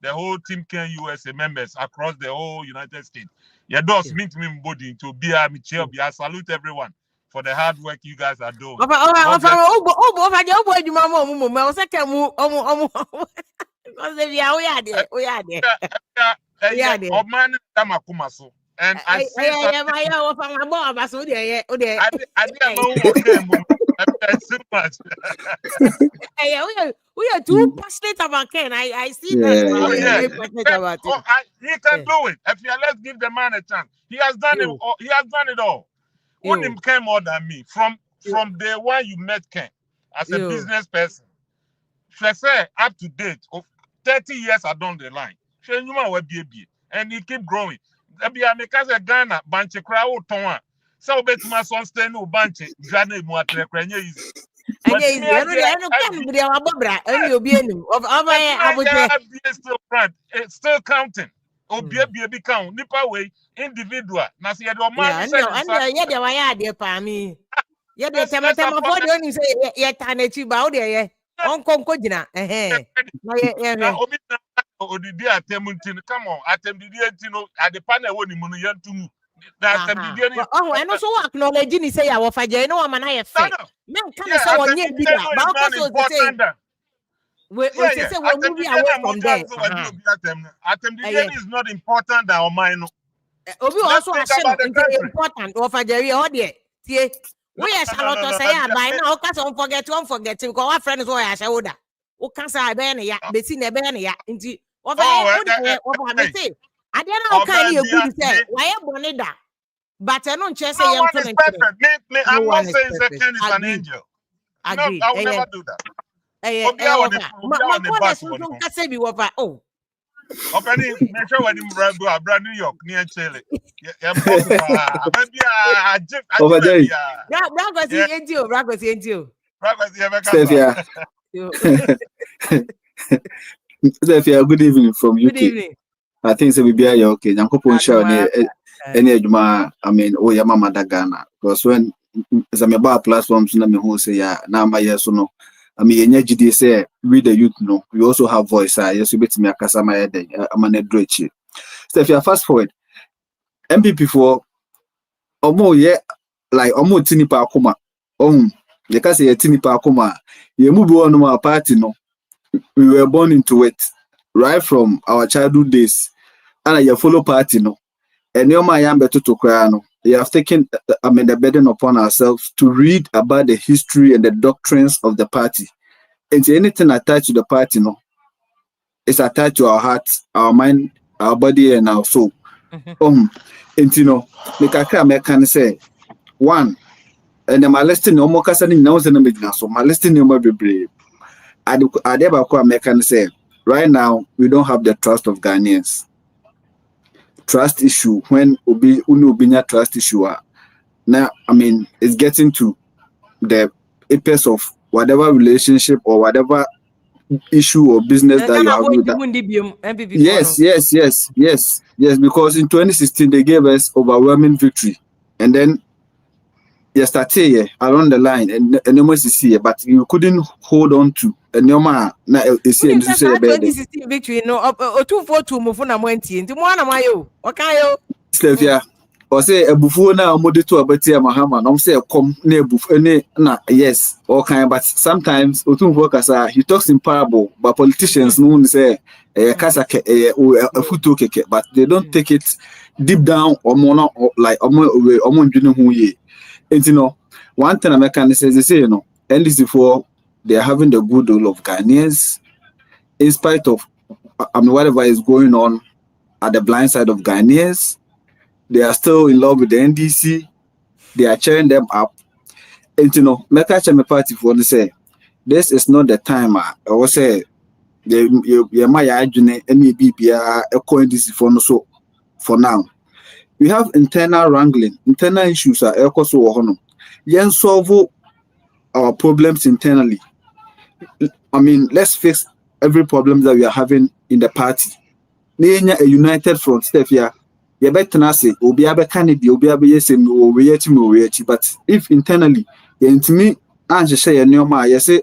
The whole Team Ken USA members across the whole United States. Your doors meet me body to be a Michelle. I salute everyone for the hard work you guys are doing. And I see we are too passionate about Ken. I see that. He can do it. Let's give the man a chance. He has done it. He has done it all. Him came more than me from day one you met Ken as a business person. Let's say up to date of 30 years are down the line. And he keep growing. Because Ghana, Banche Crow, Tonga. So, bet my son stay no Banche, Ghana, Muatre, easy. And it's still counting. Be count. Nipa way individual. Nasi ya do man. Come on, at the panel when you to move. And also acknowledging say I was a no man. I have men can say one year bigger, but also we say we're moving away from there. Is not important than mine. Obi also important of a jerry or dear. See, we are Charlotte say by now, can't forget because our friend is why I showed that. O can't say I ban ya, but see, never ya. Into what I say. I don't know how you could say, why am Boneda? But I don't just say I'm not saying Ken is an angel. I will never do that. Make sure when you brand New York near Chile. Good evening from UK. Good evening. I think so. We be okay. Jankopon show any adwuma. I mean, oh yeah, mama da Ghana. Because when some about platforms na me who say yeah, na ma yes no. I mean, GD say we the youth no. We also have voice. Yes, we bet me akasa ma yede. Amane drochi. So if you fast forward, NPP for omo ye like omo tini pa akoma. They can say tini pa akoma. Ye mubu on my party no. We were born into it right from our childhood days. And you follow party no. and we have taken, the burden upon ourselves to read about the history and the doctrines of the party. And anything attached to the party, it's attached to our heart, our mind, our body, and our soul. And the can say, one, and my listing no more casting knows in the beginning, so my listing no more be brave. I can say, right now, we don't have the trust of Ghanaians. Trust issue, when Ubinya trust issue, now, it's getting to the apex of whatever relationship or whatever issue or business that you have with that. Yes, because in 2016 they gave us overwhelming victory, and then yesterday along the line and almost is here, but you couldn't hold on to and your man now is here to say 2016 victory 242 mufuna mwenti nti mwana mayo okayo Sylvia or say a buffo now modito abatia mahama no say come na buffo na yes all kind, but sometimes he talks in parable, but politicians no say kasa a futo keke, but they don't take it deep down or more like who ye. And one thing Americans say, they say, NDC4, they are having the goodwill of Ghanaians, in spite of whatever is going on at the blind side of Ghanaians. They are still in love with the NDC. They are cheering them up. And Meka Party for to say, this is not the time. I will say, my NDC for now. We have internal wrangling, internal issues are also solve our problems internally. Let's fix every problem that we are having in the party. A united front step here. You better say, but if internally, to me, I say, you say,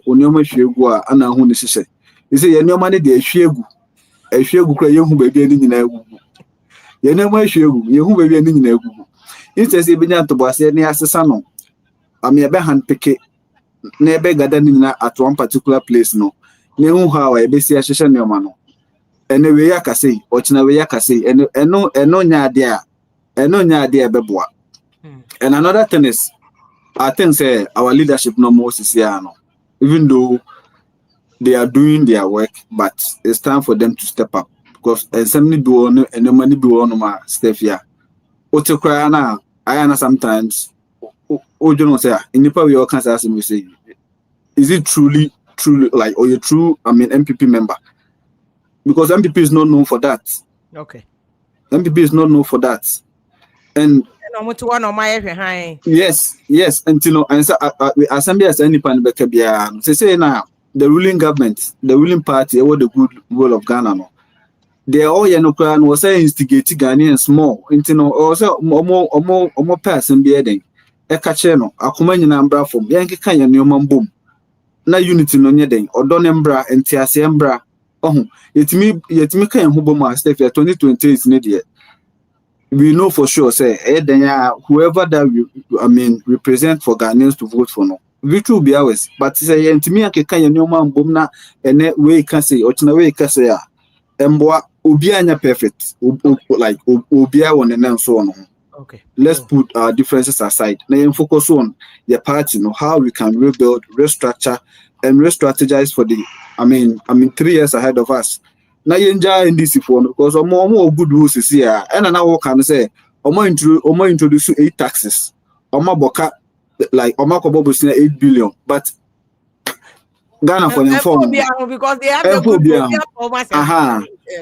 you say, your money, they shegu, a shegu, baby, you know my shoe, you who may be in a Google. Instead, if you to boss any assassin, I'm a handpicked, never gathering at one particular place. No, you how I be see a session your man. And the way I can say, or Chinaway I can say, and no idea, and no idea, beboa. And another thing is, I think say our leadership no more Siciano, even though they are doing their work, but it's time for them to step up. Because somebody do on and the money do on my step here. Otokrana, I sometimes. Say in the power your cancer as we say, is it truly like or you true? MPP member, because MPP is not known for that. Okay, MPP is not known for that, and yes, and and so assembly as any pan bekabia. Say now the ruling government, the ruling party, what the good will of Ghana no. They all Yanokran was instigating Ghanaians more, also more person bearding. A cacheno, a command number from Yankee Kanya Newman boom. Na unity no nyeding, or Donembra and Tiasiembra. Oh, yet me can Huboma stay for 2020 is needed. We know for sure, say, whoever that represent for Ghanaians to vote for no. We will be ours, but say, to me, I can Newman boom na and way can say, or way can say, Mboa Obianya perfect, like Obia one and so on. Okay. Let's put our differences aside. Now focus on the party, how we can rebuild, restructure, and re-strategize for the 3 years ahead of us. Now you enjoy in this phone because more good rules is here. And now can say introduce 8 taxes. Boka like Kobo 8 billion, but Ghana for inform because they have the good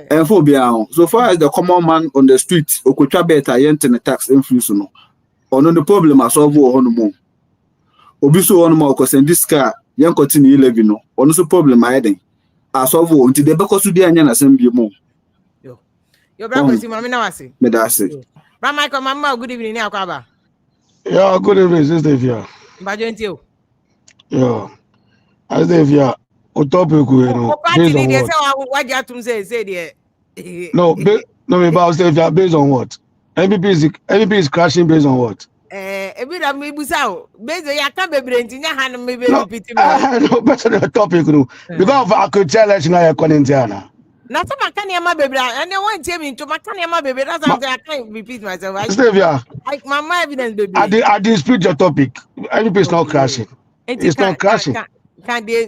and phobia. So far as the common man on the street, Okwetia better the tax influence no. Or no the problem as solve on more. Obiso on more because in this car, young continue living no. Or no problem hiding. As solve until the back of the onion assembly more. Your brother is Mamma Nawasi. Medasi. Michael Mamma, good evening, Akwaba. Yeah, good evening, Sister Via. Bajentio. Yeah. As if you are topic, based on what? No, about say based on what? NPP is crashing based on what? Based on ya can be brain hand maybe no, better the topic no. Because of Akwetia election I Akwatia. Now, some Makaniama baby, and I want to into Makaniama baby. That's why I can't repeat myself. Stevia, Like my evidence, baby. I dispute your topic. NPP is not crashing. It's not crashing. Can they?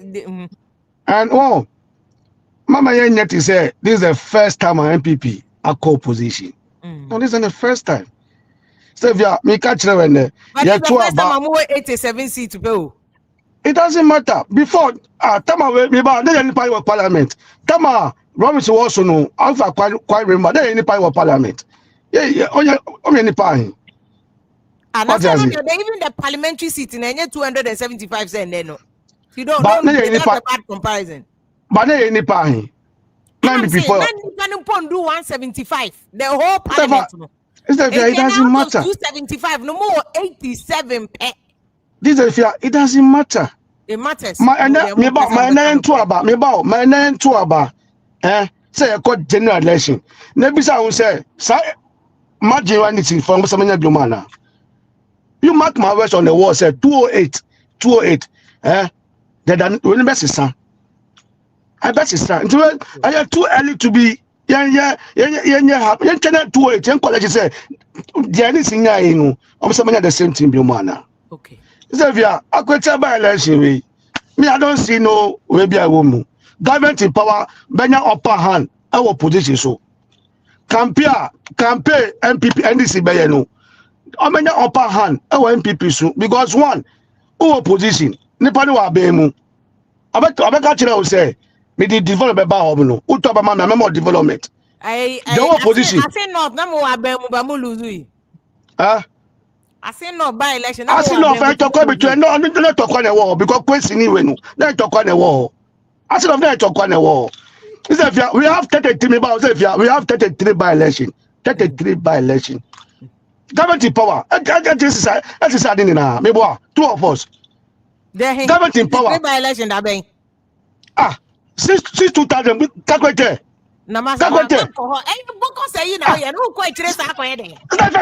And Mama Yenyeti said this is the first time an MPP a co-position. No, this is the first time. Stevia, me catch you when but it's the first time I'm 87 seats to go. It doesn't matter. Before, Tama, we about any part of parliament. Tama, Robinson also know. Alpha quite remember. There any part of parliament. Yeah, only part. And even the parliamentary seat in any 275 cents. No, you don't know. That's a bad comparison. But there any part. I'm saying, you can do 175. The whole parliament. It doesn't matter. 275, no more 87. This is it doesn't matter. It matters. My name to about. Say a court general election. Nebisa will say, imagine anything from some mana. You mark my words on the wall, say 208. The best is son. I bet it's son. I am too early to be. Yeah, 208. College say, the anything I know. I'm some the same thing, Bumana. Okay. Xavier, Akwetia by election me, I don't see no way be a woman. Government in power, benya upper hand, our position so. Campaign NPP, NDC by no. Benya upper hand, our MPP so. Because one, our position, Nepal wa bemu. Abeka chira say, me the development ba obuno. Uto ba ma memo development. I say not, na mo wa bemu ba mo lose. I say no by election. I say no for talk between no talk on the wall because question anyway no. Don't talk on the wall. I say no talk on the wall. We have 33 we have 33 by election. 33 by election. Government in power. That is adding now. Maybe two of us. Government in power. By election that be. Since 2000 Akwetia. Let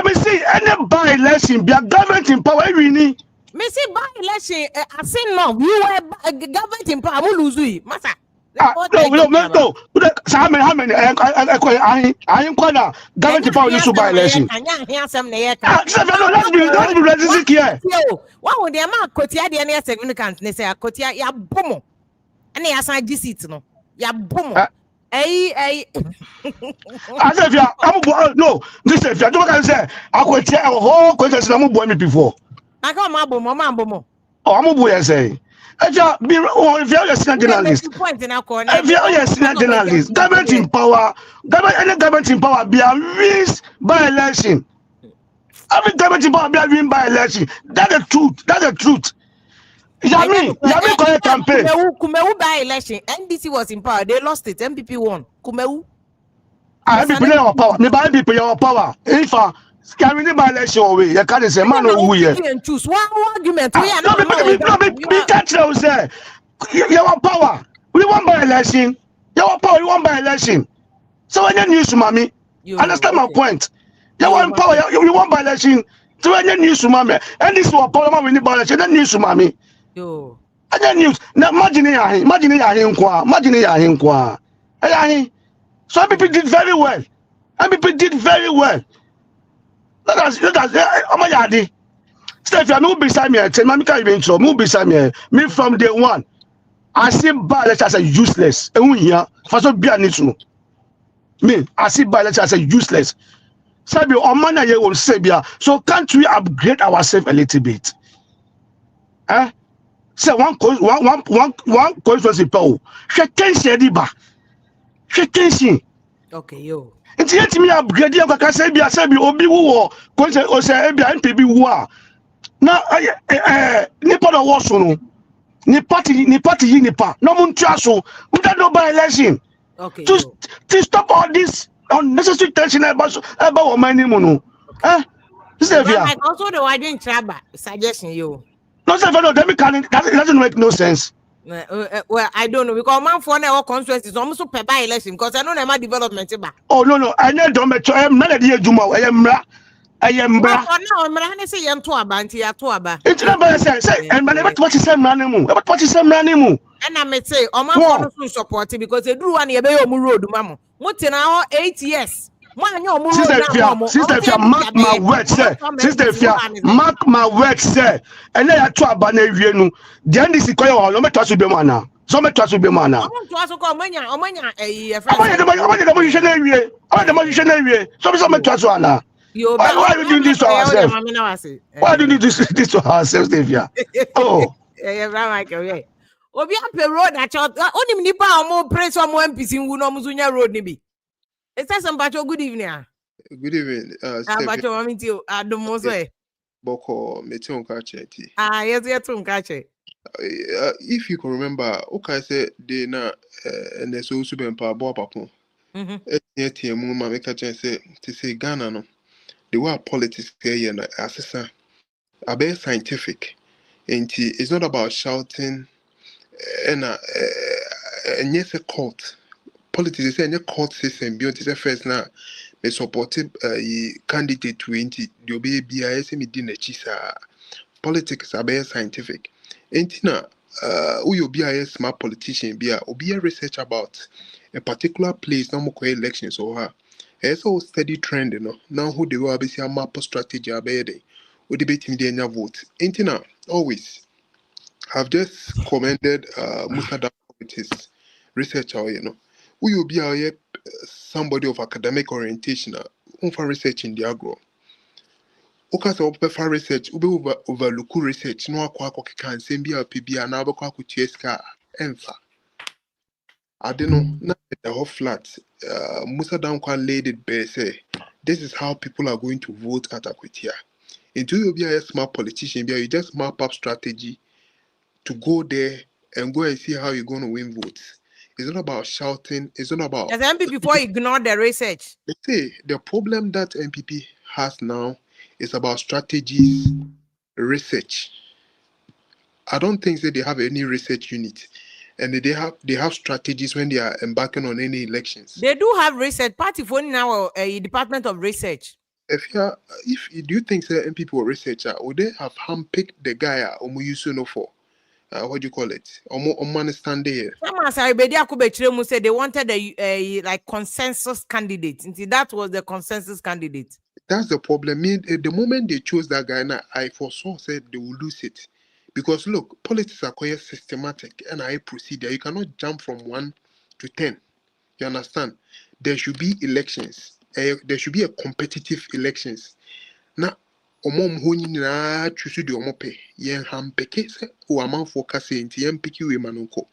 me see any by election be a government in power we need. Me see by election I say no you were government in power lose we massa. No. How many I ain't quite government in power lose by election. Let's be realistic here. What would the amount Akwatia the any significant ne say Akwatia ya bomo. And ya san seat no. Ya bomo. I said, no, listen, if you don't say, I could tell a whole question, I'm going before. I come up, Mamma. Oh, I'm a boy, say. If you're a journalist, if you're a journalist, government in power, any government in power be a risk by election. Every government in power be a win by election. That's the truth. That's the truth. Yami campaign. Kumewu by election. NDC was in power. They lost it. MPP won. Kumewu. MPP your power. Me by MPP your power. If carry by election away, you can't say man who here. Choose one argument. We are not. We catch you say. Your power. We won by election. Your power. We won by election. So when you news, mommy, understand my point. You want power. You won by election. So when you news, mommy, and this was power. We need by election. Then news, mommy. Yo. And then news. Now imagine so MPP did very well. MPP did very well. Let us. Oh my God. Steph, you move beside me. Tell me can't even move beside me. Me from day one. I see ballot as a useless. And we here for so be an issue. Me, I see ballot as a useless. Sabi Omana ye will say so can't we upgrade ourselves a little bit? Say one constituency power. She can say diba. She can see. Okay, yo. It's yet me upgrade you can say be obi wo o say be NPP wo. Na nipa do wo so no. Ni party nipa. No mun so. We don't know by election. Okay. To stop all this unnecessary tension about what my name no. I also the wide traba suggestion you. No, sir, no, it doesn't make no sense. Well, I don't know because man for our constituency is almost per by election because I know my development. Oh no, I don't make. I am not a dear Juma. I am Ayembra. No, I'm say you to abanti ya to aba. It's not say and man what you say manimu. What you say manimu. And I may say o man for no support because they do one ye be your road mamo. Mote na 8 years. Sister, if you mark my words, sir. Sister, if you mark my words, sir. And then I try banner you. Then this is called all. No me trust you be mana. So me trust you be mana. I want to ask omanya eh friend. The magician area. I the magician area. So me trust you ana. Why are you doing this to ourselves? Why do you do this to ourselves, Davia? Oh. Yeah, right, okay. Obi ape road na chot. Onim nipa omo praise omo MPC ngu no muzunya road ni bi. It's some bacho good evening. Good evening. Bacho mami ti adomoso e. Boko meti onka cheti. Yes, onka che. If you can remember, okay, say they na and so super empower bo papo. Eti emu ma make chen say to say Ghana no. The way politics here na assessor are scientific. And it's not about shouting and yes a cult. Politics is a court system beyond the first now. They supported candidate 20. The obey BIS medina chisa. Politics are very scientific. Entina who be a smart politician be a research about a particular place no more elections or her. It's all steady trend, you know. Now who they will be a map strategy abede or debating their vote. Entina always. I've just commended Musada Committee's researcher, you know. We will be somebody of academic orientation for research in the agro. Okasa opefa research, ube overlook research, no akwa can send be a PB and abakwa kutieska enfa. I don't know, not the whole flat. Musa Dankwa laid it bare say, this is how people are going to vote at Akwetia. Until you be a smart politician, you just map up strategy to go there and go and see how you're going to win votes. It's not about shouting. It's not about... As MPP before ignore the research. They say the problem that NPP has now is about strategies, research. I don't think that they have any research unit. And they have strategies when they are embarking on any elections. They do have research. Party for now a department of research. If do you think that NPP or researcher would they have handpicked the guy for? What do you call it? Stand there. Said they wanted a like consensus candidate. That was the consensus candidate. That's the problem. The moment they chose that guy, now I foresaw said they will lose it. Because look, politics are quite systematic and I procedure. You cannot jump from 1 to 10. You understand? There should be elections. There should be a competitive elections. Now, omom honi na choose the omope yen hampeke se o aman focus into MPQ manunko.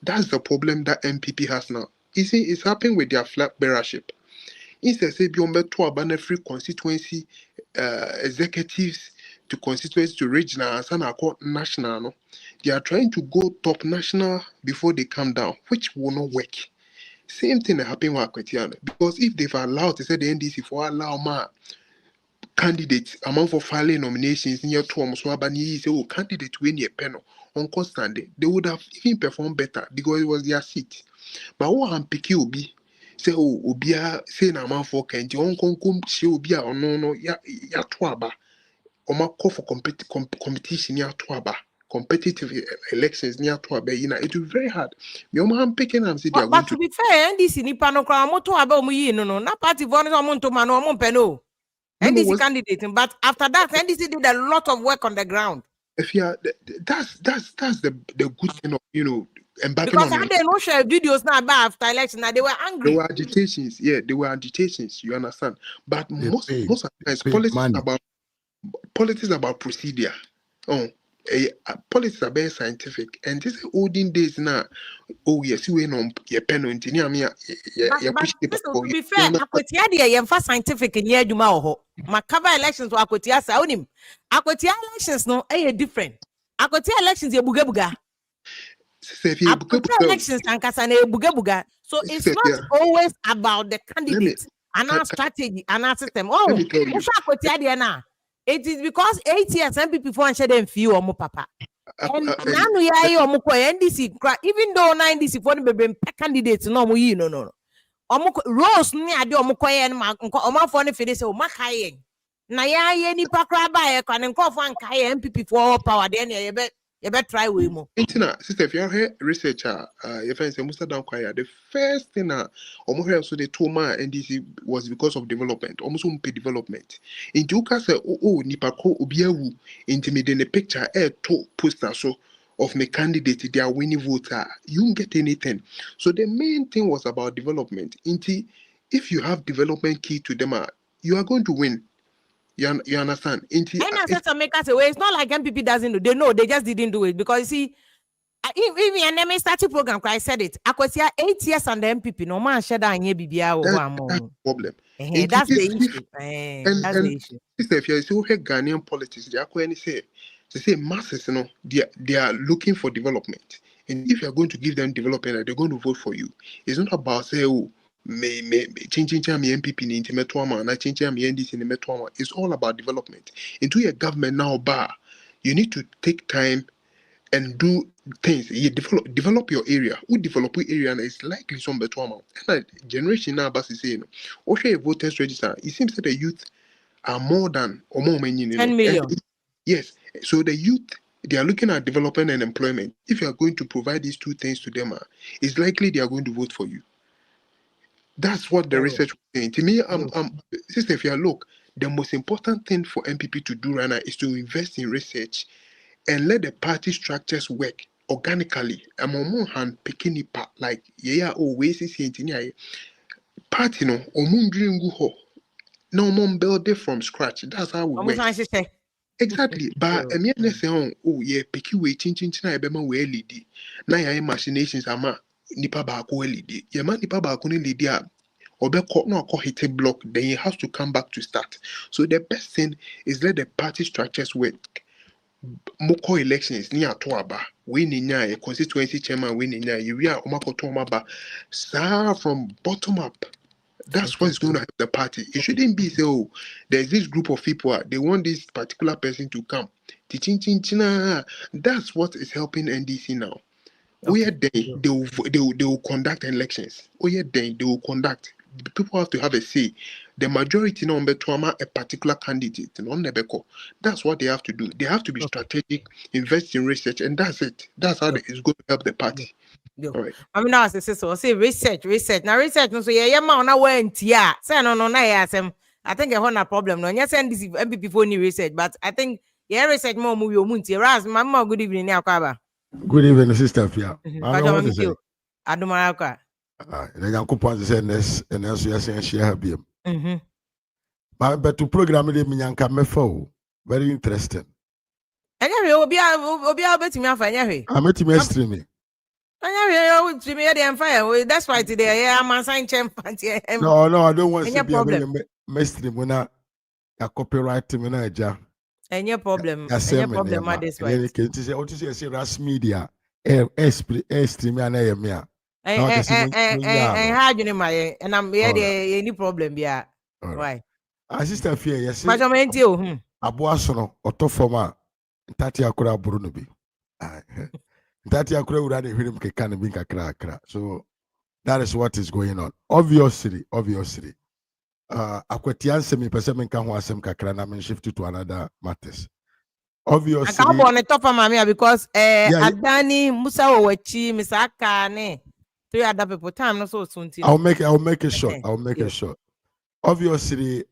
That's the problem that MPP has now. You see, it's happening with their flag bearership. Instead, say beyond to abandon free constituency executives to constituency to regional and some are called national. No? They are trying to go top national before they come down, which will not work. Same thing that happened with Akwetia. Because if they've allowed to say the NDC for allow ma candidates amount for filing nominations in your term, so say, oh, candidate win your panel on constant, they would have even performed better because it was their seat. But what I'm picking will be say, oh, Obia, say, na amount for Kent, on concom, she will be or no, ya twaba, or my call for competition near twaba, competitive elections near twaba, it will be very hard. I'm picking and say, but to be fair, NDC ni panokra moto aba muyi no, na party vonus amonto mano amonpeno. NDC candidate, but after that, NDC did a lot of work on the ground. If that's the good thing of embarking because on. Because they no share videos now about after election, now they were angry. There were agitations, they were agitations. You understand? But most of the times, politics about procedure. Politics are very scientific, and this olden days now. Oh yes, we know your pen on Tinia. To be fair, Akwatia dey scientific in year juma oho. Makaba elections wa Akwatia sa onim. Akwatia elections no different. Akwatia elections ye buga. Akwatia elections ankasa na buga. So it's not always about the candidate and our strategy and our system. Oh, Akwatia dey na. It is because 8 years NPP for and share them few or more papa. And now we are NDC, even though NDC for the candidates no no. Rose ni ade omukoye and oman for the say o makaye. Na ya nipa kra ba ye kwa nkofo anka ye MPP for power de na you bet try we mo. Sister, if you are researcher, your friends say Musa down choir, the first thing so the trauma NDC was because of development, almost pay development. In Juka say, nipa ko ubiawu, intimidate the picture, to poster so of my candidate, they are winning voter. You won't get anything. So the main thing was about development. If you have development key to them, you are going to win. You understand? I know some makers say, well, it's not like MPP doesn't do. They know, they just didn't do it because you see, even an MA starting program, I said it. Akwetia 8 years on the MPP, no man shed on ye BBA or that's the problem. That's the issue. That's the issue. Sister, if you see Ghanaian politics, they are going to say masses, you know, they are looking for development. And if you are going to give them development, they're going to vote for you. It's not about say, changing me MPP in intimate trauma, and I change me NDC in intimate trauma. It's all about development. Into your government now, you need to take time and do things. You develop your area. Who develop your area and it's likely some better amount. And generation now, but is saying, okay, voters register. It seems that the youth are more than or more many. 10 million. Yes. So the youth, they are looking at development and employment. If you are going to provide these two things to them, it's likely they are going to vote for you. That's what the research was saying. To me, Sister, if you look, the most important thing for NPP to do right now is to invest in research and let the party structures work organically. I'm on hand picking it like always is party no dream go no more build it from scratch. That's how we work. Exactly. But picky way chin I bema we lead. Na ya machinations ama nipa ba ko lead. Ya man nipa ba ko lead ya no hit a block, then he has to come back to start. So the best thing is let the party structures work. Moko elections ni atoaba we ni a constituency chairman we ni you are omakoto from bottom up. That's what's going to help the party. It shouldn't be so there's this group of people they want this particular person to come. That's what is helping NDC now. They will conduct elections. They will conduct. The people have to have a say. The majority now a particular candidate. That's what they have to do. They have to be strategic, invest in research, and that's it. That's how it's going to help the party. All right. I mean, now say research. Now research. No, so man na went here. Say no. I think I have a problem. No, yes, this MPP for new research, but I think research more movie omunti. Raz, mama, good evening. Good evening, Sister Fia. Adumaraka. Yankupon say this, and else you are saying she have him. But to program the Minyanka Mefo, very interesting. And you will be able to me. I met him yesterday. That's why today I'm assigning champ. No, I don't want to be a mystery when I copyright manager. Any problem at this point. Can you say Ras Media? Stream and I and how you know and I'm here any problem, yeah. Why? Sister Fia, yes. Abuasono, Otofoma, Tati Akura Brunubi. Tati Akura would have him can be crack. So that is what is going on. Obviously. Akwetia semi person can who asem kakra na men shift to another matters. Obviously, I can't on the top of my because Adani Musa Owechi, Misaka ne 3 other people time not so soon. I'll make it short. Obviously,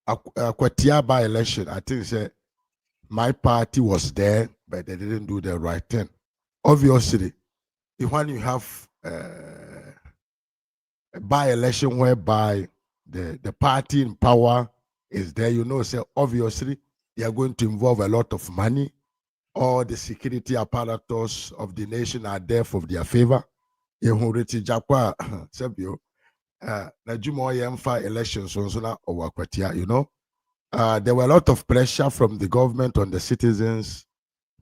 Akwatia by election, I think say my party was there, but they didn't do the right thing. Obviously, when you have a by-election whereby the party in power is there, say obviously they are going to involve a lot of money. All the security apparatus of the nation are there for their favor. There were a lot of pressure from the government on the citizens.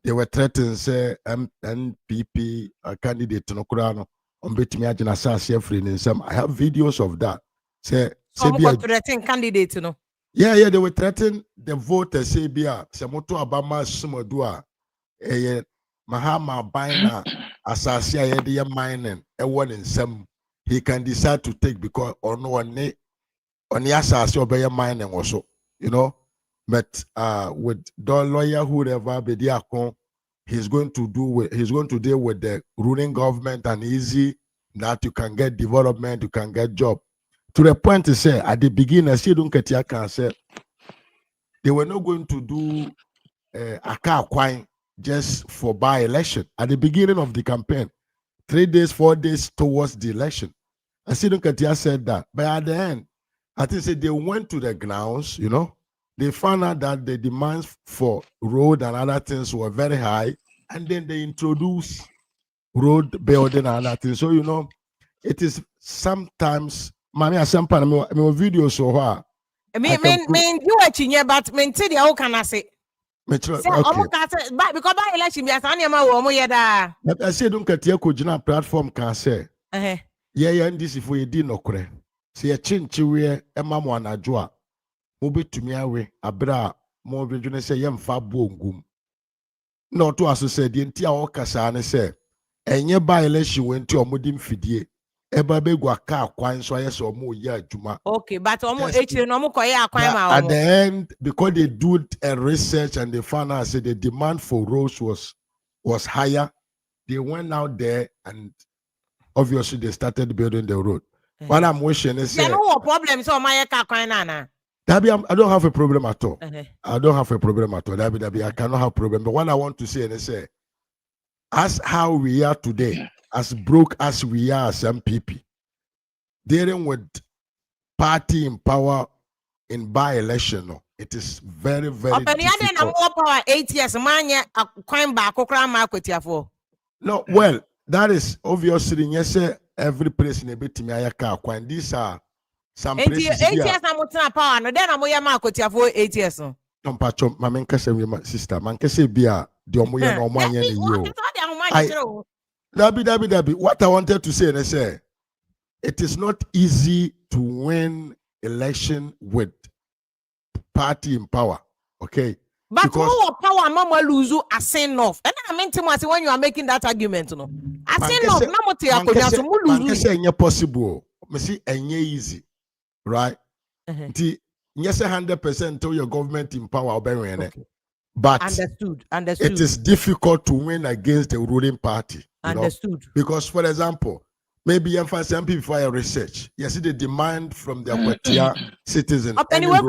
They were threatening, say, NPP candidate Nokurano. I have videos of that. Say threatening candidates, Yeah, they were threatening the voters. Say, Samoto Obama Sumodua, Mahama Baina, Asasia Yedia mining, a one in some he can decide to take because or no one on the assas obey mining also, you know. But with the lawyer whoever be there, he's going to deal with the ruling government and easy that you can get development, you can get job. To the point to say at the beginning, Akwetia can say they were not going to do Akwatia just for by-election at the beginning of the campaign, 3 days, 4 days towards the election. Akwetia said that, but at the end, I think they went to the grounds, you know. They found out that the demands for road and other things were very high, and then they introduced road building and other things. So, you know, it is sometimes, I mean, videos so far. I mean, you are chinye, but mentally, how can I say? Okay. But because by election, we are saying, I said, don't get your platform can say, yeah, this if we did no cre. See a chinchiwe, a mamma and a joa. Mobi to me away, a bra, more region say, yam fa boom. No, to us said, the entire Okasane say, and your by election went to a mudim fidie. Eba be gwa ka kwan so yes or more ya juma. Okay, but almost at the end, because they do a research and they found out say the demand for roads was higher, they went out there and obviously they started building the road. What I'm wishing is no problem. So my Dabi, I don't have a problem at all. I don't have a problem at all. Dabi, I cannot have a problem. But what I want to say is say, as how we are today, as broke as we are as MPP, dealing with party in power in by-election, no, it is very, very difficult. Power 8 years, man, crime back, Akwetia for. No, well, that is obviously, yes, every place in a bit me and these are some places. 8 years, I'm not power, no, then I'm Akwetia for 8 years. No, Pacho, my man, sister, man, can say beer, the Omoya no man, you. Dabi. What I wanted to say, and I say, it is not easy to win election with party in power. Okay. But because power, mama lose you a sin off. And I mean to myself when you are making that argument, no. I say no, no say possible. Me see easy, right? Yes, 100% to your government in power, okay. But understood. It is difficult to win against the ruling party. Understood. Know? Because, for example, maybe some people for research. You see the demand from the Akwatia citizen. Anyway,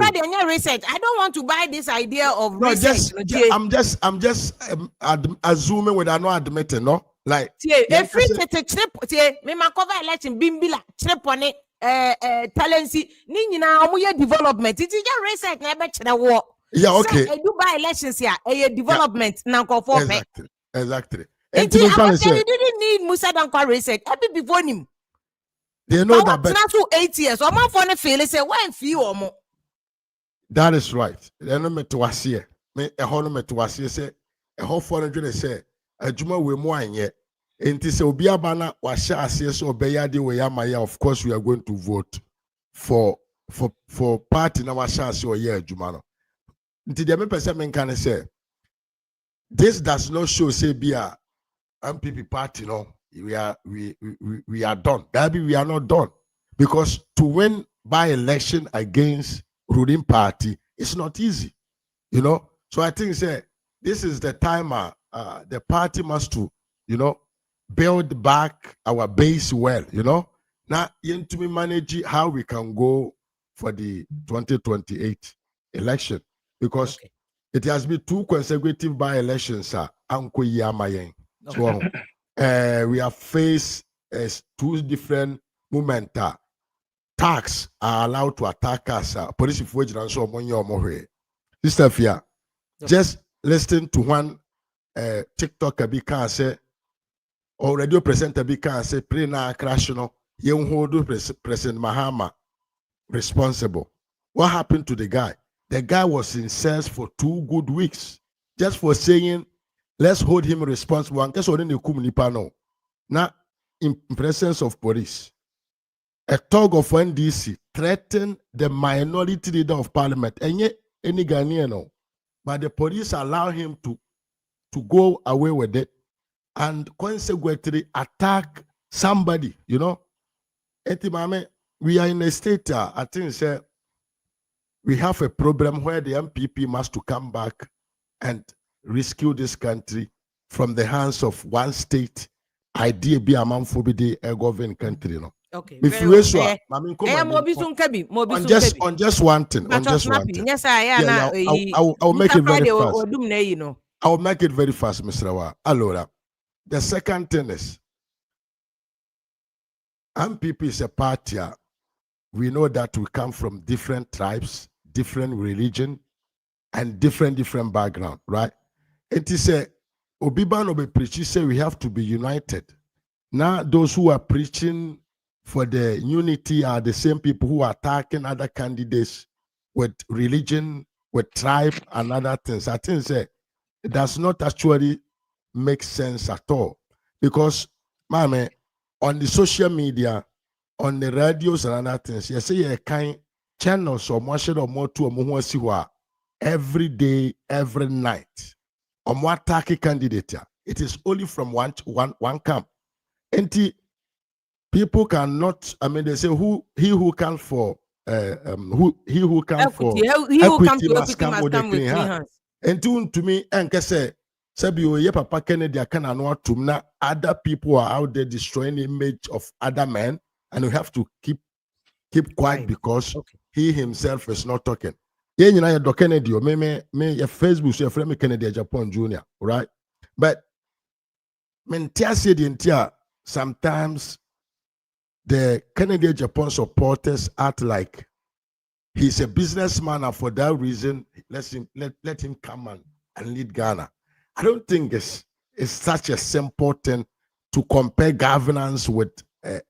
research. I don't want to buy this idea of research. I'm just assuming without no admitting, no? Like a free trip, me ma cover election bimbila trip on it talency nina omuye development. It is just research na be the war. Yeah, okay. So, Dubai elections here, a development now for exactly. And you didn't need Musa Dankwa research. Before him. They know that but not 8 years. Or more for the fail, say, why few or more? That is right. They know me to us here. Me a whole me to us here say a whole 400 say a juma we more yet. And this will be a banner or shall say so Bayadi we Yamaya. Of course, we are going to vote for party now shall say yeah, Jumano. Until the person can say this does not show say be a MPP party, no, we are done. That we are not done because to win by election against ruling party is not easy, you know. So I think say this is the time the party must to, you know, build back our base well, you know. Now to me manage how we can go for the 2028 election because it has been 2 consecutive by elections, sir. So we have faced 2 different moments. Tax are allowed to attack us. Police and so on. Sister Fia, just listen to one TikTok can say or radio presenter can say pre na crash no you hold President Mahama responsible. What happened to the guy? The guy was in cells for 2 good weeks just for saying let's hold him responsible. And guess what? Now, in presence of police, a thug of NDC threatened the minority leader of parliament. And yet, any Ghanaian, but the police allow him to go away with it and consequently attack somebody. You know, we are in a state. I think we have a problem where the MPP must to come back and rescue this country from the hands of one state idea be a man for the government country. No. Okay. If you on just one thing, on just one thing. Yes, I'll make it very fast. I'll make it very fast, Mr. Rawa. Allora, the second thing is, MPP is a party. We know that we come from different tribes, different religion, and different background, right? It is a Obiban Obe preaching say we have to be united. Now, those who are preaching for the unity are the same people who are attacking other candidates with religion, with tribe, and other things. I think say it does not actually make sense at all. Because, mama, on the social media, on the radios and other things, you see a kind channels or more or more to a more every day, every night. Or more attack candidate. It is only from one camp. And people cannot, I mean, they say he who can for equity must come with a clean hand. And to me, and say, Sabio, ye papa Kennedy, I cannot to na other people are out there destroying the image of other men, and we have to keep quiet because he himself is not talking. Yeah, you know, your Kennedy, or me, your Facebook, your friend Kennedy, Japan Junior, right? But sometimes the Kennedy Japan supporters act like he's a businessman, and for that reason, let him come and lead Ghana. I don't think it's such a simple thing to compare governance with a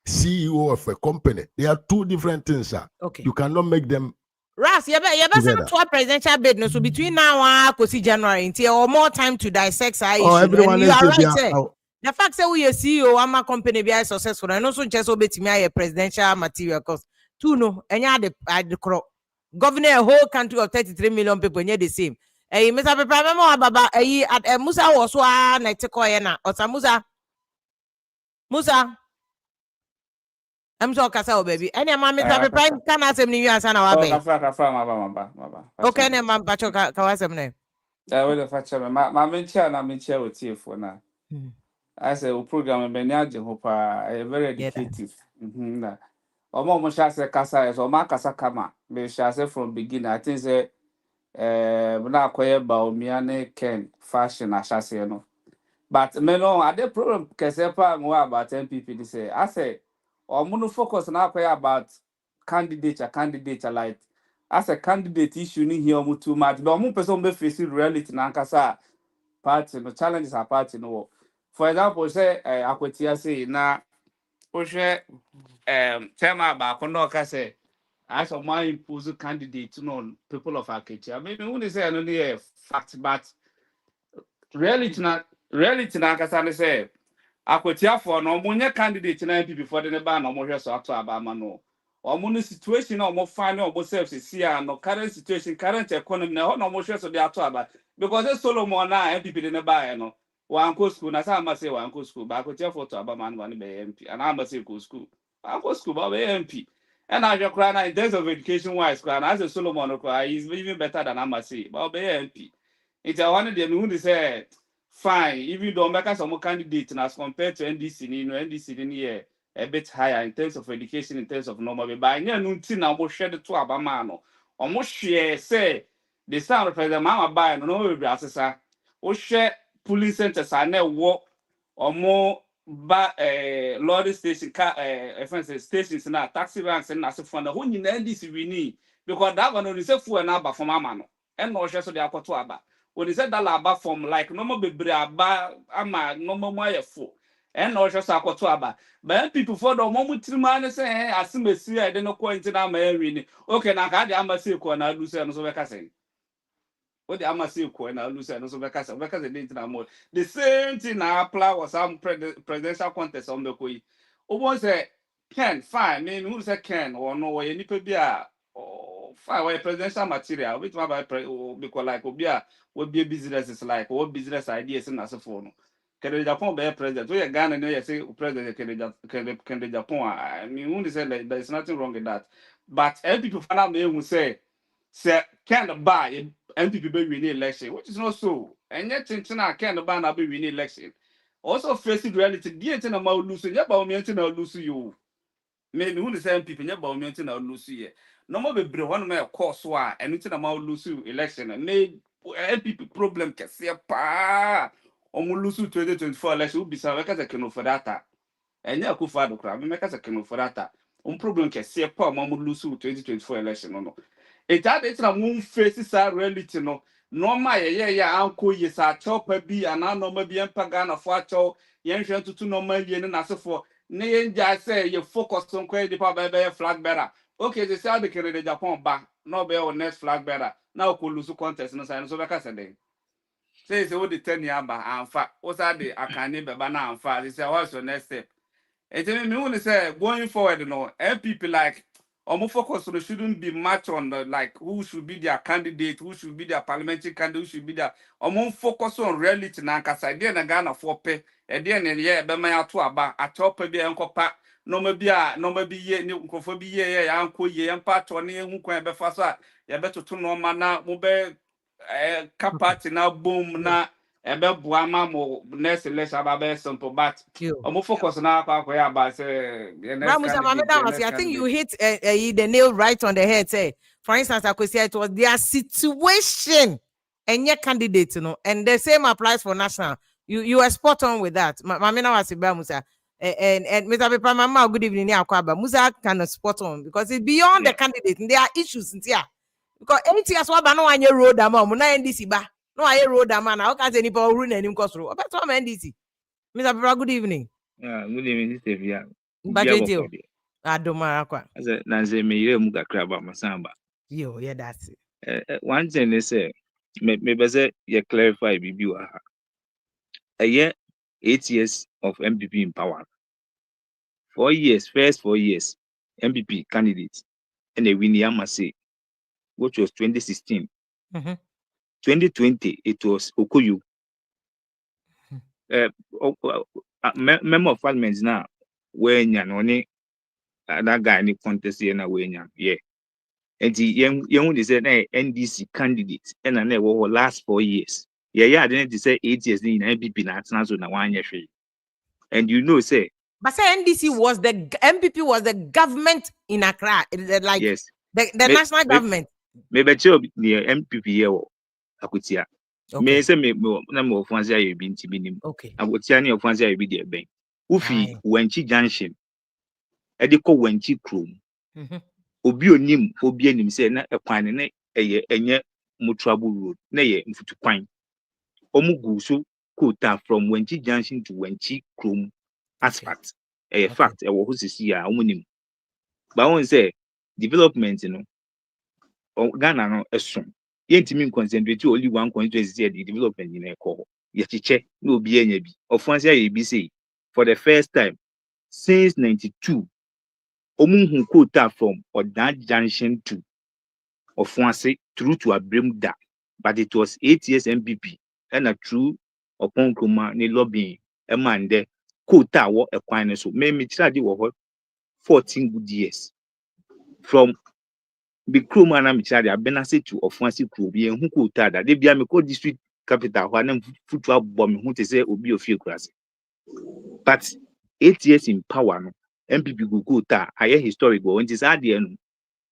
CEO of a company. They are two different things, sir. Okay. You cannot make them. Ras, you better to a presidential bid. No, so between now and January, until or more time to dissect our issue. Everyone is right. The fact that we are CEO, I'm a company be successful, and also just obey me a presidential material cost. Two no, and you the crop. Governor a whole country of 33 million people, near the same. Mr. Pepper, Baba, at Musa was one night or Samusa. Musa. I'm so Casa, baby. Any mammy can ask him you as an hour. Okay, and my Pacho Kawasam name. I will fetch my mentor and I'm in chair with you for now. I say, program and Benaji Hopa, very educative. Almost as a Casa or Macasa Kama, may shall say from beginning. I think say, now quiet about Miane Ken fashion, I shall say no. But no, I did problem Casepa more about NPP. Say, I say, or mono focus now about candidate like as a candidate issue in here too much. But more person be facing reality Nankasa party, no challenges are party no. For example, say Akwetia say na share tema about Konoka say as a my impose candidate to know people of Akwetia. Maybe when they say only fact, but reality Nankasa say Akwetia for no munya candidate na NPP before the ban no more so ato abama no. Omo situation no more find no self see no current situation current economy na no more so dey ato aba because the Solomon na NPP dey buy no wan go school na say say wan go school ba Akwetia for to abama no be MP and I say go school wan go school ba be MP and I just cry na in terms of education wise cry na as a Solomon no cry is even better than I say ba be MP it's one dey who dey say fine, if you don't make some candidate as compared to NDC, NDC in here a bit higher in terms of education, in terms of normal. But I know now we share the two abamano. Almost share say the sound of the mama buy no we be assessor. We share police centers are now work or more lorry station stations na taxi ranks and as a fund who in NDC we need because that one is a full and abba for mama no and no share so they are to aba. When he said that laba from like no more be aba ama no more full and no just akwato aba but people for the moment man say asimesi I don't know quite na ma okay na ka dey amasi ko na lose no so be ka say what the amasi ko na lose no so be ka say na more the same thing na apply was some presidential contest on the koi o say Ken fine me who say Ken or no we nipa bia fine we presidential material which my because like obia what be businesses like what business ideas in as a phone can Japan be president we Ghana no you say president can Japan I mean who say like there is nothing wrong with that but people find out me who say say can buy NPP be win election, which is not so. And yet Tintina can buy na be win election. Also facing reality, get in a mouth losing, yeah, but me na lose you. Maybe who the same people, yeah, but me na lose you. No more be one me course why and it's in a mouth lose election and made NPP problem can see pa. Omu lose 2024 election will be some because I can for that. And yeah, could father crab, make us a can for that. Problem can see pa, Mamu lose 2024 election no. It had it's a moon faces are reality no. No my yeah uncle yes a chopper be and I know maybe pagana for chow yen to no million and as for nay just say you focus on credit by flag better. Okay, they say the Canada Japan back no be on next flag better. Now could lose contest no sign so like I said. Say it's all the 10 year back and fact what's that the I can't name banana and fat. They say what's your next step? And me want to say going forward, you know, people like focus on shouldn't be much on the, like who should be their candidate, who should be their parliamentary candidate, who should be their focus on reality now. Cause I didn't Ghana for pay, and then yeah, be my to about a top be uncle pack. No maybe ye new be ye uncle ye and part on who can be faster. You better to no man now, mobile capacity now boom na. Ebe buama mo next election about simple but focus now about say I think you hit the nail right on the head. Say, for instance, Akwetia, it was their situation and your candidate, you know, and the same applies for national. You are spot on with that. Mamina was Musa and Mr. Pepa Mama, good evening, Akwaba. Musa kind of spot on because it's beyond the candidate and there are issues in here. Because 8 years what no one road am na NDC ba no I road am na how can any power run any costro about what NDC Mr. Pepa, good evening. Good evening, Stevia. Bajejo Adoma Akwa as a Nancy Mayer Muga Crab Masamba. Yo, yeah, that's it. One thing they say, maybe say you clarify BBU. A year, 8 years of MPP in power. 4 years, first 4 years, MPP candidates, and a win Yamase, which was 2016. 2020, it was Okoyu. Member of Parliament now, when you're that guy in the contest here now, when yeah. And the young said NDC candidate, and I never last 4 years. Yeah, I didn't say 8 years in MPP national so now 1 year. And you know, say, but say NDC was the MPP was the government in Accra, like yes, the national government. Maybe near MPP here or Akwetia. May say me number of ones I been to be okay. Akwetia near ones I be there bank. Ufi Wenchi Junction. Ediko Wenchi Chrome. Obi onim say na ekwan ne enye Mutrabu road na ye mfutu kwan omugu so quota from Wenchi Junction to Wenchi Chrome asphalt fact e wo ho sisi a omunim ba won say development no Ghana no esom yentimi concentrate only one constituency the development in ekọ ye chiche na obi enya bi ofanse ya bi say for the first time since 92 Omunhu quota from Odan Junction to Ofuanse through to Abrimda, but it was 8 years MPP and a true upon Kuma ni lobbying a man there quota what a quine so maybe try 14 good years from the crewman and Michadi Benasi to Ofuanse crew be who quota that they be a district capital when football bomb who to say Obi of grass. But 8 years in power no. MPP go quota higher historical when it is at the end.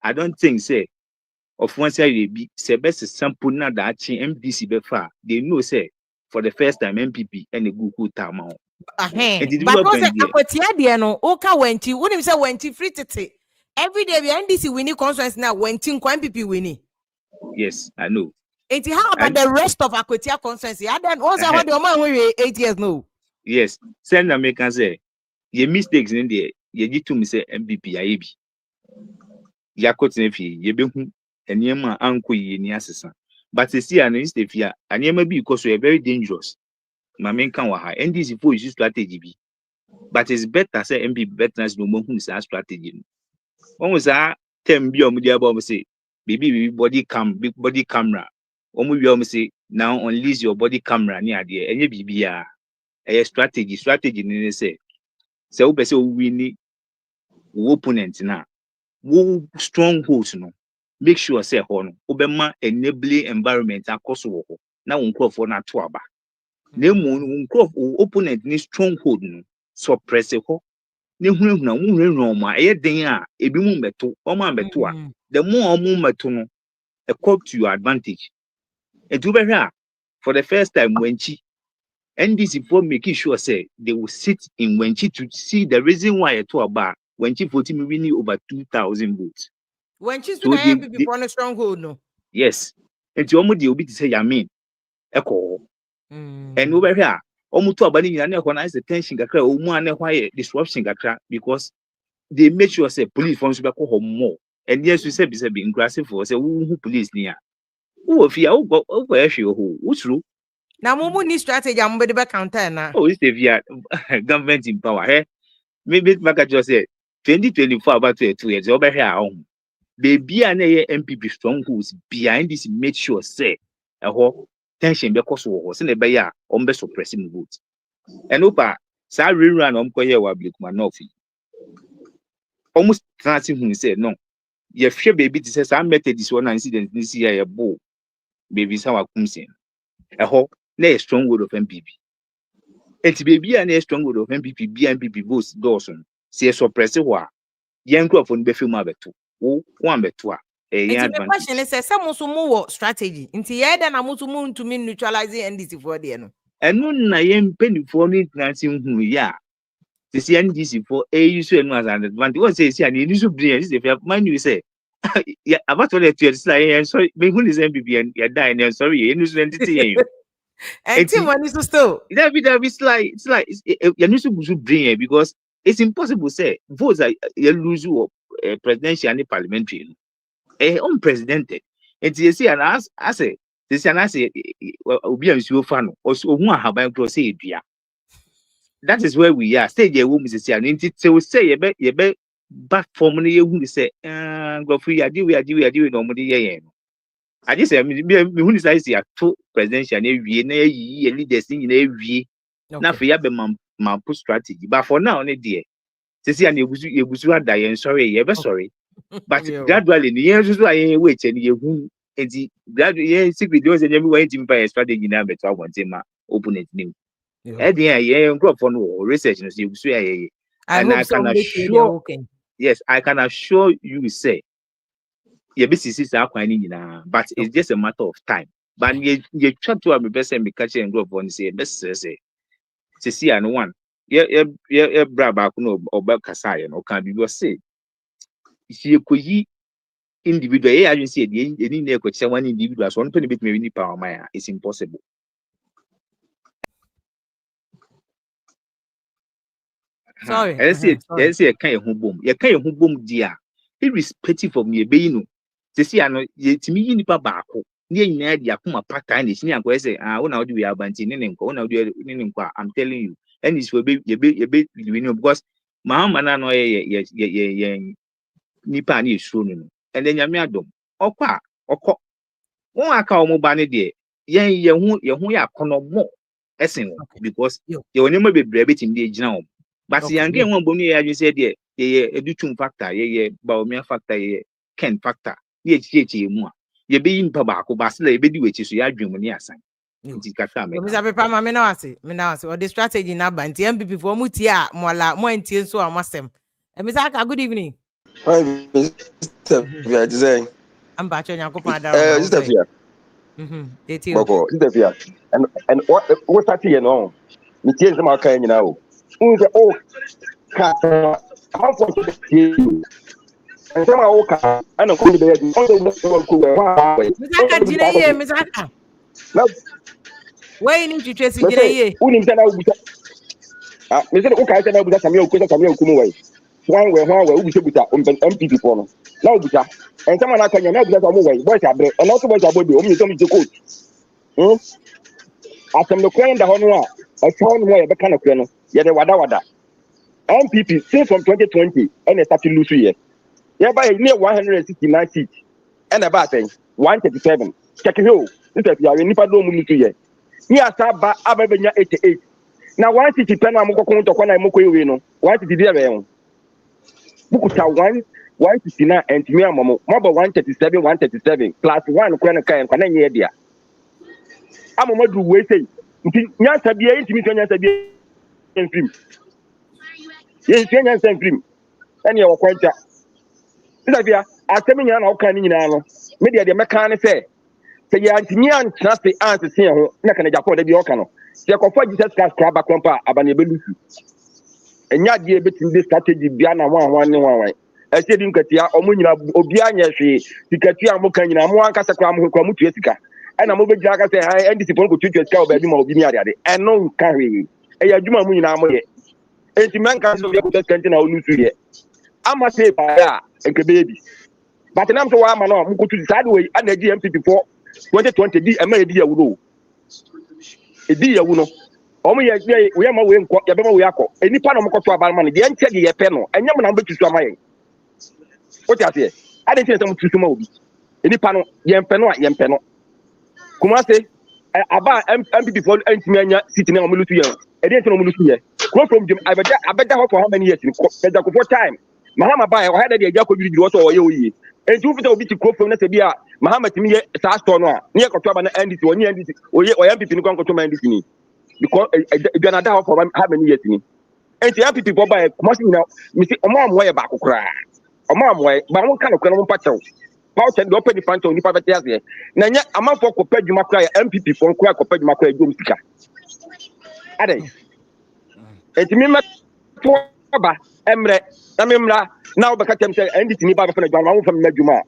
I don't think say of one side be say best sample na that MDC be far. They know say for the first time MPP and a good quota amount. But Akwetia there no oka wenti unim say wenti free tete. Every day we NDC winning conference now wenti MPP winning. Yes, I know. And how about the rest of Akwetia conference? Yeah, then also what the man 8 years no. Yes, send American say your mistakes in there. You need to say MPP IB. Yakotenefi, ye behu, and yema uncle ye ni assassin. But you see, an instefia, and yema be because we are very dangerous. My main can waha, and this is for issue strategy be. But it's better say MPP better as no more who is our strategy. One was our 10 be media bomb say, baby body big body camera. One will say, now unleash your body camera near there, and ye be a strategy, and say. So we need opponent now. Wo strongholds no make sure say hono obema enabling environment akoso wo ho na won crop na to aba na mu won crop opponent ni stronghold no suppress ho ne hunahuna mu hunahuna ma den a ebi mu meto o ma meto a the more o mu meto no a crop to your advantage and to be here for the first time Wenchi NDC for making sure say they will sit in Wenchi to see the reason why to aba Wenchi voting winning over 2,000 votes. Wenchi's so NPP for a stronghold no. Yes. And to almost the obi to say yamin echo. And over here, almost to abani na recognize the tension kakra omu ane why disruption kakra because they make sure say police forms be call more. And yes, we say be aggressive for say who police near. Who fear who go who true. Now mumu ni strategy am be counter na. Oh, it's the via government in power. Hey, maybe back at just say 2024 about 2 years over here home. Baby and MPP strongholds behind this make sure say a whole tension because was in a bayer on best suppressing votes. And opa sa rerun koye wa blikuma nofi. Almost transit who said no. Ye fear baby to say some method this one incident this year a bull. Baby sawa kumsin. A whole nay stronghold of MPP. And baby and a stronghold of MPP BNPP votes Dawson. Say suppress wa yanko of on befuma betu. One betu. The question is some more strategy. Into yeda na mutu mu to mean neutralizing NDC for the no. And no na yem penny for it dancing who ya. The NDC for a issue and was an advantage. One says, yeah, you should be if you have mind you say. Yeah, about all that you're like, sorry, but who is MPP and you're dying and sorry, and entity. And Tim one is to still. It's like you need to bring it because it's impossible to say votes are you lose presidential and parliamentary. Unprecedented. And you see, and I say, this and I say, Obi and so fan or so one have I cross it. That is where we are. Stay there, woman, say, and so say, you bet back formally, you say, go free, I do, normally. I just say, who is I see a two presidential, every leaders in every now for you, my put strategy, but for now, only dear. To see, and you was die, sorry, ever sorry. But gradually, the years I wait and you and the gradually secret doors and everywhere to buy a strategy now, but I want him opponent name. At the end, crop on research, you say, and I can assure, yes, I can assure you, say, your business is Akwatia, but it's just a matter of time. But you try to have a best and be catching and growth on say, best say, to see and one, yeah, brab, or back Kasayan, or can be say. You could individual agency any near one individual so one penny bit maybe power maya is impossible. Sorry. I say a kind of boom. You can't boom dear. Irrespective of me being to see I know to me in Pabako. Near Nadia Kuma Pata and it's near say, when I do we are banting in I'm telling you. And it's will be a bit because my man I know nipa ni shown and then yami adom okwa won aka omo ba ne de ye hu ya kono mo esen because ye woni mo bebre betim de gina o but yange won bonu ye adwen say de ye edutum factor ye baomia factor ye ken factor ye chichi mu a ye be yin pa ba ko ba se la ye be di wechi so ya adwen mu ne asan nti kaka me Mr. Pepa ma me na wase or the strategy na ba nti MPP for mu tia mo la mo ntie so amasem Mr. Aka, good evening. Hi, Mr. Design. I'm back on Yankopon Adara. Mr. Fia. And what's that here now? Me tell them how can you now? Who is the how for you? And some are okay. I don't come to bed. Mr. Jine ye, Mr. Aka. Where you need to trace Jine ye? Who needs to know? Mr. Okay, I said, I'm going to come away. One way, we should be MPP for us. Now, and someone I can never get away. Boys are bread, and also boys are body. Only some is the coach. As I'm the coin, the honor, I found where the kind of piano. Yet the Wada MPP since from 2020 and it's started losing here. Hereby near 169 seats and about 137. Check it out. This is your Nipa Domu to ye. Here, Saba Ababenya 88. Now, 160 pen, I'm going to Moko, 160 there. Bukuta 169 and me amamo mobile 137 plus 1 kwana kan kwana nye dia amamo du we say nti nyansa bia intimi so nyansa bia film yen so nyansa film ene wo kwanta nda bia atemi nya na wo kan ni nyina no me dia de meka ne say se ya ntimi an trust answer se ho na kana jakọ da bi o kan no se kofa Jesus Christ kraba kompa abane belusu enya die betim de strategy bia na ho ne wan ese di nkatia omo nyina obi anya hwe sikatia mo kan nyina mo ankasa kwa mo kwa mo tue sika ena mo begira aka se ha ndc pon ko tue sika oba bi ma obi ni ade eno nka hwe e ya dwuma mo nyina mo ye enti menka so ye ko skanti na onu su ye ama se ba ya nke baby but nam so wa ama no mo ko tue side we ana gi MPP for 2020 di ama edi yawu edi yawu no omo ye we ma we nko ye be ma we akọ enipa no mo ko to abalma no de enche de ye pe no enya mo na mo betusu amaye what you say? I didn't say something to Mobi. Any panel, Yempeno, Kumase, about MPP for Antimania sitting on Mulusia. I didn't know Mulusia. Go from Jim. I bet that for how many years? For time. Mahama by or had a Jacob or you. And two people be to quote from Nasabia, Mahama to me, Saston, near Cotraban and this one, or MPP in Congo to my destiny. Because Canada for how many years? And the MPP by Mossing now, Mr. Omam way back cry. Omam way, but one kind of Colonel Patel. Pouch and open the front of the private here. Nanya, a man for compared to Macquarie, MPP for compared to Macquarie Jumsika. Ade. It's me, Emre, Amimra, now because I'm saying, and it's me by the ground from Medjuma.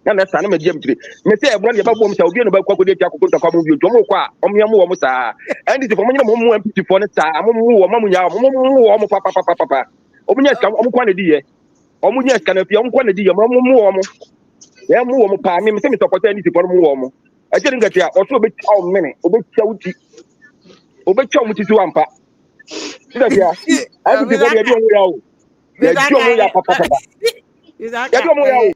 And that's an emergency. Me say, when you're about to be about Cocodia, Cocoda, Jomoka, Omiamu, Musa, and it's for me, MPP for the star, Mamuya, Papa. Omunya kam omukwane die omunya scanapia omukwane die mamu omo ya mu omo pa me se me support any tipo mu omo e je ngati a oso obe tia o mene obe tia wuti tu ampa ida bia ai bi body e bi omo ya o ya ji omo ya papa ya bi omo ya o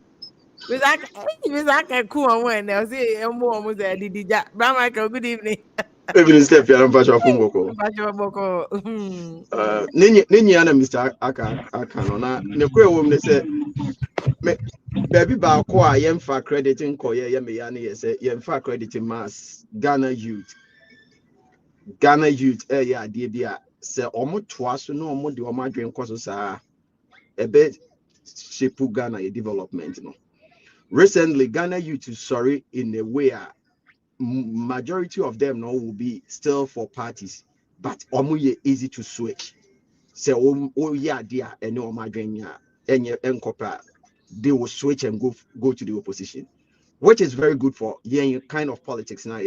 Bizaka ku omo ene o si emu omo ze didija Brahma, good evening. Evening step ya mpacho afumoko. Nenyi ana Mr. Aka no na ne kwe wo me say me baby ba ko a yemfa credit nko ye me ya ne ye say yemfa credit mass Ghana youth ya ade bia say omo toa so no omo de omo adwen koso saa ebe shepu Ghana ye development no. Recently Ghana youth is sorry in a way majority of them now will be still for parties, but omuye easy to switch. Say yeah dear and no madrenya and they will switch and go to the opposition, which is very good for kind of politics now,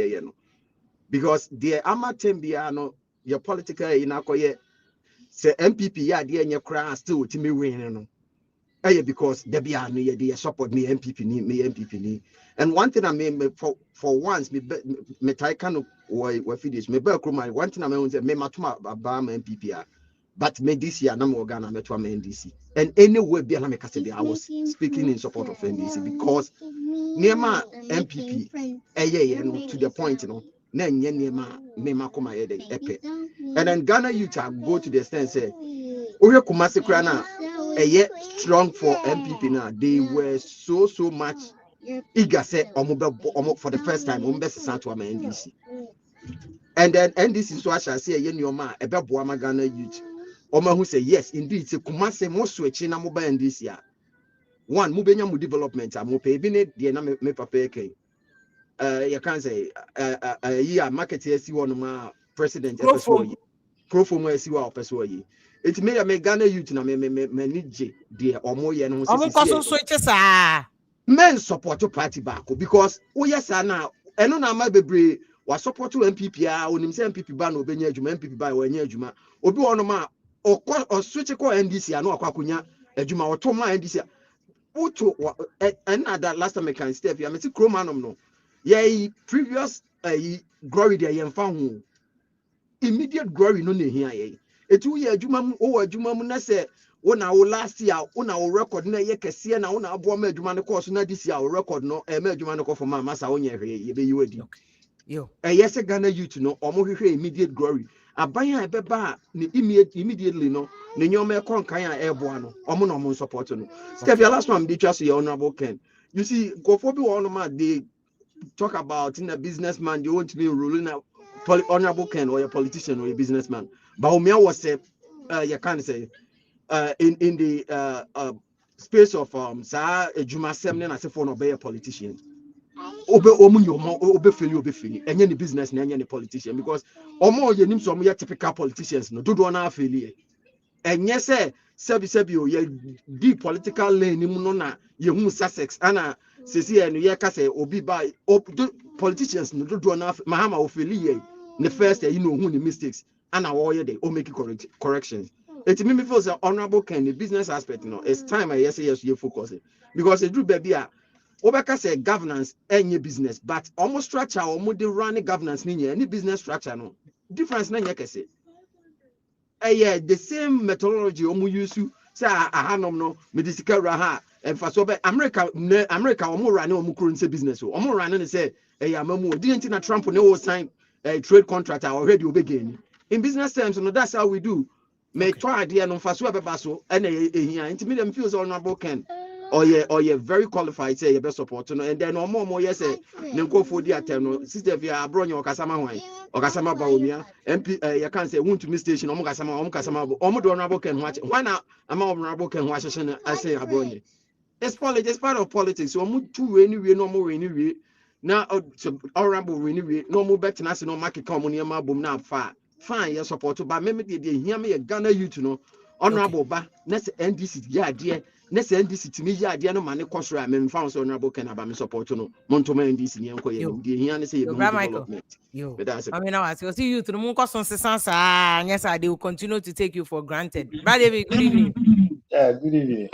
because the amatembiano your political in akoye say MPP yeah dear and your crown still to me winning. Because they support me MPP. And one thing I mean for once me try kind of we finish me be one thing I mean say me matuma ba MPP but me this year na me Ghana me to NDC. And anyway be na me say I was speaking in support of NDC because near MPP to the point na nye nema me makoma ye de epe. And then Ghana youth go to the extent say Oye Kumasi Krana strong for MPP now. They were so much eager say for the first time to NDC. And then NDC so I shall say Ghana youth. Who say yes indeed say Kumasi mo switch na mobile NDC. One mubenya mu development mo pay bi de na me papa ke. You can say market see one ma president episode. Profile mo see wa person it may Ghana youth na me nije de omo ye no say men support party back because yes na eno na ma bebre wa support MPP onim say MPP ba na obenya adwuma MPP ba wa nya adwuma obi wono ma o switch ko NDC na akwakonya adwuma woto ma NDC woto another last time I can step ya me see kromanom no ye previous glory there ye mfa ho immediate glory no na hia ye etu ye adwuma mu o adwuma mu na se wona wo last year wona wo record na ye kese na wona abo ma adwuma no course na this year wo record no ma adwuma no for masa wonya hwe ye be yiwadi yo yes Ghana youth no omo hwehwe immediate glory abanya ebeba immediately no ne nyoma konkan a eboa no omo no mo support no skefia last one dey trust your honorable Ken. You see go for be one man they talk about in a businessman they want to be ruling a honorable Ken or a politician or a businessman but Umia was a you can say in the space of sa ejuma sem na se for no be a politician obe feel any business na any politician because omo ye nim so omo typical politicians no do na fail and yes sebi o ye di political lane nim no na ye hu Sussex ana sesi e no ye ka say obi ba politicians no do na mahama o fail ye the first you know who the mistakes ana wo ye dey o make corrections. It me feel say honorable Ken the business aspect no it's time I yes you focus because it do baby Obeka say governance any business, but almost structure almost the running governance any business structure no difference na nyekese. Yeah, the same methodology omu use to say ahanom no medical raha and for so America omu run omu currency business omu run and say mamu didn't na Trump no sign a trade contract already obegin. In business terms no that's how we do. Me try idea no for so so and here intimidate feels honorable Ken. Or you very qualified say you best support no and then no more yes nenko for the atem sister via abronya okasama hwan okasama ba omia MP you can say want to miss station omo do honorable Ken why na am honorable Ken ho ahye I say abronya it's politics, it's part of politics so omo two anyway no more anyway na honorable anyway no more bet na se no market come on yama bom na fa fine you support but me dey hear me Ghana youth no honorable ba na NDC ya there na say NDC timi ya there no mane kosoro me found so honorable Ken aba me support no montoma NDC ni enko ye no dey hear na say development I mean now I see you to the moon cause yes they will continue to take you for granted. Brother David, good evening. Yeah, good evening.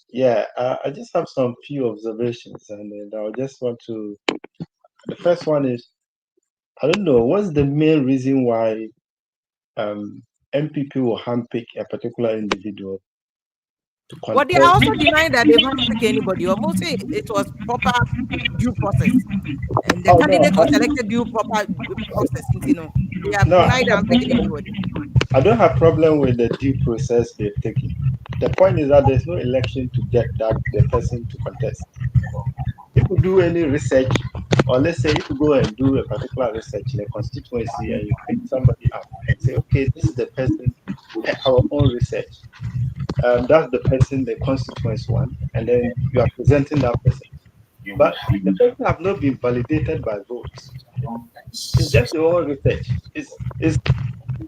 Yeah, I just have some few observations and then I just want to the first one is I don't know what's the main reason why NPP will handpick a particular individual to contest. Well, they are also denying that they've handpicked anybody, or mostly it was proper due process. And the candidate was elected due proper process, you know. They have denied handpicking anybody. I don't have problem with the due process they've taken. The point is that there's no election to get the person to contest. If you do any research, or let's say if you go and do a particular research in a constituency and you pick somebody up and say, okay, this is the person, our own research. That's the person the constituency one, and then you are presenting that person. But the person have not been validated by votes. It's just your own research.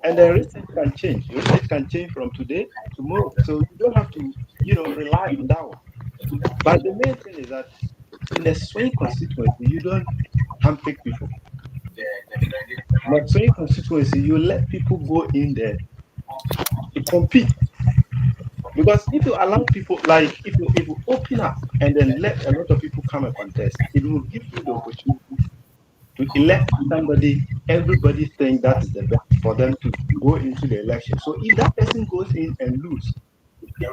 And the research can change. Research can change from today to tomorrow. So you don't have to, rely on that one. But the main thing is that in a swing constituency, you don't handpick people. In a swing constituency, you let people go in there to compete. Because if you allow people, like if you open up and then let a lot of people come and contest, it will give you the opportunity to elect somebody. Everybody think that is the best for them to go into the election. So if that person goes in and lose,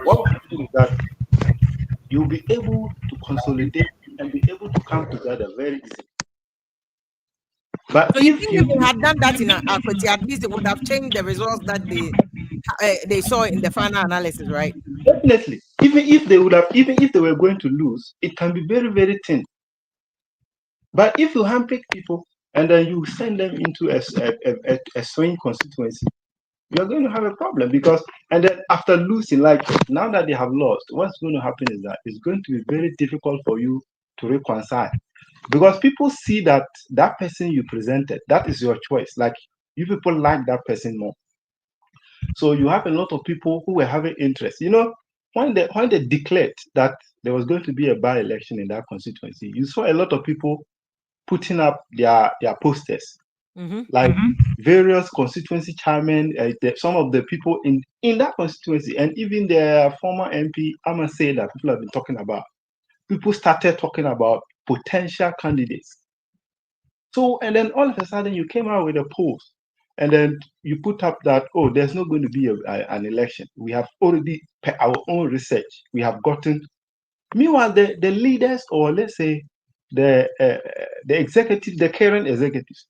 what will happen is that you'll be able to consolidate and be able to come together very easily. But so you think if they had done that in Akwatia, at least they would have changed the results that they saw in the final analysis, right? Definitely. Even if they were going to lose, it can be very, very thin. But if you handpick people and then you send them into a swing constituency, you're going to have a problem because, and then after losing, like now that they have lost, what's going to happen is that it's going to be very difficult for you to reconcile because people see that person you presented, that is your choice. Like you people like that person more. So you have a lot of people who were having interest. When they declared that there was going to be a by-election in that constituency, you saw a lot of people putting up their posters. Like various constituency chairmen, some of the people in that constituency, and even their former MP, I must say that people have been talking about. People started talking about potential candidates. So, and then all of a sudden you came out with a post, and then you put up that, there's not going to be an election. We have already our own research. We have gotten. Meanwhile, the leaders, or let's say the executive, the current executives,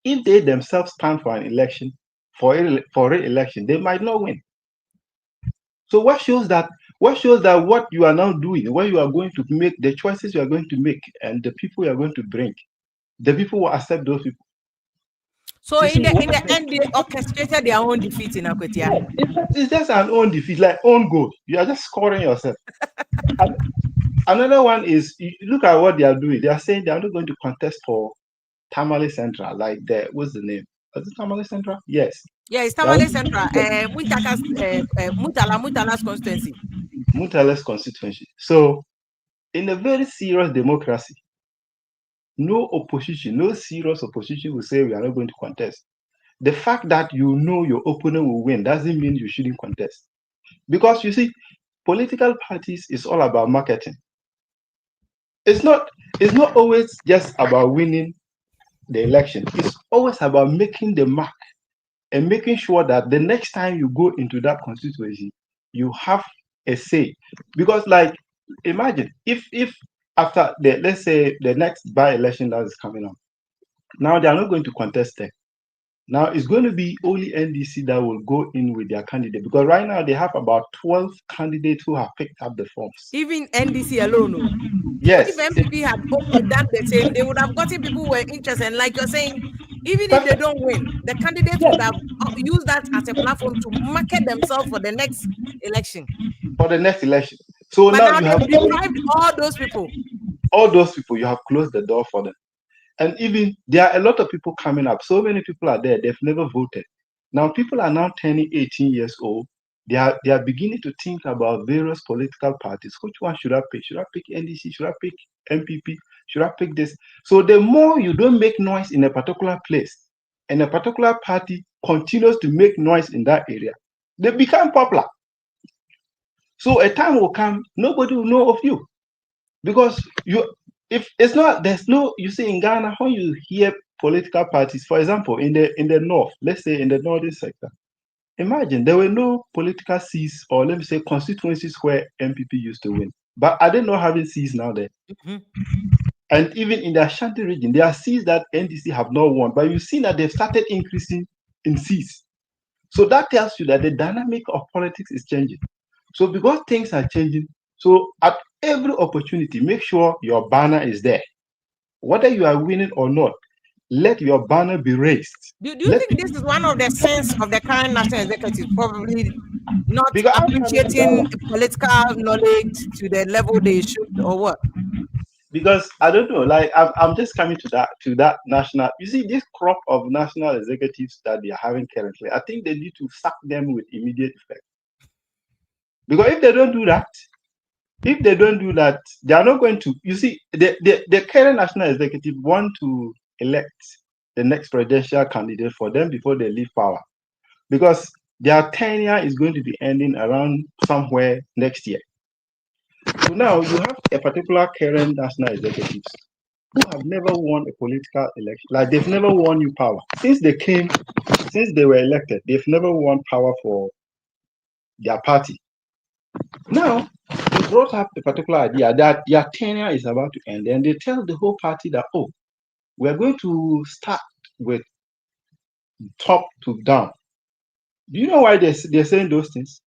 if they themselves stand for an election, for re-election, they might not win. So what shows that what you are now doing, what you are going to make, the choices you are going to make, and the people you are going to bring, the people will accept those people. So in the end, they orchestrated their own defeat in Akwetia. It's just an own defeat, like own goal. You are just scoring yourself. Another one is, look at what they are doing. They are saying they are not going to contest for Tamale Central, like what's the name? Is it Tamale Central? Yes. Yeah, it's Tamale Central. Mutala's constituency. Mutala's constituency. So, in a very serious democracy, no serious opposition will say we are not going to contest. The fact that you know your opponent will win doesn't mean you shouldn't contest. Because you see, political parties is all about marketing. It's not always just about winning the election. It's always about making the mark and making sure that the next time you go into that constituency, you have a say. Because, like, imagine if after let's say the next by-election that is coming up, now they are not going to contest there. Now it's going to be only NDC that will go in with their candidate, because right now they have about 12 candidates who have picked up the forms. Even NDC alone, no. Yes. If NPP had done the same, they would have gotten people who were interested. And like you're saying, even if they don't win, the candidates would have used that as a platform to market themselves for the next election. So but now you have deprived all those people. All those people, you have closed the door for them. And even there are a lot of people coming up. So many people are there, they've never voted. Now people are now turning 18 years old. They are beginning to think about various political parties. Which one should I pick? Should I pick NDC? Should I pick NPP? Should I pick this? So the more you don't make noise in a particular place, and a particular party continues to make noise in that area, they become popular. So a time will come, nobody will know of you. Because if it's not, there's no, you see in Ghana, when you hear political parties, for example, in the north, let's say in the northern sector, imagine there were no political seats, or let me say constituencies where NPP used to win. But are they not having seats now there? Mm-hmm. And even in the Ashanti region, there are seats that NDC have not won, but you see that they've started increasing in seats. So that tells you that the dynamic of politics is changing. So because things are changing, so at every opportunity, make sure your banner is there. Whether you are winning or not, let your banner be raised. Do you think this is one of the sins of the current national executive? Probably not appreciating political knowledge to the level they should, or what? Because I don't know, like I'm just coming to that national. You see, this crop of national executives that they are having currently, I think they need to sack them with immediate effect. Because if they don't do that, they are not going to. You see, the current national executive want to elect the next presidential candidate for them before they leave power, because their tenure is going to be ending around somewhere next year. So now you have a particular current national executives who have never won a political election, like they've never won new power since they were elected. They've never won power for their party. Now, they brought up a particular idea that their tenure is about to end, and they tell the whole party that, oh, we're going to start with top to down. Do you know why they're saying those things?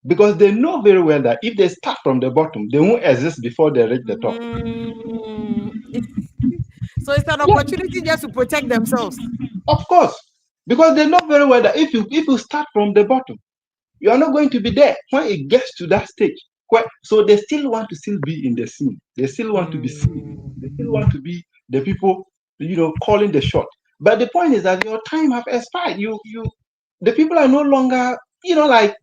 Because they know very well that if they start from the bottom, they won't exist before they reach the top. So it's an opportunity just to protect themselves. Of course, because they know very well that if you start from the bottom, you are not going to be there when it gets to that stage. So they still want to be in the scene. They still want to be seen. They still want to be the people, calling the shot. But the point is that your time have expired. The people are no longer, like.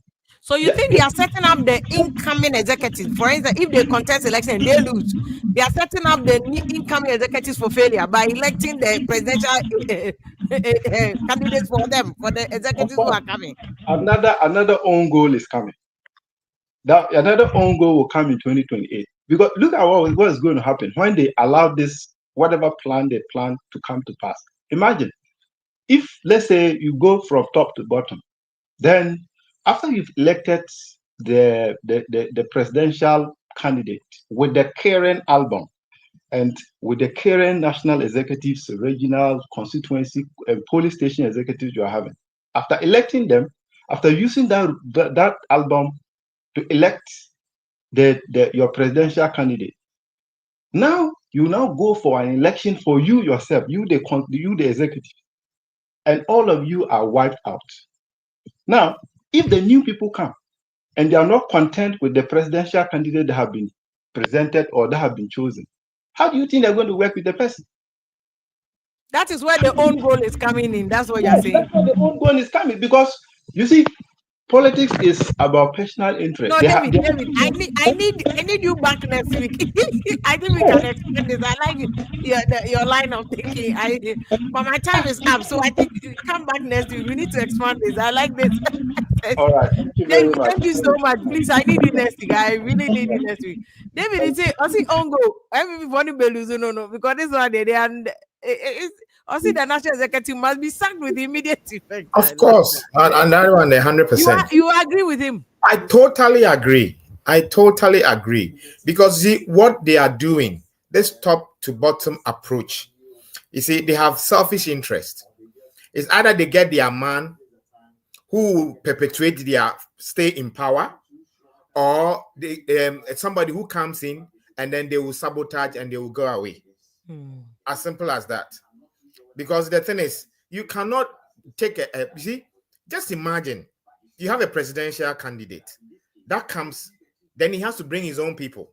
So you think they are setting up the incoming executives? For instance, if they contest election and they lose, they are setting up the incoming executives for failure by electing the presidential candidates for them, for the executives who are coming. Another own goal is coming. Another own goal will come in 2028. Because look at what is going to happen when they allow this, whatever plan they plan to come to pass. Imagine if, let's say, you go from top to bottom, then after you've elected the presidential candidate with the current album, And with the current national executives, regional, constituency, and police station executives you are having, after electing them, after using that album to elect your presidential candidate, now you now go for an election for you yourself, you the executive, and all of you are wiped out. Now, if the new people come and they are not content with the presidential candidate that have been presented or that have been chosen, how do you think they're going to work with the person? That is where the own goal is coming in. That's what you're saying. That's where the own goal is coming, because you see, politics is about personal interest. No, David, I need you back next week. I think we can extend this. I like your line of thinking. But my time is up, so I think come back next week. We need to expand this. I like this. All right, thank you very much. Thank you so much. Please, I need you next week. I really need you next week. David, you say, I see Ongo. Everybody beluzo no, because this one they and I see the national executive must be sacked with immediate effect. Of course, and that one 100%. You agree with him? I totally agree. Because see what they are doing, this top to bottom approach. You see, they have selfish interest. It's either they get their man who will perpetuate their stay in power, or somebody who comes in and then they will sabotage and they will go away. As simple as that. Because the thing is, you cannot take you see, just imagine you have a presidential candidate that comes, then he has to bring his own people.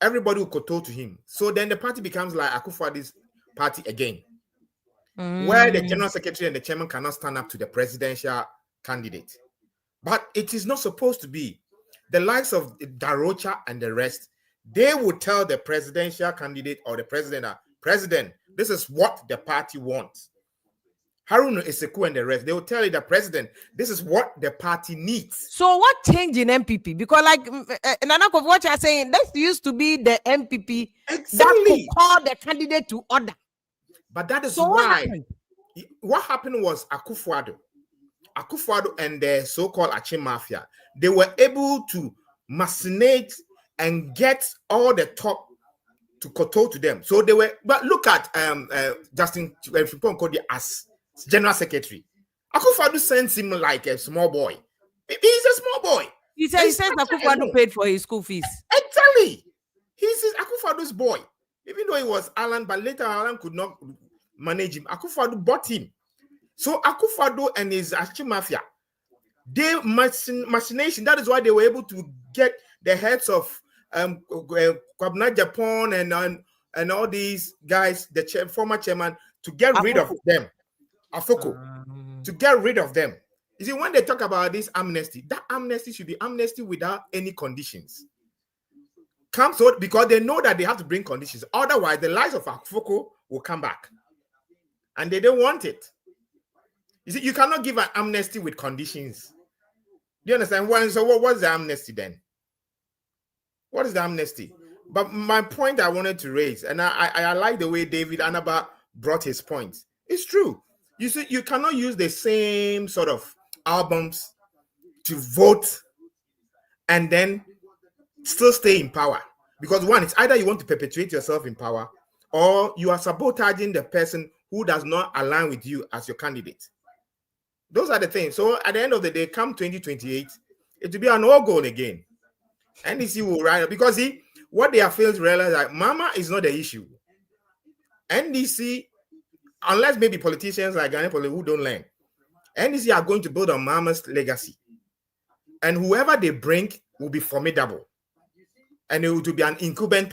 Everybody will kowtow to him. So then the party becomes like Akufo-Addo's party again, where the general secretary and the chairman cannot stand up to the presidential candidate. But it is not supposed to be. The likes of Darocha and the rest, they would tell the presidential candidate or the president, this is what the party wants. Haruna Eseku and the rest, they will tell you, the president, this is what the party needs. So what changed in MPP? Because like Nana of what you're saying, that used to be the MPP that could call the candidate to order. But that is so why what happened was Akufo-Addo and the so-called Achi Mafia, they were able to machinate and get all the top to kowtow to them. So they were, but look at Justin Frimpong as general secretary. Akufo-Addo sends him like a small boy. He's a small boy. He says Akufo-Addo paid for his school fees. Exactly. He's Akufo-Addo's boy. Even though he was Alan, but later Alan could not manage him. Akufo-Addo bought him. So Akufo-Addo and his Achi Mafia, they machination. That is why they were able to get the heads of Kwabena Japan and all these guys, the former chairman, to get rid of them. Afoko, to get rid of them. You see, when they talk about this amnesty, that amnesty should be amnesty without any conditions. Comes out because they know that they have to bring conditions. Otherwise, the lives of Afoko will come back. And they don't want it. You see, you cannot give an amnesty with conditions. Do you understand? So what's the amnesty then? What is the amnesty? But my point I wanted to raise, and I like the way David Anaba brought his point. It's true. You see, you cannot use the same sort of albums to vote and then still stay in power. Because one, it's either you want to perpetuate yourself in power or you are sabotaging the person who does not align with you as your candidate. Those are the things. So at the end of the day, come 2028, it will be an all goal again. NDC will rise because see what they are failing to realize that Mama is not the issue. NDC, unless maybe politicians like Ghanaian who don't learn, NDC are going to build on Mama's legacy, and whoever they bring will be formidable, and it will be an incumbent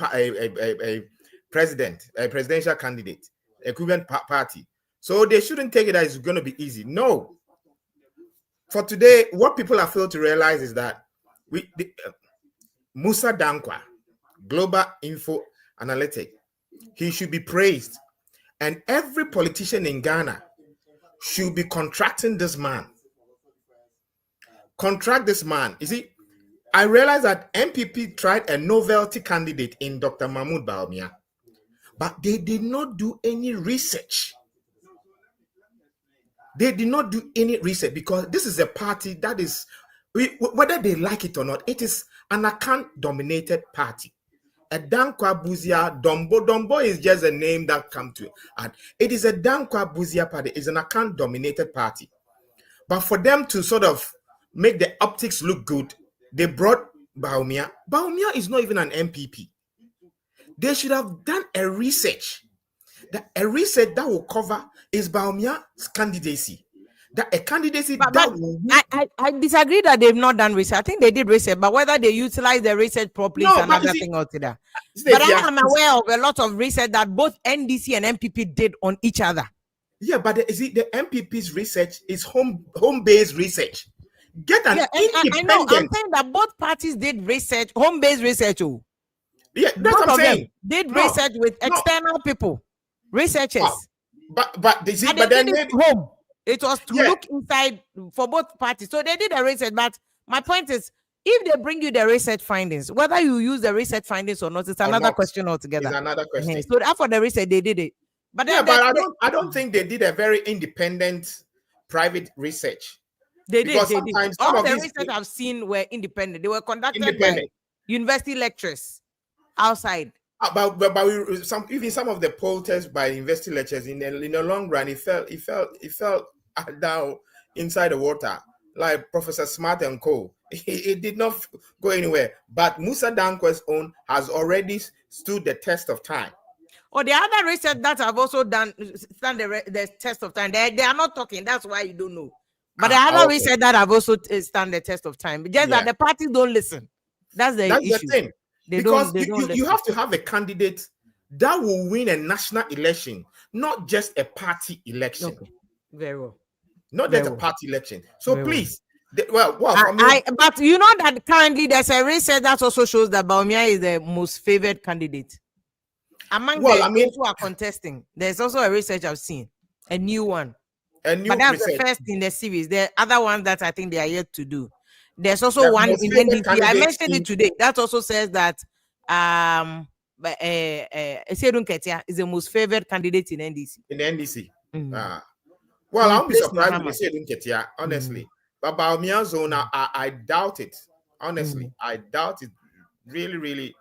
presidential candidate, incumbent party. So they shouldn't take it that it's going to be easy. No. For today, what people have failed to realize is that Musa Dankwa, Global Info Analytic, he should be praised. And every politician in Ghana should be contracting this man. Contract this man. You see, I realized that NPP tried a novelty candidate in Dr. Mahmoud Bawumia, but they did not do any research. They did not do any research because this is a party that is, whether they like it or not, it is an account-dominated party. a Dankwa Buzia Dombo. Dombo is just a name that come to it. And it is a Dankwa Buzia party. It's an account dominated party. But for them to sort of make the optics look good, they brought Baumia. Baumia is not even an MPP. They should have done a research that will cover is Baumia's candidacy. That a candidacy I disagree that they've not done research. I think they did research, but whether they utilize the research properly is another thing altogether. But I am aware of a lot of research that both NDC and MPP did on each other. Yeah, but the MPP's research is home-based research. Get an independent. I know. I'm saying that both parties did research, home-based research. Oh. Yeah, that's what I'm saying. Did research with external people, researchers. But they see, but then home. It was to look inside for both parties. So they did a research. But my point is, if they bring you the research findings, whether you use the research findings or not, it's another question altogether. It's another question. So after the research, they did it. But I don't think they did a very independent private research. They did. All the research I've seen were independent. They were conducted by university lecturers outside. But even some of the pollsters by university lecturers in the long run, it fell down inside the water, like Professor Smart and Co. It did not go anywhere. But Musa Dankwa's own has already stood the test of time. Or the other research that I've also done stand the test of time. They are not talking. That's why you don't know. But the other research that I've also stand the test of time. Just that the parties don't listen. That's the issue. The thing. You have to have a candidate that will win a national election, not just a party election. Okay. Very well. Not just a party election. So please, but you know that currently there's a research that also shows that Baumia is the most favored candidate. Among those who are contesting, there's also a research I've seen, a new one. But that's the first in the series. There are other ones that I think they are yet to do. There's also one in NPP. I mentioned it today. That also says that Akwetia is the most favored candidate in NDC. In the NDC. Well, I'll be surprised with Akwetia, honestly. But Baumia's zone, I doubt it. Honestly, I doubt it. Really, really.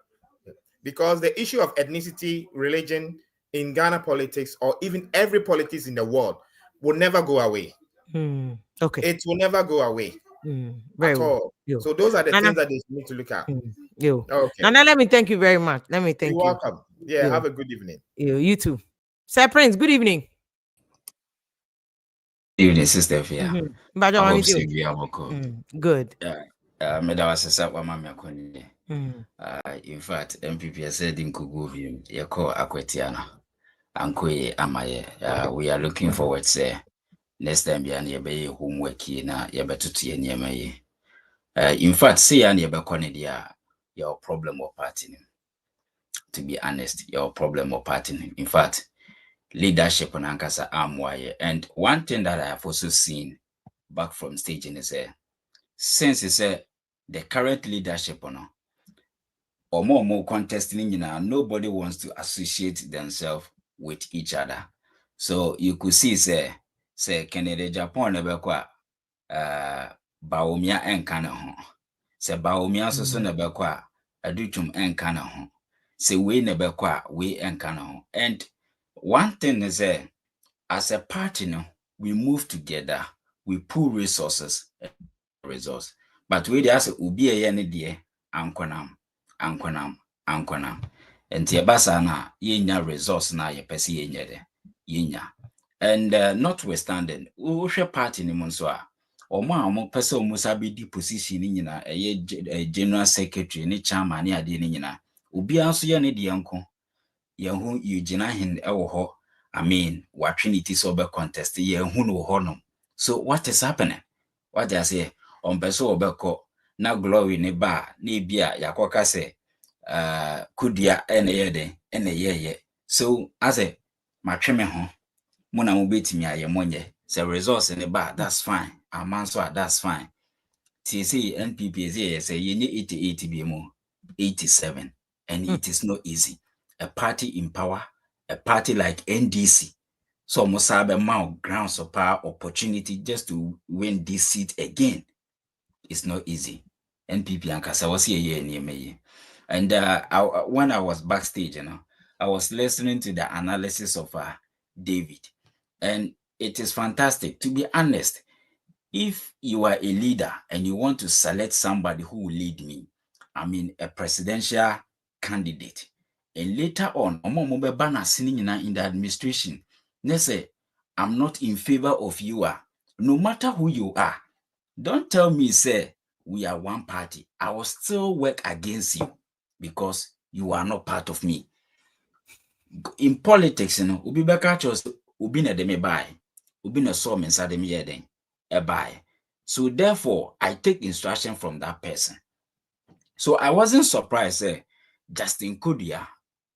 Because the issue of ethnicity, religion in Ghana politics, or even every politics in the world, will never go away. Okay. It will never go away. Very at well. all. So those are the things that they need to look at. Okay. Now let me thank you very much. Let me thank you. You're welcome. Yeah, have a good evening. You too. Sir Prince, good evening. Good evening, Sister Fia. Good. In fact, MPP said in Kuguvium, you call Akwetia. Ankoye amaye. We are looking forward, say. Next time you be homework na you better to ye. In fact, say and you be your problem or party. To be honest, your problem or party. In fact, leadership on Ankasa Amwaye. And one thing that I have also seen back from staging is since it's the current leadership or more contesting, nobody wants to associate themselves with each other. So you could see say Canada Japan nebekwa Baumia enkana ho. Se Baumia so nebekwa adutum enkana ho. Se we nebekwa we enkana ho. And one thing is as a party we move together, we pool resources. But we just ubi a yene die ankonam. And tiabasa na yenya resource na ye pesi yenyede. Yenya. And notwithstanding, we share party ni monswa. Omo pesa omusabi di position ni na general secretary ni chairman ni ade ni nyina. Obi anso ye ne de yanko. Ye hu yugina hin ewo ho. I mean, watchinity so be contest ye hu no ho no. So what is happening? What I say on peso obeko na glory ne ba na bia yakoka se kudia ene ye. So as a matweme ho Mona mubetimi ayemonye. Say resource in the bar, that's fine. Amanso, that's fine. TC NPP say you need 88 BMO, 87. And it is not easy. A party in power, a party like NDC. So must have a mount grounds of power opportunity just to win this seat again. It's not easy. NPP and Kasa was here near me. And when I was backstage, I was listening to the analysis of David, and it is fantastic. To be honest, if you are a leader and you want to select somebody who will lead me, I mean a presidential candidate, and later on, in the administration, they say, I'm not in favor of you. No matter who you are, don't tell me, say, we are one party. I will still work against you because you are not part of me. In politics, ubi beka chose ubi na deme buy, ubi na saw me inside me yeden a buy. So therefore, I take instruction from that person. So I wasn't surprised. Justin Kodia,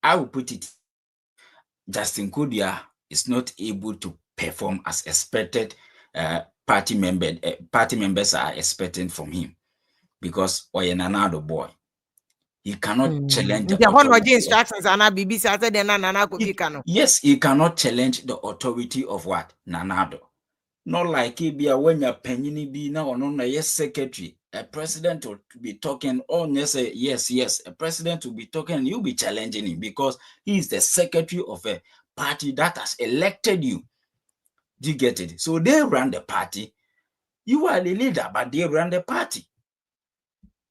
I will put it. Justin Kodia is not able to perform as expected. Party members are expecting from him because another boy. He cannot challenge the authority. Yes, he cannot challenge the authority of what? Nanado. Not like it be a when you're penny be now or no, yes, secretary. A president will be talking, yes, a president will be talking, and you'll be challenging him because he is the secretary of a party that has elected you. Do you get it? So they run the party. You are the leader, but they run the party.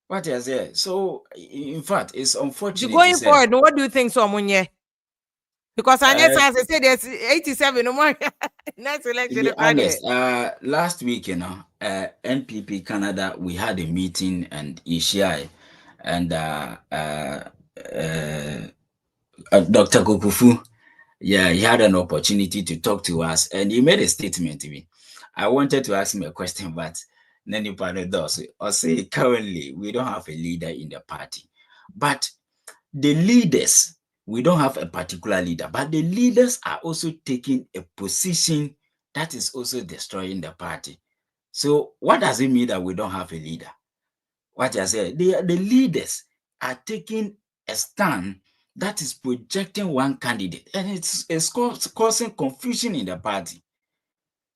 What is it? So, in fact, it's unfortunate. Going forward, what do you think, so Munye? Because as I said, there's 87 no more next election. To be honest, last week, NPP Canada, we had a meeting and ECI and Dr. Kokufu, he had an opportunity to talk to us and he made a statement to me. I wanted to ask him a question, but Nani does. I say currently we don't have a leader in the party, but the leaders, we don't have a particular leader, but the leaders are also taking a position that is also destroying the party. So what does it mean that we don't have a leader? What I say, the leaders are taking a stand that is projecting one candidate, and it's causing confusion in the party.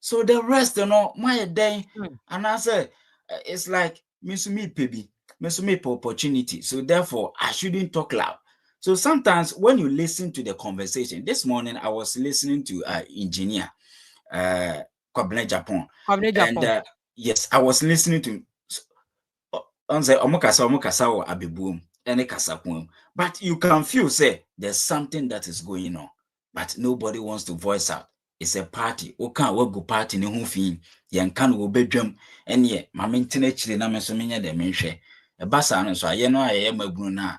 So the rest, my day, and I say, it's like, Misumi Pebi, Misumi opportunity. So therefore, I shouldn't talk loud. So sometimes when you listen to the conversation, this morning I was listening to engineer, Kwabene Japan. And yes, I was listening to but you can feel, say, there's something that is going on, but nobody wants to voice out. It's a party. Okay, we go party ne ho fi. Yen kan wo bedwam. Ene ma mentene chire na me so menya de menhwe. E basa no so aye no aye magunu na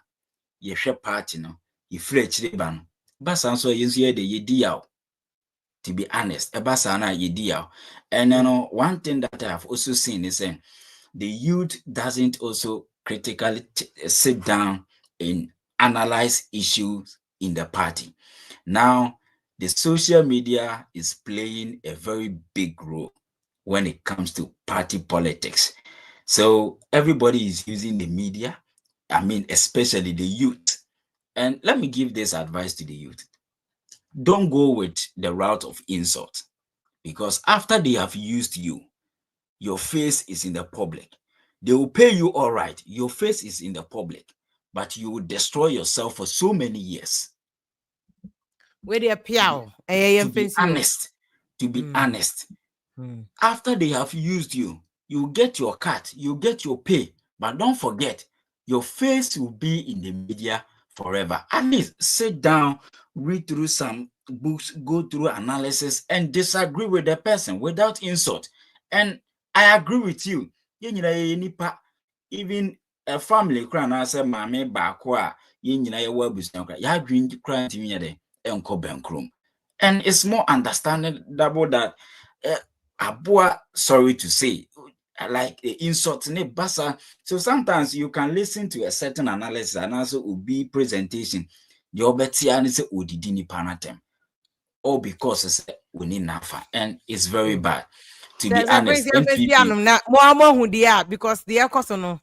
ye hwe party no. Ye frɛ chire ba no. Basa so ye nso ye de ye di yaw. To be honest, e basa na ye di yaw. And one thing that I have also seen is the youth doesn't also critically sit down and analyze issues in the party. Now, the social media is playing a very big role when it comes to party politics. So everybody is using the media, I mean, especially the youth. And let me give this advice to the youth. Don't go with the route of insult, because after they have used you, your face is in the public. They will pay you all right. Your face is in the public, but you will destroy yourself for so many years. Where they appear, to be honest, after they have used you, you get your cut, you get your pay, but don't forget, your face will be in the media forever. At least sit down, read through some books, go through analysis, and disagree with the person without insult. And I agree with you. Even a family crying, I said, Mammy, Bakwa, and it's more understandable that Abua, sorry to say, like insult basa. So sometimes you can listen to a certain analysis and also be presentation. The obetia is udidini panatem. All because it's nafa, and it's very bad. To be honest, because the no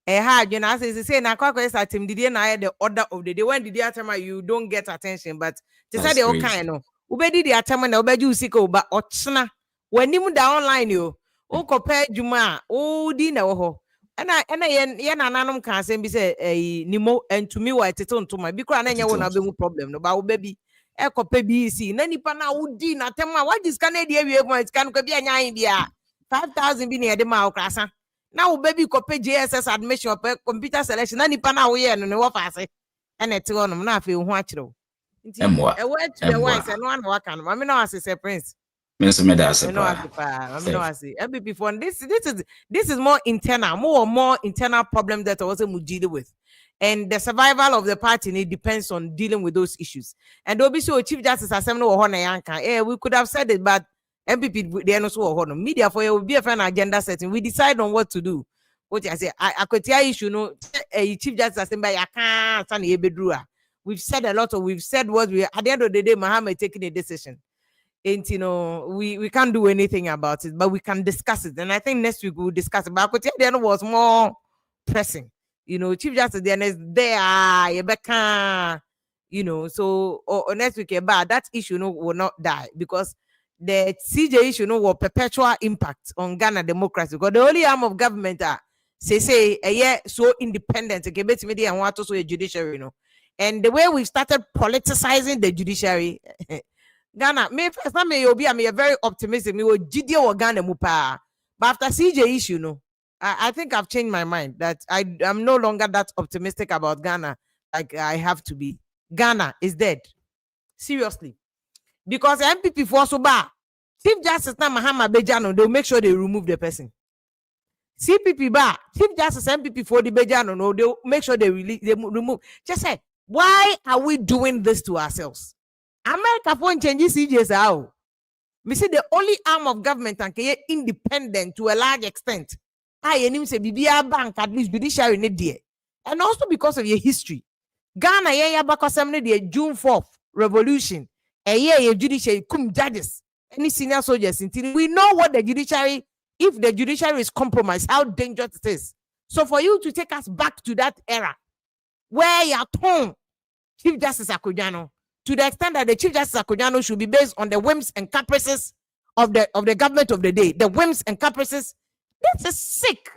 hard, you know, as I say, now the order of the day. When did you don't get attention, but to say the okay, no, ubedi the atama na ubeju usiko ba ochna when you da online you compare juma di na ho And yen ananum can say be say nimo and to me what it on to my because na nya wona be mu problem no ba wo baby e ko pe BC na nipa na wudi na tema what is Canadian we point can ko bia nya bia 5,000 bi na de ma okrasa na wo baby ko pe JSS admission pe computer selection na nipa na wo ye no ne wo fa ase e na te wonom na afi ho akire nti e wa to the wise no na waka no me na ase Prince. MPP for this is more internal, more internal problem that also we deal with, and the survival of the party depends on dealing with those issues. And obviously, Chief Justice Assembly we could have said it, but MPP they are not media for will be a fan agenda setting. We decide on what to do. What I say, Akwetia issue, no, Chief Justice Assembly, I can't stand here. We've said a lot of, we've said what we at the end of the day, Mohammed taking a decision. And we can't do anything about it, but we can discuss it. And I think next week we'll discuss it. But Akwatia then was more pressing. Chief Justice then is there, so or next week about that issue will not die because the CJ issue will perpetual impact on Ghana democracy. Because the only arm of government say so independent, media and what also a judiciary, and the way we started politicizing the judiciary. Ghana, me first time I'm a very optimistic. Me will GD or Ghana mupa. But after CJ issue, I think I've changed my mind that I'm no longer that optimistic about Ghana like I have to be. Ghana is dead. Seriously. Because MPP for so bad. Chief Justice Mahama Bejano, they'll make sure they remove the person. CPP ba, Chief Justice MPP for the Bejano, no, they'll make sure they remove. Just say, why are we doing this to ourselves? America won't change CJs out. We see the only arm of government and independent to a large extent. I say BBR bank at least judiciary need there. And also because of your history. Ghana because the June 4th revolution. A judiciary cum judges. Any senior soldiers until we know what the judiciary, if the judiciary is compromised, how dangerous it is. So for you to take us back to that era where you're torn, Chief Justice Akwetia, to the extent that the Chief Justice Akwetia should be based on the whims and caprices of the government of the day. The whims and caprices. This is sick.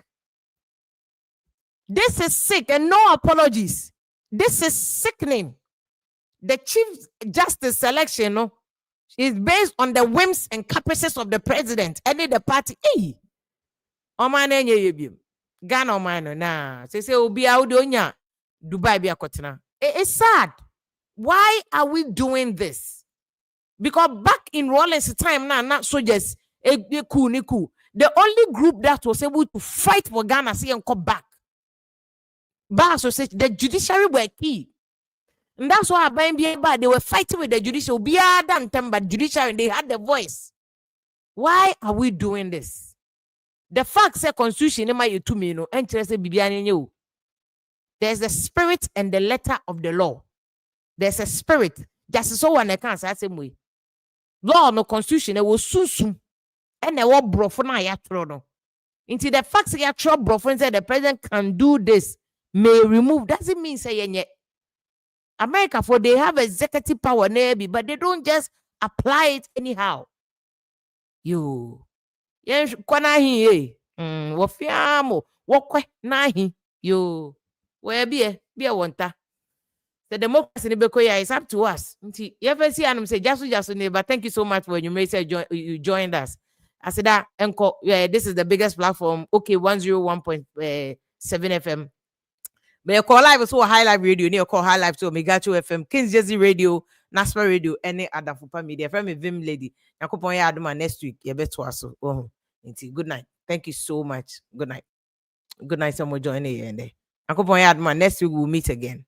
This is sick, and no apologies. This is sickening. The Chief Justice selection is based on the whims and caprices of the president and the party. Hey, Ghana nah. Say obi audonya Dubai biakotena. It's sad. Why are we doing this? Because back in Rawlings' time, not soldiers, the only group that was able to fight for Ghana, see and come back. Bar Association, the judiciary were key. And that's why they were fighting with the judiciary. But judiciary, they had the voice. Why are we doing this? The fact say constitution, there's the spirit and the letter of the law. There's a spirit. Just so one can say same way. Law no constitution it was soon. And they were brofona ya trono. Into the facts ya tro brofon said the president can do this, may remove. Doesn't mean say yet. America for they have executive power maybe, but they don't just apply it anyhow. You yes kwana hi wo fiamo wo kwe na hi yo where be wonta. The democracy is up to us. You see, and say just neighbor. Thank you so much for you may say you joined us. I said that this is the biggest platform. Okay, 101.7 FM. But you call live so high live radio. You call high live to Megacho FM, Kings Jersey Radio, National Radio, any other fupa media. From a Vim lady. Nakupon ya aduma next week. You better also. Good night. Thank you so much. Good night. Good night. Someone join in there. Nakupon ya aduma next week. We'll meet again.